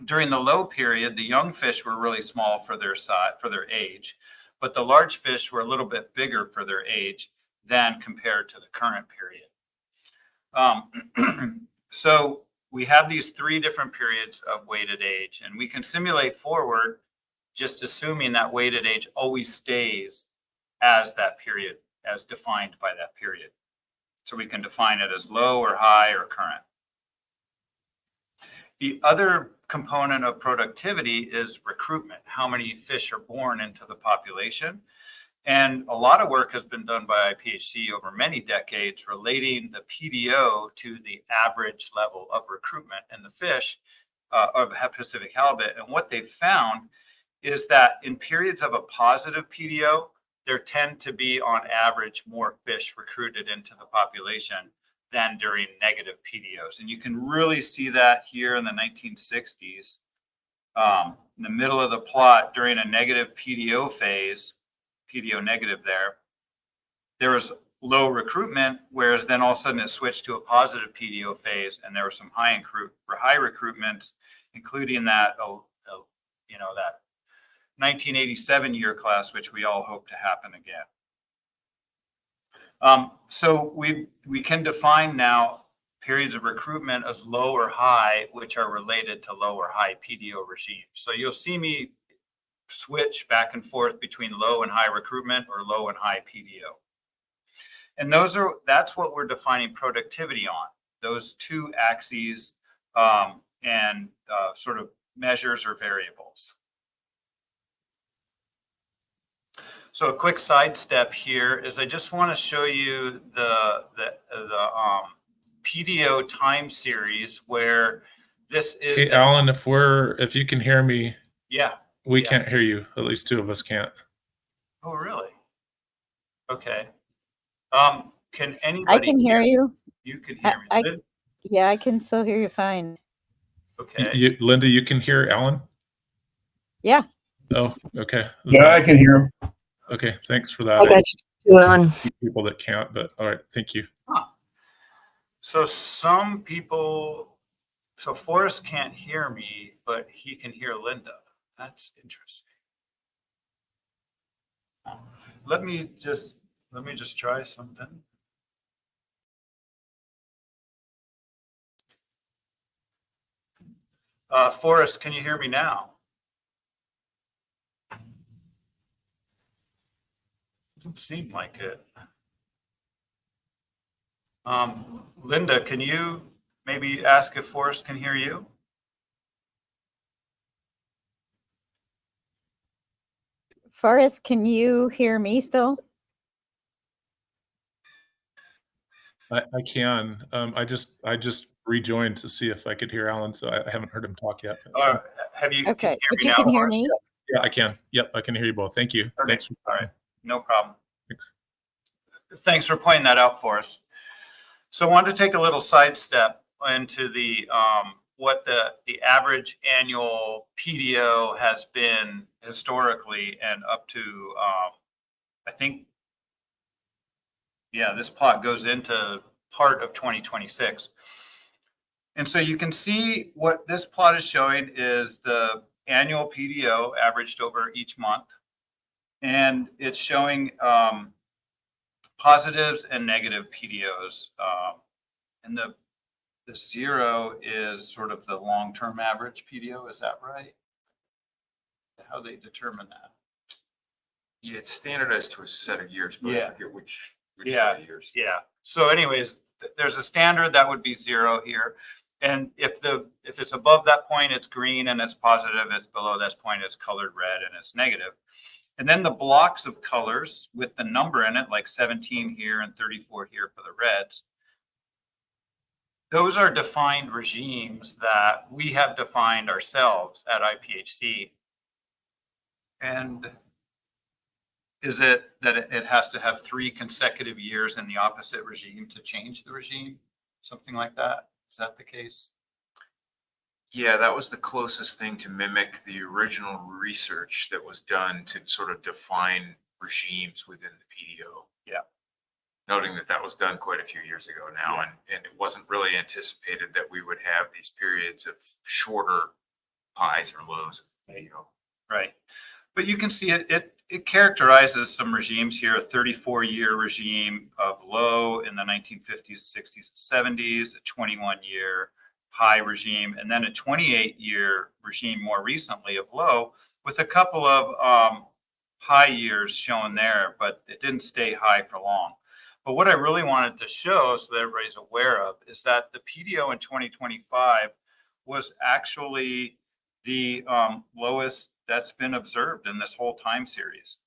During the low period, the young fish were really small for their size, for their age, but the large fish were a little bit bigger for their age than compared to the current period. So we have these 3 different periods of weighted age, and we can simulate forward just assuming that weighted age always stays as that period, as defined by that period. So we can define it as low or high or current. The other component of productivity is recruitment. How many fish are born into the population? And a lot of work has been done by IPHC over many decades relating the PDO to the average level of recruitment in the fish of Pacific halibut. And what they've found is that in periods of a positive PDO, there tend to be on average more fish recruited into the population than during negative PDOs. And you can really see that here in the 1960s. In the middle of the plot during a negative PDO phase, PDO negative there was low recruitment, whereas then all of a sudden it switched to a positive PDO phase, and there were some high recruitments, including that, that 1987 year class, which we all hope to happen again. So we can define now periods of recruitment as low or high, which are related to low or high PDO regimes. So you'll see me switch back and forth between low and high recruitment or low and high PDO. And that's what we're defining productivity on, those 2 axes and sort of measures or variables. So a quick sidestep here is I just want to show you the PDO time series where this is. Hey, Alan, if you can hear me. Yeah. We can't hear you. At least 2 of us can't. Oh, really? Okay. Can anybody? I can hear you. You can hear me. Yeah, I can still hear you fine. Okay. Linda, you can hear Alan? Yeah. Oh, okay. Yeah, I can hear him. Okay, thanks for that. I got you, Alan. People that can't, but all right, thank you. So Forrest can't hear me, but he can hear Linda. That's interesting. Let me just try something. Forrest, can you hear me now? Doesn't seem like it. Linda, can you maybe ask if Forrest can hear you? Forrest, can you hear me still? I can. I just rejoined to see if I could hear Alan, so I haven't heard him talk yet. Have you? Okay, but you now, can hear Forrest? me? Yeah, I can. Yep, I can hear you both. Thank you. Okay. Thanks. All right. No problem. Thanks. Thanks for pointing that out for us. So I wanted to take a little sidestep into the what the average annual PDO has been historically and up to I think, yeah, this plot goes into part of 2026. And so you can see what this plot is showing is the annual PDO averaged over each month. And it's showing positives and negative PDOs. And the 0 is sort of the long-term average PDO. Is that right? How they determine that? Yeah, it's standardized to a set of years, but I forget which yeah, set of years. Yeah. So anyways, there's a standard that would be 0 here. And if it's above that point, it's green and it's positive. It's below this point, it's colored red and it's negative. And then the blocks of colors with the number in it, like 17 here and 34 here for the reds, those are defined regimes that we have defined ourselves at IPHC. And is it that it has to have 3 consecutive years in the opposite regime to change the regime? Something like that? Is that the case? Yeah, that was the closest thing to mimic the original research that was done to sort of define regimes within the PDO. Yeah. Noting that was done quite a few years ago now, and it wasn't really anticipated that we would have these periods of shorter highs or lows. There you go. Right. But you can see it characterizes some regimes here, a 34-year regime of low in the 1950s, 60s, and 70s, a 21-year high regime, and then a 28-year regime more recently of low, with a couple of high years shown there, but it didn't stay high for long. But what I really wanted to show, so that everybody's aware of, is that the PDO in 2025 was actually the lowest that's been observed in this whole time series.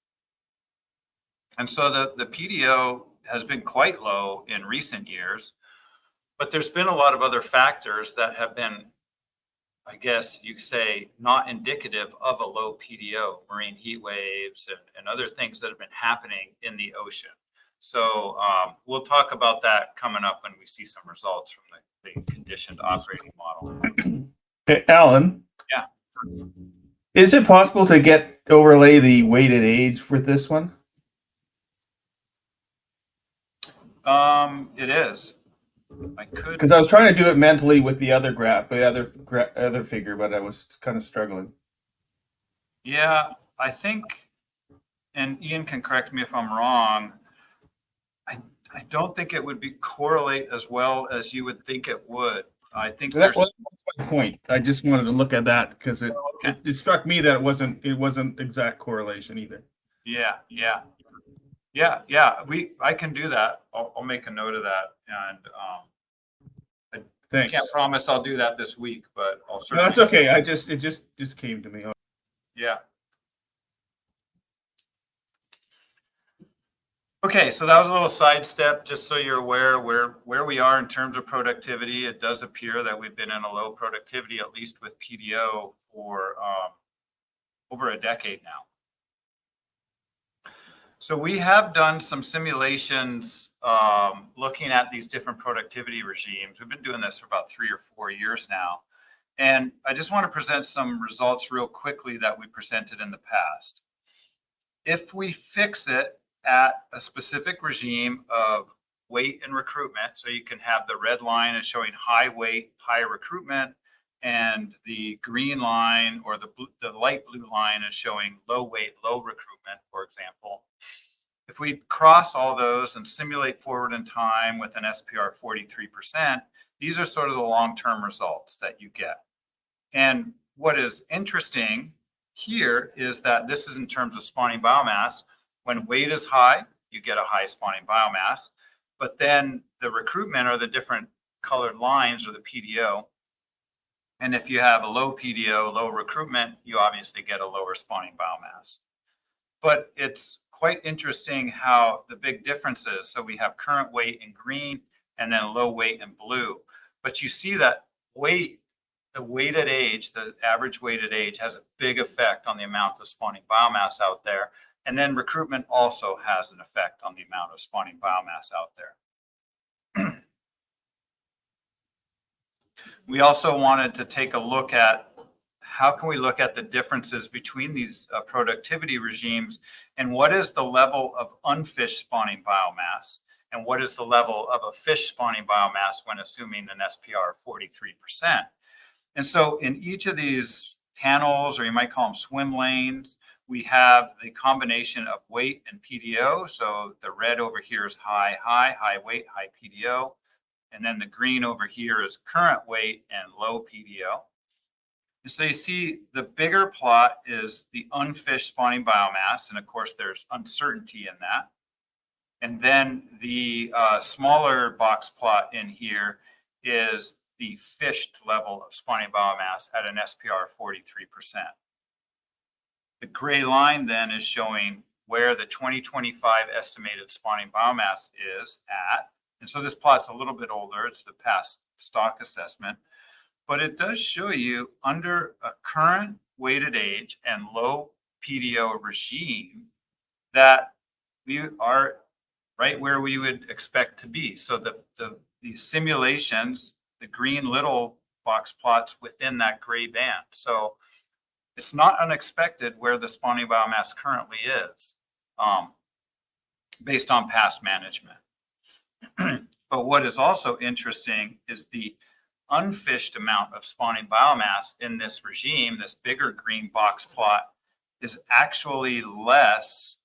And so the PDO has been quite low in recent years, but there's been a lot of other factors that have been, I guess you could say, not indicative of a low PDO, marine heat waves and other things that have been happening in the ocean. So we'll talk about that coming up when we see some results from the conditioned operating model. Okay, Alan. Yeah. Is it possible to overlay the weighted age with this one? It is. I could, because I was trying to do it mentally with the other graph, the other figure, but I was kind of struggling. Yeah, I think, and Ian can correct me if I'm wrong, I don't think it would be correlate as well as you would think it would. I think that's my point. I just wanted to look at that because it struck me that it wasn't exact correlation either. Yeah. I can do that. I'll make a note of that, and I can't promise I'll do that this week, but I'll certainly. No, that's okay. It just came to me. Yeah. Okay, so that was a little sidestep, just so you're aware where we are in terms of productivity. It does appear that we've been in a low productivity, at least with PDO, for over a decade now. So we have done some simulations looking at these different productivity regimes. We've been doing this for about 3 or 4 years now. And I just want to present some results real quickly that we presented in the past. If we fix it at a specific regime of weight and recruitment, so you can have the red line is showing high weight, high recruitment, and the green line or the light blue line is showing low weight, low recruitment, for example. If we cross all those and simulate forward in time with an SPR 43%, these are sort of the long-term results that you get. And what is interesting here is that this is in terms of spawning biomass. When weight is high, you get a high spawning biomass, but then the recruitment are the different colored lines or the PDO. And if you have a low PDO, low recruitment, you obviously get a lower spawning biomass. But it's quite interesting how the big difference is. So we have current weight in green and then low weight in blue. But you see that weight, the weighted age, the average weighted age has a big effect on the amount of spawning biomass out there. And then recruitment also has an effect on the amount of spawning biomass out there. We also wanted to take a look at how can we look at the differences between these productivity regimes and what is the level of unfished spawning biomass and what is the level of a fish spawning biomass when assuming an SPR of 43%. And so in each of these panels, or you might call them swim lanes, we have the combination of weight and PDO. So the red over here is high weight, high PDO. And then the green over here is current weight and low PDO. And so you see the bigger plot is the unfished spawning biomass. And of course, there's uncertainty in that. And then the smaller box plot in here is the fished level of spawning biomass at an SPR of 43%. The gray line then is showing where the 2025 estimated spawning biomass is at. And so this plot's a little bit older. It's the past stock assessment. But it does show you under a current weighted age and low PDO regime that we are right where we would expect to be. So the simulations, the green little box plots within that gray band. So it's not unexpected where the spawning biomass currently is based on past management. But what is also interesting is the unfished amount of spawning biomass in this regime, this bigger green box plot, is actually less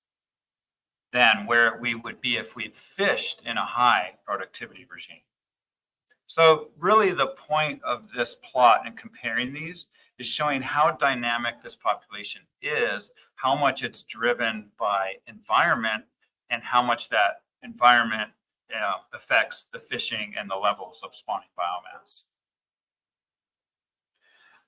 than where we would be if we'd fished in a high productivity regime. So really the point of this plot and comparing these is showing how dynamic this population is, how much it's driven by environment, and how much that environment affects the fishing and the levels of spawning biomass.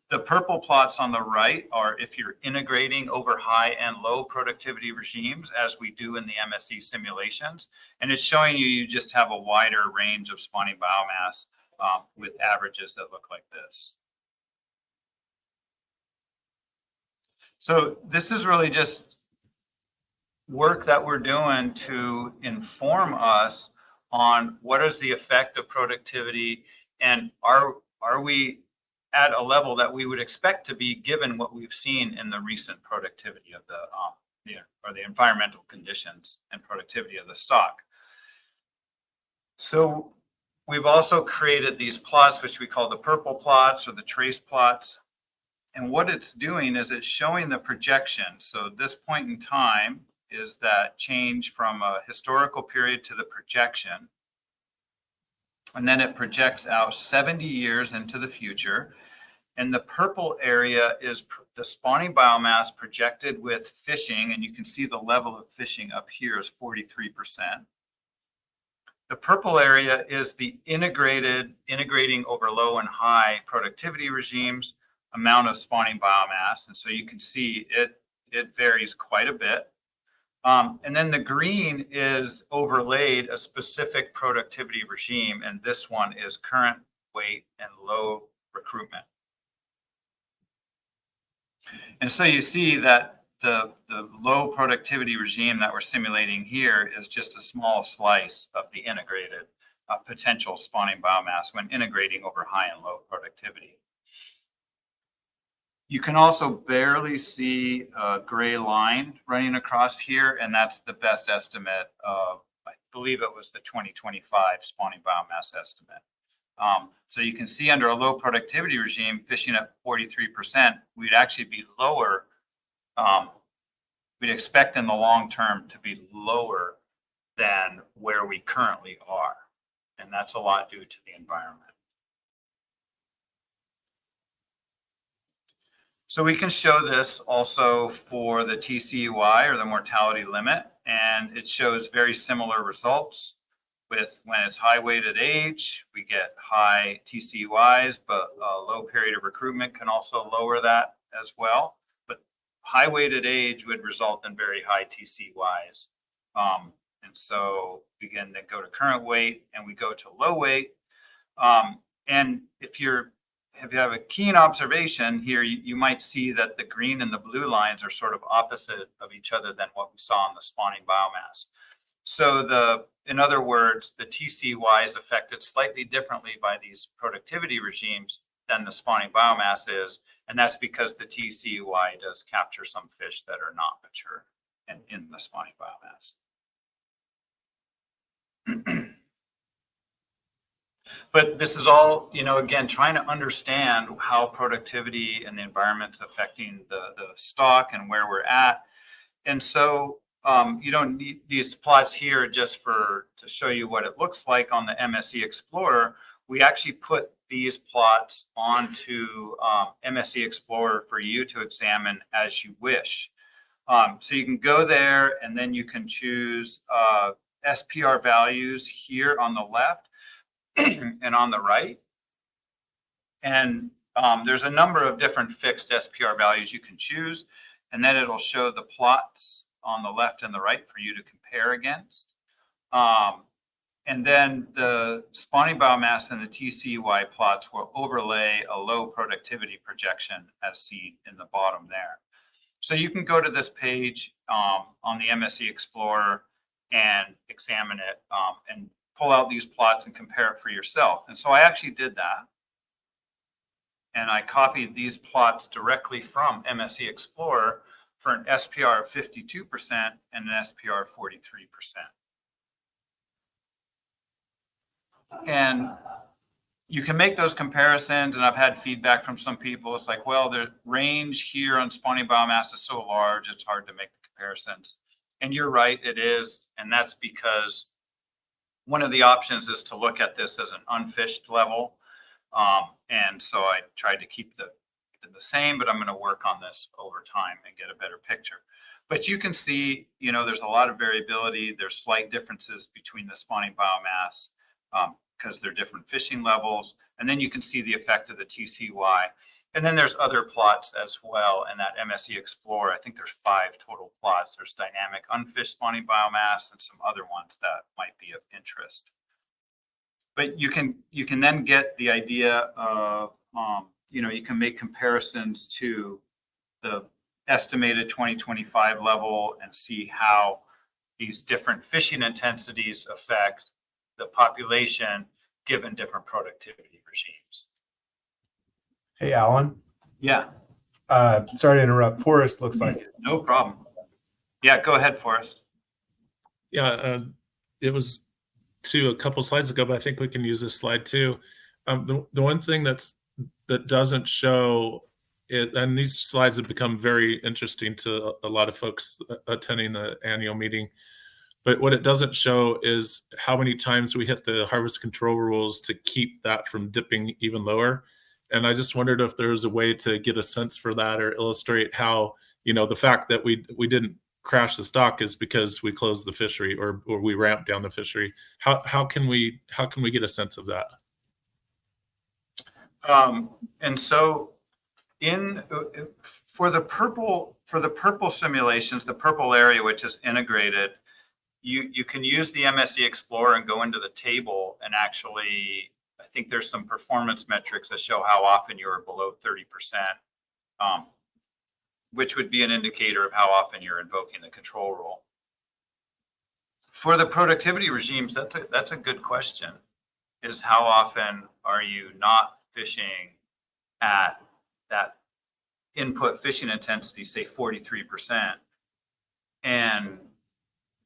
The purple plots on the right are if you're integrating over high and low productivity regimes, as we do in the MSE simulations. And it's showing you just have a wider range of spawning biomass with averages that look like this. So this is really just work that we're doing to inform us on what is the effect of productivity, and are we at a level that we would expect to be given what we've seen in the recent productivity of the environmental conditions and productivity of the stock. So we've also created these plots, which we call the purple plots or the trace plots. And what it's doing is it's showing the projection. So this point in time is that change from a historical period to the projection. And then it projects out 70 years into the future. And the purple area is the spawning biomass projected with fishing. And you can see the level of fishing up here is 43%. The purple area is the integrating over low and high productivity regimes amount of spawning biomass. And so you can see it varies quite a bit. And then the green is overlaid a specific productivity regime. And this one is current weight and low recruitment. And so you see that the low productivity regime that we're simulating here is just a small slice of the integrated potential spawning biomass when integrating over high and low productivity. You can also barely see a gray line running across here, and that's the best estimate of, I believe it was the 2025 spawning biomass estimate. So you can see under a low productivity regime, fishing at 43%, we'd actually be lower. We'd expect in the long term to be lower than where we currently are. And that's a lot due to the environment. So we can show this also for the TCUI or the mortality limit, and it shows very similar results. With when it's high weighted age, we get high TCUIs, but a low period of recruitment can also lower that as well. But high weighted age would result in very high TCUIs. And so we can then go to current weight and we go to low weight. And if you have a keen observation here, you might see that the green and the blue lines are sort of opposite of each other than what we saw in the spawning biomass. So in other words, the TCY is affected slightly differently by these productivity regimes than the spawning biomass is. And that's because the TCY does capture some fish that are not mature in the spawning biomass. But this is all, again, trying to understand how productivity and the environment's affecting the stock and where we're at. And so you don't need these plots here just to show you what it looks like on the MSE Explorer. We actually put these plots onto MSE Explorer for you to examine as you wish. So you can go there and then you can choose SPR values here on the left and on the right. And there's a number of different fixed SPR values you can choose. And then it'll show the plots on the left and the right for you to compare against. And then the spawning biomass and the TCY plots will overlay a low productivity projection as seen in the bottom there. So you can go to this page on the MSE Explorer and examine it and pull out these plots and compare it for yourself. And so I actually did that. And I copied these plots directly from MSE Explorer for an SPR of 52% and an SPR of 43%. And you can make those comparisons, and I've had feedback from some people. It's like, well, the range here on spawning biomass is so large, it's hard to make the comparisons. And you're right, it is. And that's because one of the options is to look at this as an unfished level. And so I tried to keep the same, but I'm going to work on this over time and get a better picture. But you can see, you know, there's a lot of variability. There's slight differences between the spawning biomass because they're different fishing levels. And then you can see the effect of the TCY. And then there's other plots as well in that MSE Explorer. I think there's 5 total plots. There's dynamic unfished spawning biomass and some other ones that might be of interest. But you can then get the idea of, you know, you can make comparisons to the estimated 2025 level and see how these different fishing intensities affect the population given different productivity regimes. Hey, Alan. Yeah. Sorry to interrupt. Forrest looks like it. No problem. Yeah, go ahead, Forrest. Yeah, it was a couple slides ago, but I think we can use this slide too. The one thing that doesn't show it, and these slides have become very interesting to a lot of folks attending the annual meeting, but what it doesn't show is how many times we hit the harvest control rules to keep that from dipping even lower. And I just wondered if there was a way to get a sense for that or illustrate how, you know, the fact that we didn't crash the stock is because we closed the fishery or we ramped down the fishery. How can we get a sense of that? And so for the purple simulations, the purple area, which is integrated, you can use the MSE Explorer and go into the table and actually, I think there's some performance metrics that show how often you're below 30%, which would be an indicator of how often you're invoking the control rule. For the productivity regimes, that's a good question, is how often are you not fishing at that input fishing intensity, say 43%. And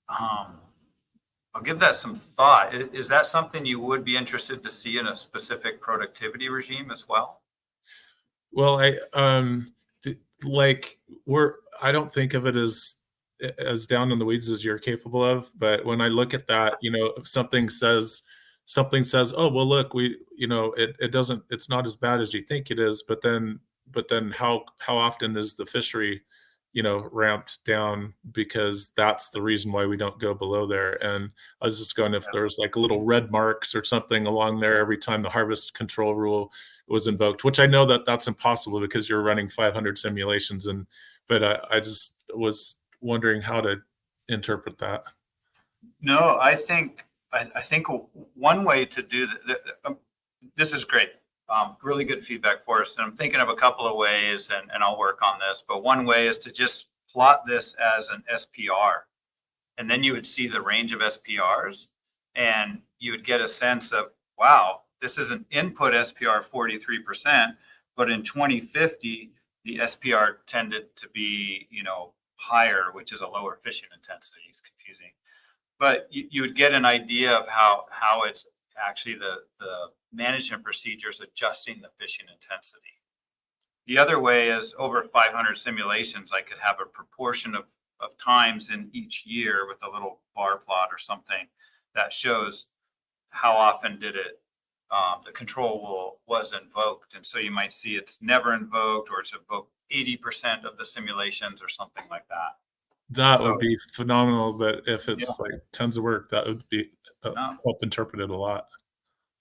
I'll give that some thought. Is that something you would be interested to see in a specific productivity regime as well? Well, I don't think of it as down in the weeds as you're capable of, but when I look at that, you know, if something says, oh, well, look, it's not as bad as you think it is, but then how often is the fishery, you know, ramped down, because that's the reason why we don't go below there. And I was just going, if there's like little red marks or something along there every time the harvest control rule was invoked, which I know that's impossible because you're running 500 simulations. But I just was wondering how to interpret that. No, I think one way to do that, this is great. Really good feedback for us. And I'm thinking of a couple of ways, and I'll work on this. But one way is to just plot this as an SPR. And then you would see the range of SPRs, and you would get a sense of, wow, this is an input SPR 43%, but in 2050, the SPR tended to be, you know, higher, which is a lower fishing intensity. It's confusing. But you would get an idea of how it's actually the management procedures adjusting the fishing intensity. The other way is over 500 simulations, I could have a proportion of times in each year with a little bar plot or something that shows how often did it, the control rule was invoked. And so you might see it's never invoked, or it's invoked 80% of the simulations or something like that. That would be phenomenal, but if it's like tons of work, that would be help interpret it a lot.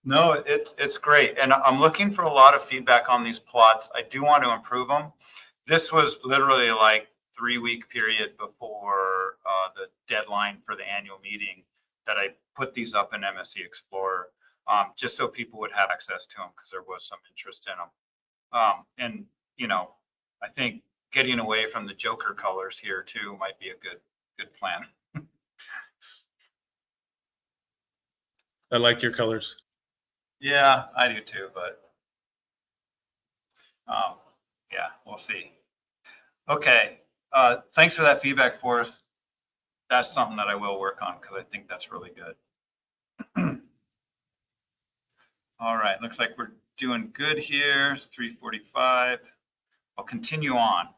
No, it's great. And I'm looking for a lot of feedback on these plots. I do want to improve them. This was literally like 3-week period before the deadline for the annual meeting that I put these up in MSE Explorer, just so people would have access to them, because there was some interest in them. And, you know, I think getting away from the Joker colors here too might be a good plan. I like your colors. Yeah, I do too, but yeah, we'll see. Okay, thanks for that feedback, Forrest. That's something that I will work on, because I think that's really good. All right, looks like we're doing good here. It's 3:45. I'll continue on.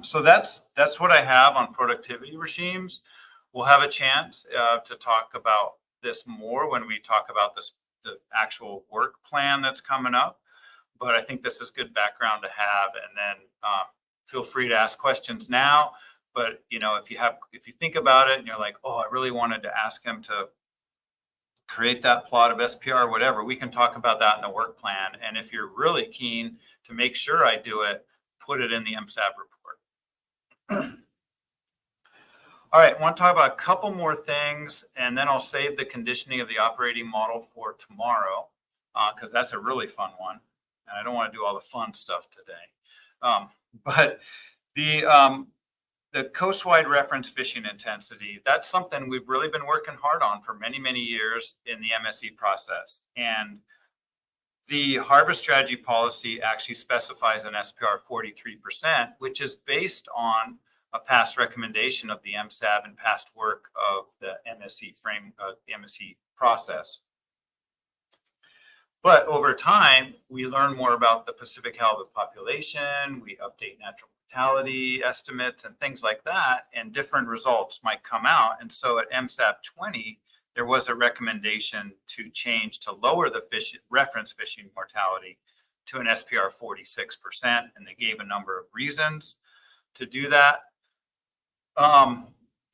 So that's what I have on productivity regimes. We'll have a chance to talk about this more when we talk about the actual work plan that's coming up. But I think this is good background to have. And then feel free to ask questions now. But if you think about it and you're like, oh, I really wanted to ask him to create that plot of SPR or whatever, we can talk about that in the work plan. And if you're really keen to make sure I do it, put it in the MSAB report. All right, I want to talk about a couple more things, and then I'll save the conditioning of the operating model for tomorrow, because that's a really fun one. And I don't want to do all the fun stuff today. But the coastwide reference fishing intensity, that's something we've really been working hard on for many, many years in the MSE process. And the harvest strategy policy actually specifies an SPR 43%, which is based on a past recommendation of the MSAB and past work of the MSE the MSE process. But over time, we learn more about the Pacific halibut population, we update natural mortality estimates and things like that, and different results might come out. And so at MSAB 20, there was a recommendation to change to lower the reference fishing mortality to an SPR 46%, and they gave a number of reasons to do that.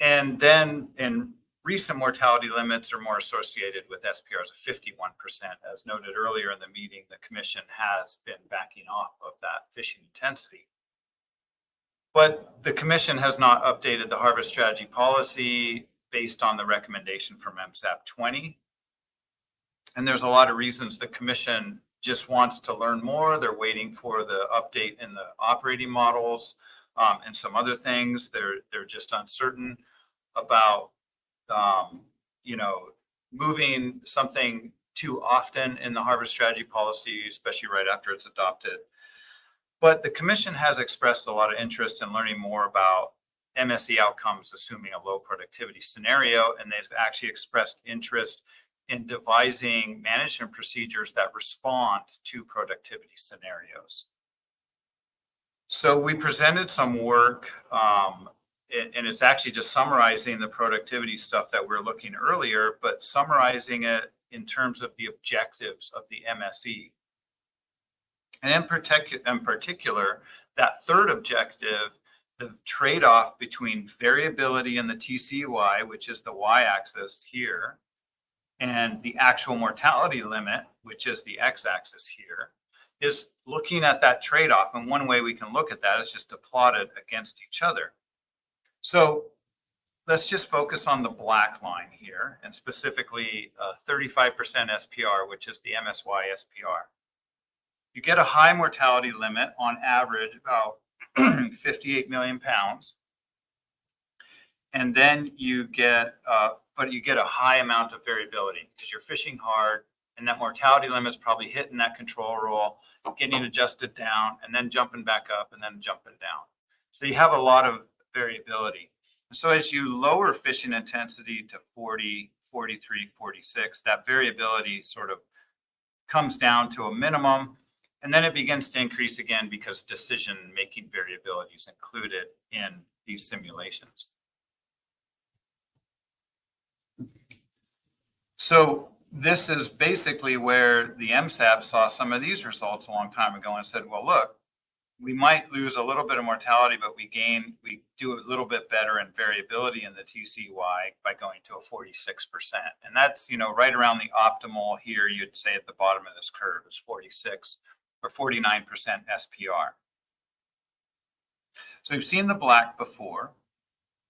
And then in recent mortality limits are more associated with SPRs of 51%. As noted earlier in the meeting, the commission has been backing off of that fishing intensity. But the commission has not updated the harvest strategy policy based on the recommendation from MSAB 20. And there's a lot of reasons the commission just wants to learn more. They're waiting for the update in the operating models and some other things. They're just uncertain about moving something too often in the harvest strategy policy, especially right after it's adopted. But the commission has expressed a lot of interest in learning more about MSE outcomes, assuming a low productivity scenario, and they've actually expressed interest in devising management procedures that respond to productivity scenarios. So we presented some work, and it's actually just summarizing the productivity stuff that we're looking earlier, but summarizing it in terms of the objectives of the MSE. And in particular, that third objective, the trade-off between variability in the TCY, which is the y-axis here, and the actual mortality limit, which is the x-axis here, is looking at that trade-off. And one way we can look at that is just to plot it against each other. So let's just focus on the black line here, and specifically 35% SPR, which is the MSY SPR. You get a high mortality limit on average, about 58 million pounds. And then you get, but you get a high amount of variability because you're fishing hard, and that mortality limit is probably hitting that control roll, getting adjusted down, and then jumping back up, and then jumping down. So you have a lot of variability. And so as you lower fishing intensity to 40, 43, 46, that variability sort of comes down to a minimum, and then it begins to increase again because decision-making variability is included in these simulations. So this is basically where the MSAB saw some of these results a long time ago and said, well, look, we might lose a little bit of mortality, but we do a little bit better in variability in the TCY by going to a 46%. And that's, right around the optimal here, you'd say at the bottom of this curve is 46 or 49% SPR. So we've seen the black before,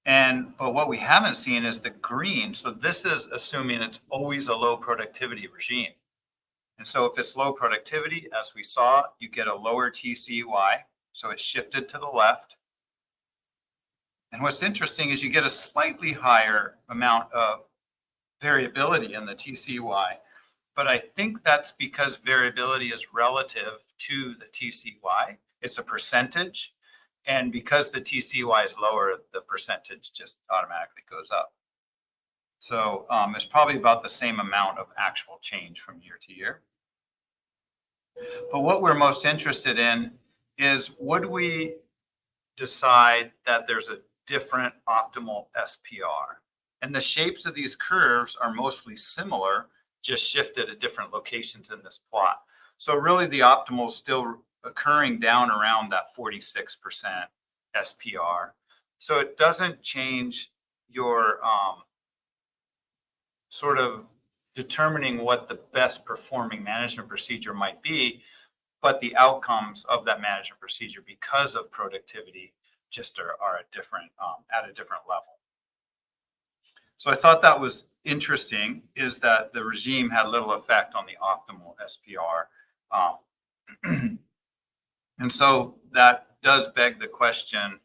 but what we haven't seen is the green. So this is assuming it's always a low productivity regime. And so if it's low productivity, as we saw, you get a lower TCY. So it's shifted to the left. And what's interesting is you get a slightly higher amount of variability in the TCY. But I think that's because variability is relative to the TCY. It's a percentage. And because the TCY is lower, the percentage just automatically goes up. So it's probably about the same amount of actual change from year to year. But what we're most interested in is, would we decide that there's a different optimal SPR? And the shapes of these curves are mostly similar, just shifted at different locations in this plot. So really the optimal is still occurring down around that 46% SPR. So it doesn't change your sort of determining what the best performing management procedure might be, but the outcomes of that management procedure because of productivity just are at a different level. So I thought that was interesting, is that the regime had little effect on the optimal SPR. And so that does beg the question,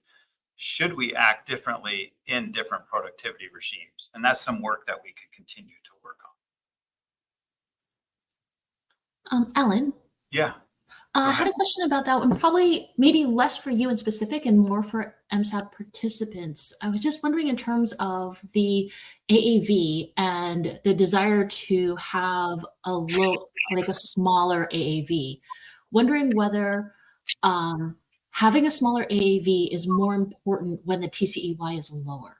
should we act differently in different productivity regimes? And that's some work that we could continue to work on. Alan? Yeah. I had a question about that one, probably maybe less for you in specific and more for MSAB participants. I was just wondering, in terms of the AAV and the desire to have a smaller AAV, wondering whether having a smaller AAV is more important when the TCEY is lower.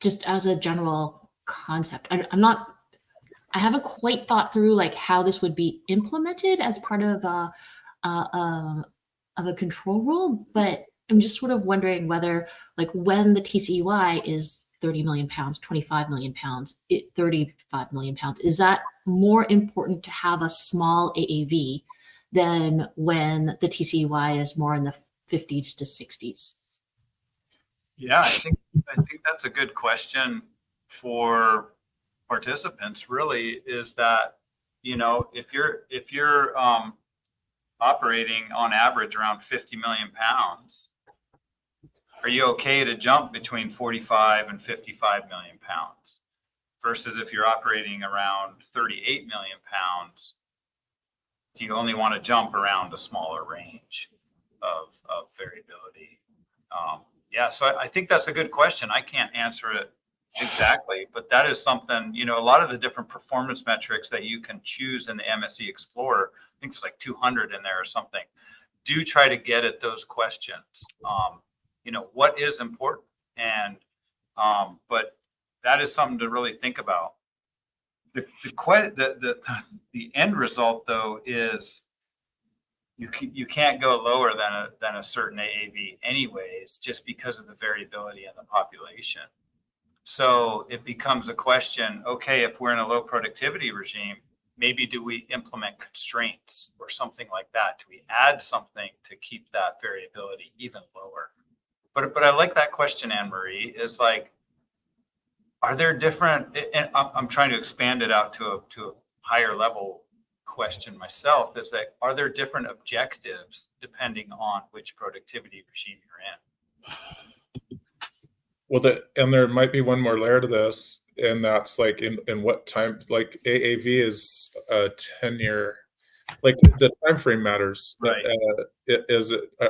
Just as a general concept, I haven't quite thought through like how this would be implemented as part of a control rule, but I'm just sort of wondering whether, like, when the TCEY is 30 million pounds, 25 million pounds, 35 million pounds, is that more important to have a small AAV than when the TCEY is more in the 50s to 60s? Yeah, I think that's a good question for participants, really, is that, you know, if you're operating on average around 50 million pounds, are you okay to jump between 45 and 55 million pounds? Versus if you're operating around 38 million pounds, do you only want to jump around a smaller range of variability? Yeah, so I think that's a good question. I can't answer it exactly, but that is something, you know, a lot of the different performance metrics that you can choose in the MSE Explorer, I think there's like 200 in there or something, do try to get at those questions. You know, what is important? And, but that is something to really think about. The end result, though, is you can't go lower than a certain AAV anyways, just because of the variability in the population. So it becomes a question, okay, if we're in a low productivity regime, maybe do we implement constraints or something like that? Do we add something to keep that variability even lower? But I like that question, Anne-Marie, is like, are there different, and I'm trying to expand it out to a higher level question myself, is that, are there different objectives depending on which productivity regime you're in? Well, and there might be one more layer to this, and that's like in what time, like AAV is a 10-year, like the time frame matters. Right.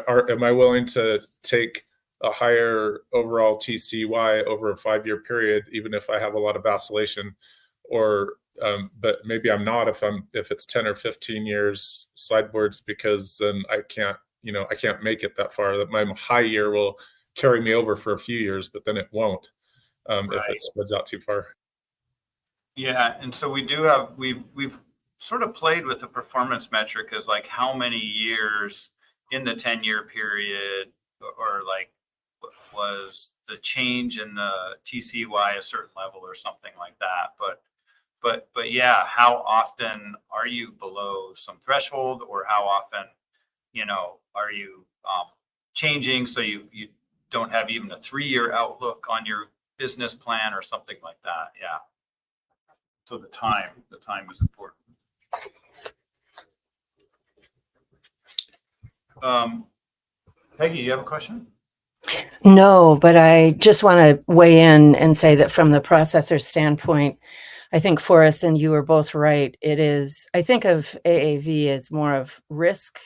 Am I willing to take a higher overall TCY over a 5-year period, even if I have a lot of vacillation, or but maybe I'm not if it's 10 or 15 years sideboards, because then I can't make it that far. That my high year will carry me over for a few years, but then it won't if it spreads out too far. Yeah, and so we've sort of played with the performance metric as like how many years in the 10-year period, or like was the change in the TCY a certain level or something like that. But yeah, how often are you below some threshold, or how often, you know, are you changing so you don't have even a 3-year outlook on your business plan or something like that? Yeah. So the time is important. Peggy, you have a question? No, but I just want to weigh in and say that from the processor standpoint, I think Forrest and you are both right. It is, I think of AAV as more of risk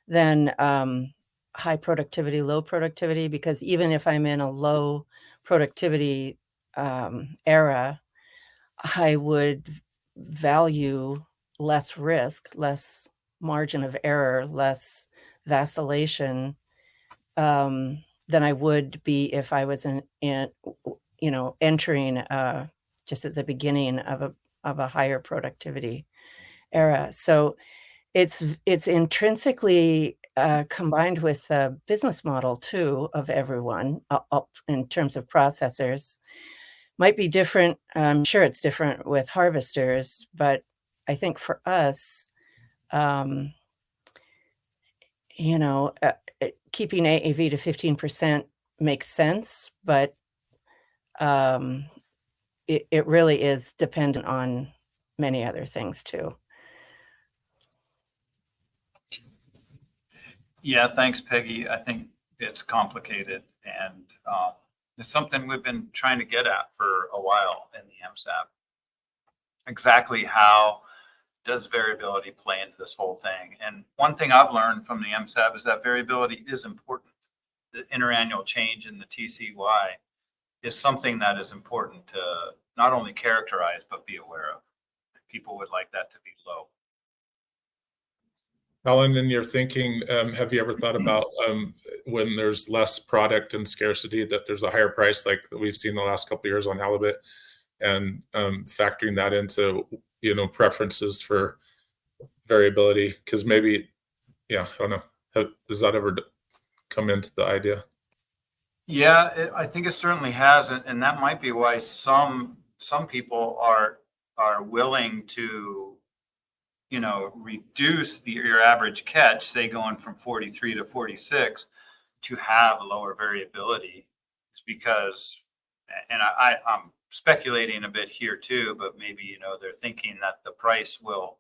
than high productivity, low productivity, because even if I'm in a low productivity era, I would value less risk, less margin of error, less vacillation than I would be if I was entering just at the beginning of a higher productivity era. So it's intrinsically combined with the business model too of everyone in terms of processors. Might be different. I'm sure it's different with harvesters, but I think for us, keeping AAV to 15% makes sense, but it really is dependent on many other things too. Yeah, thanks, Peggy. I think it's complicated, and it's something we've been trying to get at for a while in the MSAB. Exactly how does variability play into this whole thing? And one thing I've learned from the MSAB is that variability is important. The interannual change in the TCY is something that is important to not only characterize, but be aware of. People would like that to be low. Alan, in your thinking, have you ever thought about when there's less product and scarcity that there's a higher price like we've seen the last couple of years on halibut, and factoring that into preferences for variability? Because maybe, I don't know, does that ever come into the idea? Yeah, I think it certainly has, and that might be why some people are willing to reduce your average catch, say going from 43 to 46, to have lower variability. It's because, and I'm speculating a bit here too, but maybe, they're thinking that the price will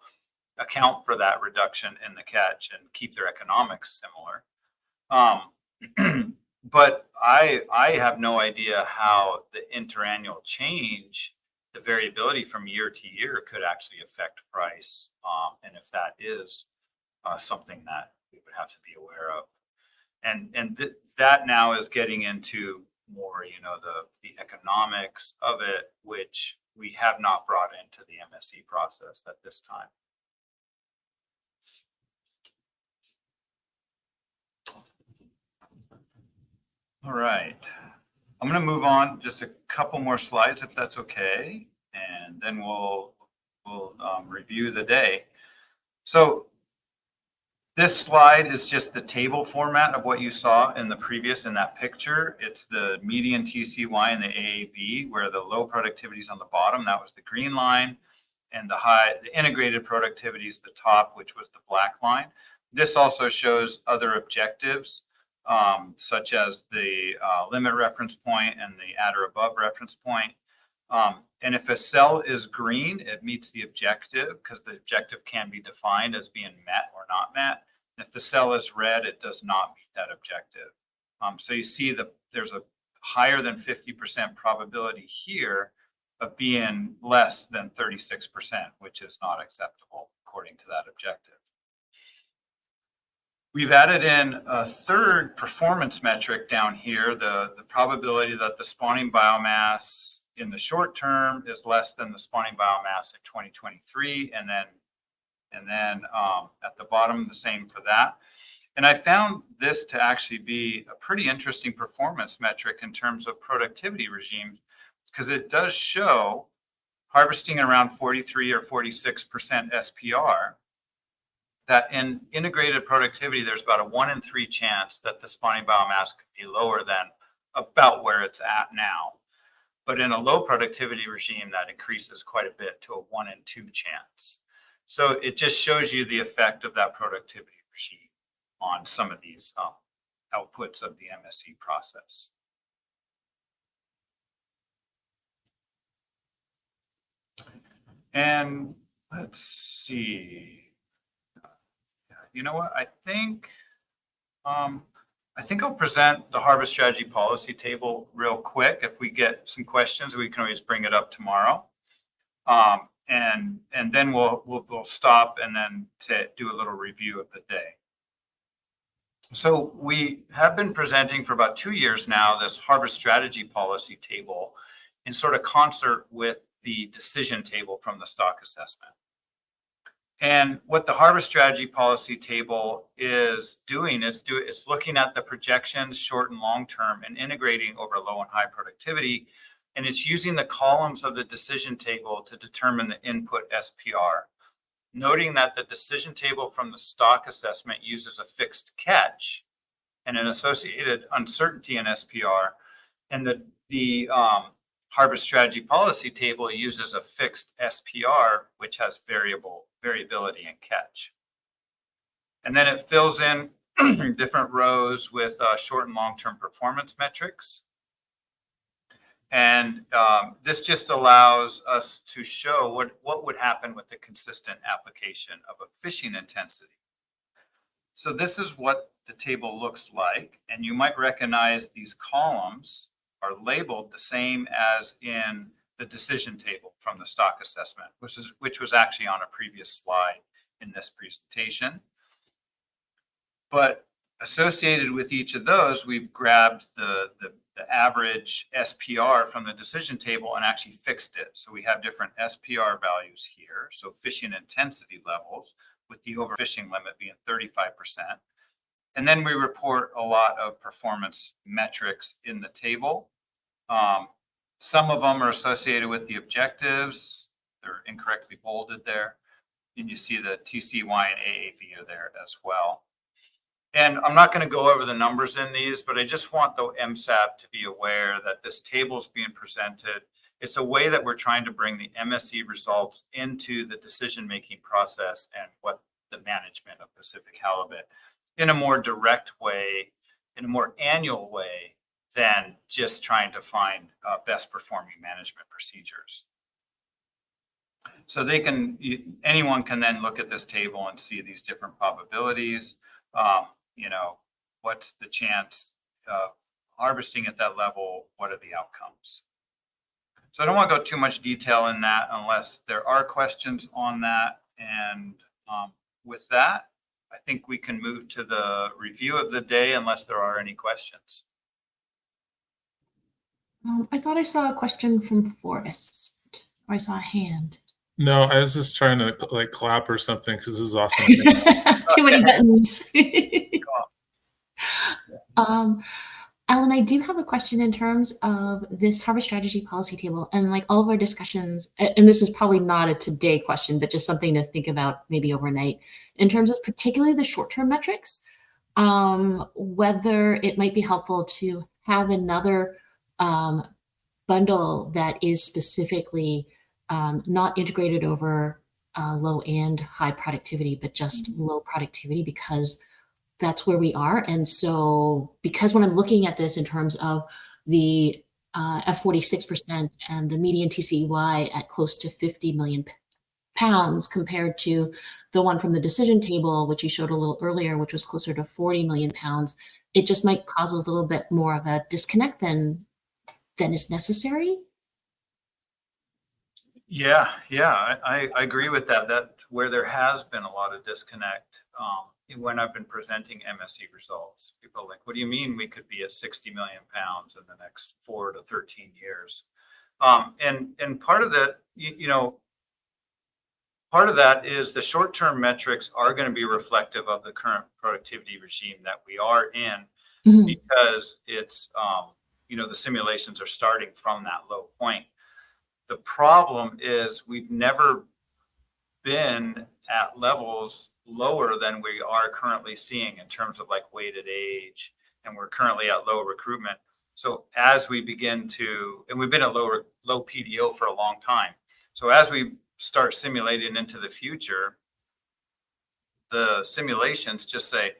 account for that reduction in the catch and keep their economics similar. But I have no idea how the interannual change, the variability from year to year, could actually affect price, and if that is something that we would have to be aware of. And that now is getting into more, the economics of it, which we have not brought into the MSE process at this time. All right. I'm going to move on just a couple more slides, if that's okay, and then we'll review the day. So this slide is just the table format of what you saw in that picture. It's the median TCY and the AAV, where the low productivity is on the bottom. That was the green line, and the integrated productivity is the top, which was the black line. This also shows other objectives, such as the limit reference point and the at or above reference point. And if a cell is green, it meets the objective, because the objective can be defined as being met or not met. If the cell is red, it does not meet that objective. So you see there's a higher than 50% probability here of being less than 36%, which is not acceptable according to that objective. We've added in a third performance metric down here, the probability that the spawning biomass in the short term is less than the spawning biomass in 2023, and then at the bottom, the same for that. And I found this to actually be a pretty interesting performance metric in terms of productivity regimes, because it does show harvesting around 43 or 46% SPR, that in integrated productivity, there's about a 1 in 3 chance that the spawning biomass could be lower than about where it's at now. But in a low productivity regime, that increases quite a bit to a 1 in 2 chance. So it just shows you the effect of that productivity regime on some of these outputs of the MSE process. And let's see. You know what? I think I'll present the harvest strategy policy table real quick. If we get some questions, we can always bring it up tomorrow. And then we'll stop and then do a little review of the day. So we have been presenting for about 2 years now this harvest strategy policy table in sort of concert with the decision table from the stock assessment. And what the harvest strategy policy table is doing, it's looking at the projections short and long term and integrating over low and high productivity. And it's using the columns of the decision table to determine the input SPR. Noting that the decision table from the stock assessment uses a fixed catch and an associated uncertainty in SPR, and the harvest strategy policy table uses a fixed SPR, which has variability in catch. And then it fills in different rows with short and long-term performance metrics. And this just allows us to show what would happen with the consistent application of a fishing intensity. So this is what the table looks like. And you might recognize these columns are labeled the same as in the decision table from the stock assessment, which was actually on a previous slide in this presentation. But associated with each of those, we've grabbed the average SPR from the decision table and actually fixed it. So we have different SPR values here. So fishing intensity levels, with the overfishing limit being 35%. And then we report a lot of performance metrics in the table. Some of them are associated with the objectives. They're incorrectly bolded there. And you see the TCY and AAV are there as well. And I'm not going to go over the numbers in these, but I just want the MSAB to be aware that this table is being presented. It's a way that we're trying to bring the MSE results into the decision-making process and what the management of Pacific halibut in a more direct way, in a more annual way than just trying to find best performing management procedures. So anyone can then look at this table and see these different probabilities. What's the chance of harvesting at that level? What are the outcomes? So I don't want to go too much detail in that unless there are questions on that. And with that, I think we can move to the review of the day unless there are any questions. I thought I saw a question from Forrest, or I saw a hand. No, I was just trying to like clap or something because this is awesome. Too many buttons. Alan, I do have a question in terms of this harvest strategy policy table and like all of our discussions, and this is probably not a today question, but just something to think about maybe overnight in terms of particularly the short-term metrics, whether it might be helpful to have another bundle that is specifically not integrated over low and high productivity, but just low productivity, because that's where we are. And so because when I'm looking at this in terms of the F46% and the median TCY at close to 50 million pounds compared to the one from the decision table, which you showed a little earlier, which was closer to 40 million pounds, it just might cause a little bit more of a disconnect than is necessary. Yeah, I agree with that. That where there has been a lot of disconnect when I've been presenting MSE results. People are like, what do you mean we could be at 60 million pounds in the next 4 to 13 years? And part of that, part of that is the short-term metrics are going to be reflective of the current productivity regime that we are in, because it's, the simulations are starting from that low point. The problem is we've never been at levels lower than we are currently seeing in terms of like weighted age, and we're currently at low recruitment. So as we begin to, and we've been at low PDO for a long time. So as we start simulating into the future, the simulations just say,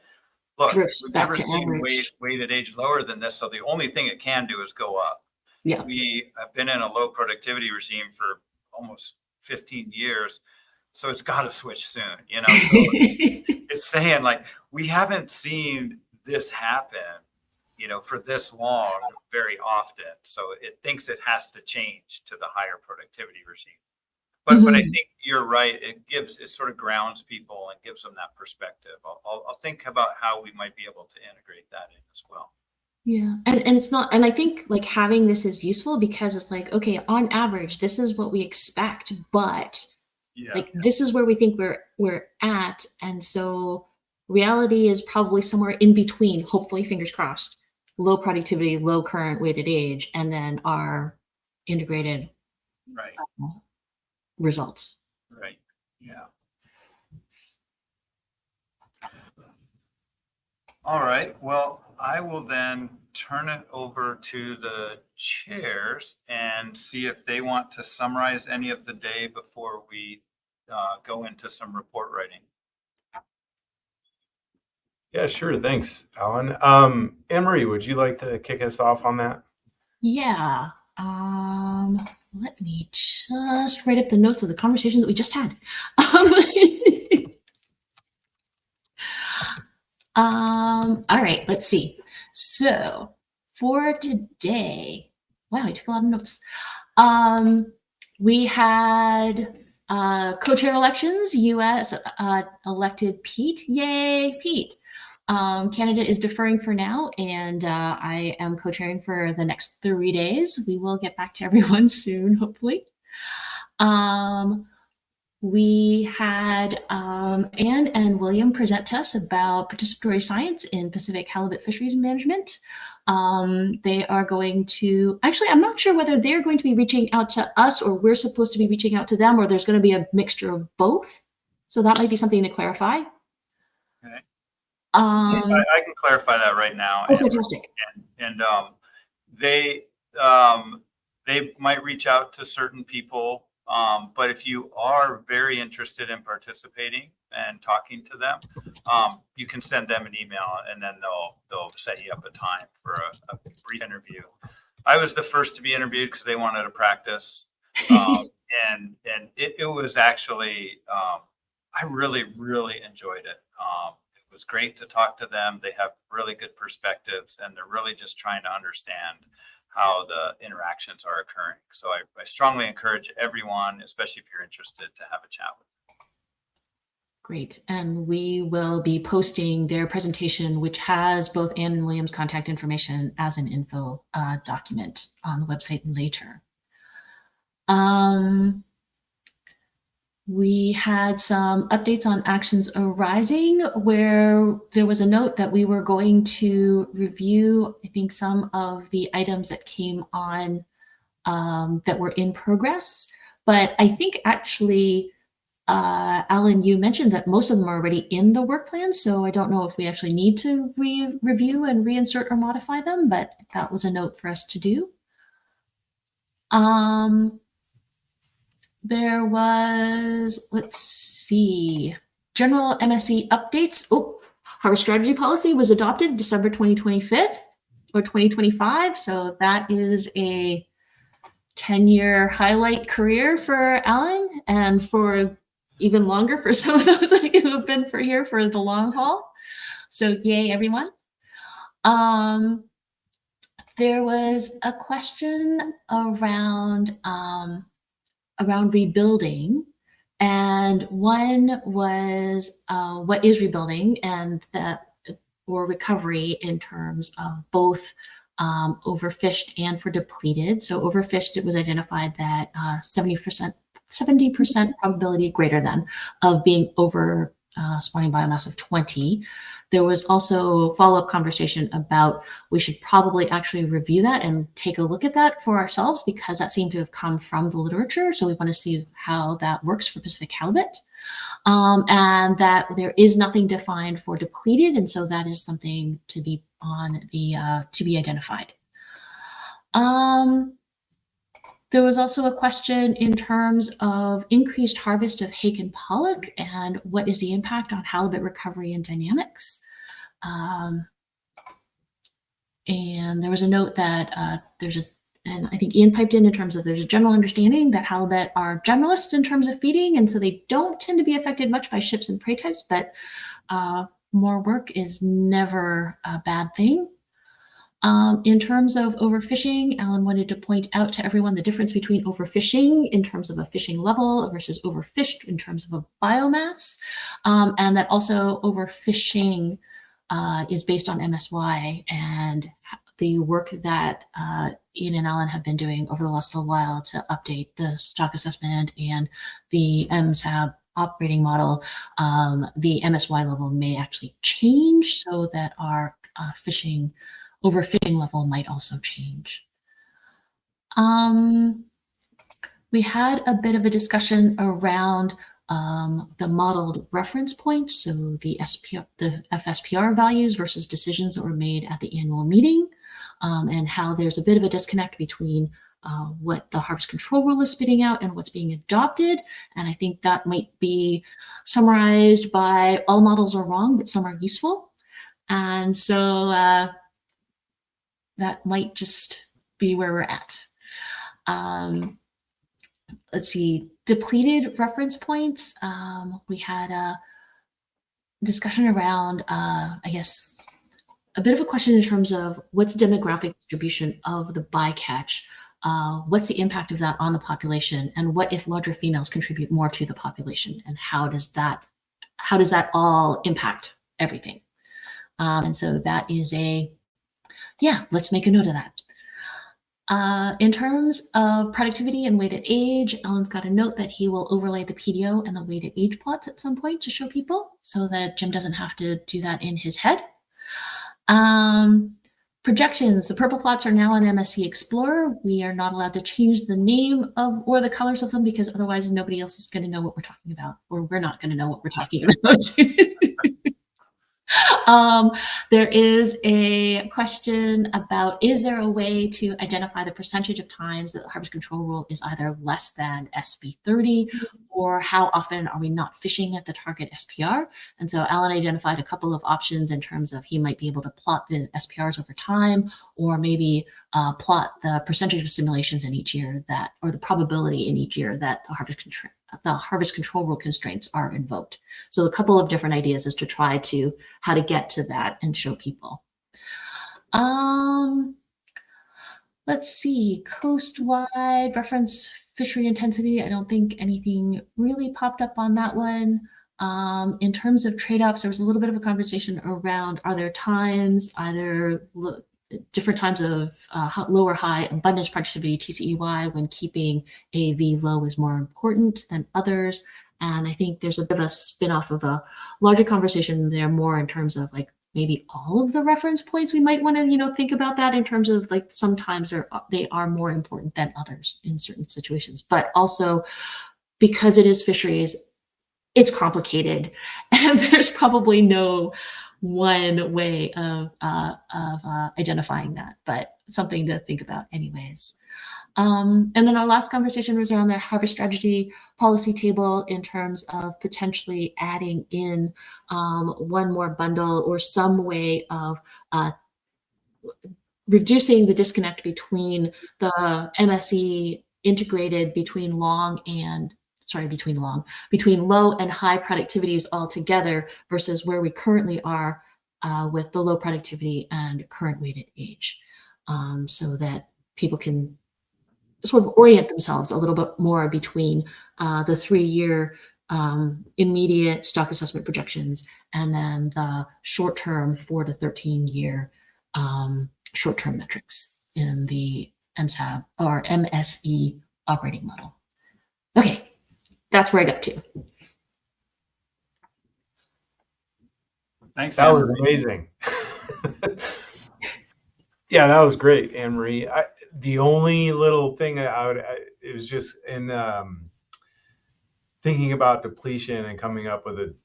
look, we've never seen weighted age lower than this. So the only thing it can do is go up. Yeah. We have been in a low productivity regime for almost 15 years. So it's got to switch soon, So it's saying like, we haven't seen this happen, for this long very often. So it thinks it has to change to the higher productivity regime. But I Mhm. think you're right. It sort of grounds people and gives them that perspective. I'll think about how we might be able to integrate that in as well. Yeah. And it's not, and I think like having this is useful because it's like, okay, on average, this is what we expect, but Yeah. like this is where we think we're at. And so reality is probably somewhere in between, hopefully, fingers crossed, low productivity, low current weighted age, and then our integrated Right. results. Right. Yeah. All right. Well, I will then turn it over to the chairs and see if they want to summarize any of the day before we go into some report writing. Yeah, sure. Thanks, Alan. Emery, would you like to kick us off on that? Yeah. Let me just write up the notes of the conversation that we just had. All right, let's see. So for today, wow, I took a lot of notes. We had co-chair elections, US elected Pete. Yay, Pete. Canada is deferring for now, and I am co-chairing for the next 3 days. We will get back to everyone soon, hopefully. We had Anne and William present to us about participatory science in Pacific halibut fisheries management. They are going to, actually, I'm not sure whether they're going to be reaching out to us or we're supposed to be reaching out to them, or there's going to be a mixture of both. So that might be something to clarify. Okay. I can clarify that right now. Oh, fantastic. And they might reach out to certain people. But if you are very interested in participating and talking to them, you can send them an email, and then they'll set you up a time for a brief interview. I was the first to be interviewed because they wanted to practice, and it was actually I really enjoyed it. It was great to talk to them. They have really good perspectives, and they're really just trying to understand how the interactions are occurring. So I strongly encourage everyone, especially if you're interested, to have a chat with them. Great. And we will be posting their presentation, which has both Anne and William's contact information as an info document on the website later. We had some updates on actions arising, where there was a note that we were going to review, I think, some of the items that came on that were in progress. But I think actually, Alan, you mentioned that most of them are already in the work plan. So I don't know if we actually need to review and reinsert or modify them, but that was a note for us to do. There was, let's see, general MSC updates. Oh, harvest strategy policy was adopted December 2025 or 2025. So that is a 10-year highlight career for Alan, and for even longer for some of those of you who have been here for the long haul. So yay, everyone. There was a question around rebuilding, and one was what is rebuilding, and or recovery in terms of both overfished and for depleted. So overfished, it was identified that 70% probability greater than of being over spawning biomass of 20. There was also follow-up conversation about we should probably actually review that and take a look at that for ourselves, because that seemed to have come from the literature. So we want to see how that works for Pacific halibut, and that there is nothing defined for depleted. And so that is something to be on the to be identified. There was also a question in terms of increased harvest of hake and pollock and what is the impact on halibut recovery and dynamics. And there was a note that and I think Ian piped in terms of there's a general understanding that halibut are generalists in terms of feeding, and so they don't tend to be affected much by ships and prey types, but more work is never a bad thing. In terms of overfishing, Alan wanted to point out to everyone the difference between overfishing in terms of a fishing level versus overfished in terms of a biomass, and that also overfishing is based on MSY, and the work that Ian and Alan have been doing over the last little while to update the stock assessment and the MSAB operating model, the MSY level may actually change so that our overfishing level might also change. We had a bit of a discussion around the modeled reference points, so the FSPR values versus decisions that were made at the annual meeting, and how there's a bit of a disconnect between what the harvest control rule is spitting out and what's being adopted. And I think that might be summarized by all models are wrong, but some are useful. And so that might just be where we're at. Let's see, depleted reference points. We had a discussion around, I guess, a bit of a question in terms of what's the demographic distribution of the bycatch, what's the impact of that on the population, and what if larger females contribute more to the population, and how does that all impact everything? And so that is let's make a note of that. In terms of productivity and weighted age, Alan's got a note that he will overlay the PDO and the weighted age plots at some point to show people so that Jim doesn't have to do that in his head. Projections, the purple plots are now on MSC Explorer. We are not allowed to change the name of or the colors of them because otherwise nobody else is going to know what we're talking about, or we're not going to know what we're talking about. There is a question about, is there a way to identify the percentage of times that the harvest control rule is either less than SB30, or how often are we not fishing at the target SPR? And so Alan identified a couple of options in terms of he might be able to plot the SPRs over time, or maybe plot the percentage of simulations in each year that, or the probability in each year that the harvest control rule constraints are invoked. So a couple of different ideas as to try to how to get to that and show people. Let's see, coast-wide reference fishery intensity. I don't think anything really popped up on that one. In terms of trade-offs, there was a little bit of a conversation around, are there times, either different times of low or high abundance productivity, TCEY, when keeping AV low is more important than others. And I think there's a bit of a spin-off of a larger conversation there, more in terms of like maybe all of the reference points. We might want to, think about that in terms of like sometimes they are more important than others in certain situations. But also because it is fisheries, it's complicated, and there's probably no one way of identifying that, but something to think about anyways. And then our last conversation was around the harvest strategy policy table in terms of potentially adding in one more bundle or some way of reducing the disconnect between the MSE integrated between low and high productivities altogether versus where we currently are with the low productivity and current weighted age, so that people can sort of orient themselves a little bit more between the 3-year immediate stock assessment projections and then the short-term 4 to 13-year short-term metrics in the MSAB or MSE operating model. Okay. That's where I got to. Thanks, that was amazing. Yeah, that was great, Anne-Marie. The only little thing it was just in thinking about depletion and coming up with a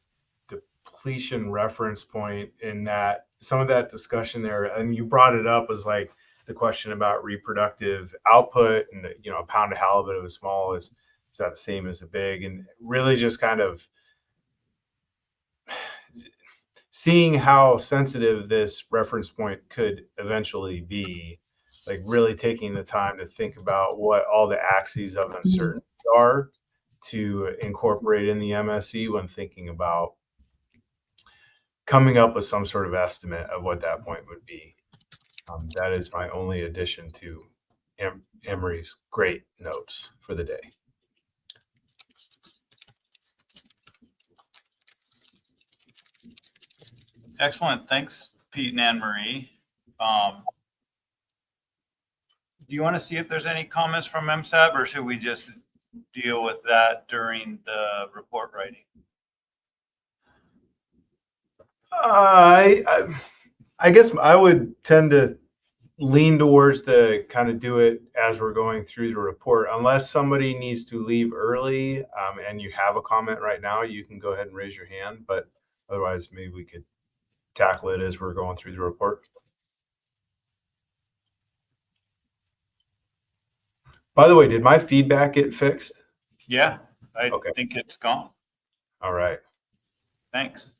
depletion reference point, in that some of that discussion there, and you brought it up, was like the question about reproductive output, and a pound of halibut of a small is that the same as a big, and really just kind of seeing how sensitive this reference point could eventually be, like really taking the time to think about what all the axes of uncertainty are to incorporate in the MSE when thinking about coming up with some sort of estimate of what that point would be. That is my only addition to Emery's great notes for the day. Excellent. Thanks, Pete and Anne Marie. Do you want to see if there's any comments from MSAB, or should we just deal with that during the report writing? I guess I would tend to lean towards the kind of do it as we're going through the report, unless somebody needs to leave early and you have a comment right now, you can go ahead and raise your hand, but otherwise maybe we could tackle it as we're going through the report. By the way, did my feedback get fixed? Yeah, I Okay. think it's gone. All right. Thanks.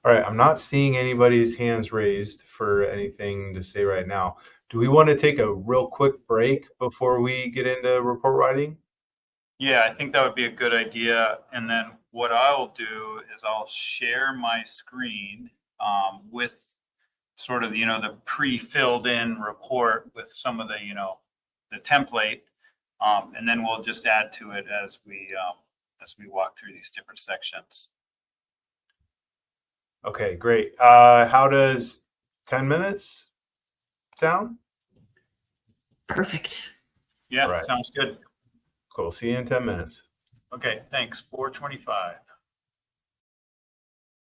All right. I'm not seeing anybody's hands raised for anything to say right now. Do we want to take a real quick break before we get into report writing? Yeah, I think that would be a good idea. And then what I'll do is I'll share my screen with sort of, the pre-filled in report with some of the, the template. And then we'll just add to it as we walk through these different sections. Okay, great. How does 10 minutes sound? Perfect. Yeah, All right. sounds good. Cool. See you in 10 minutes. Okay, thanks. 4:25.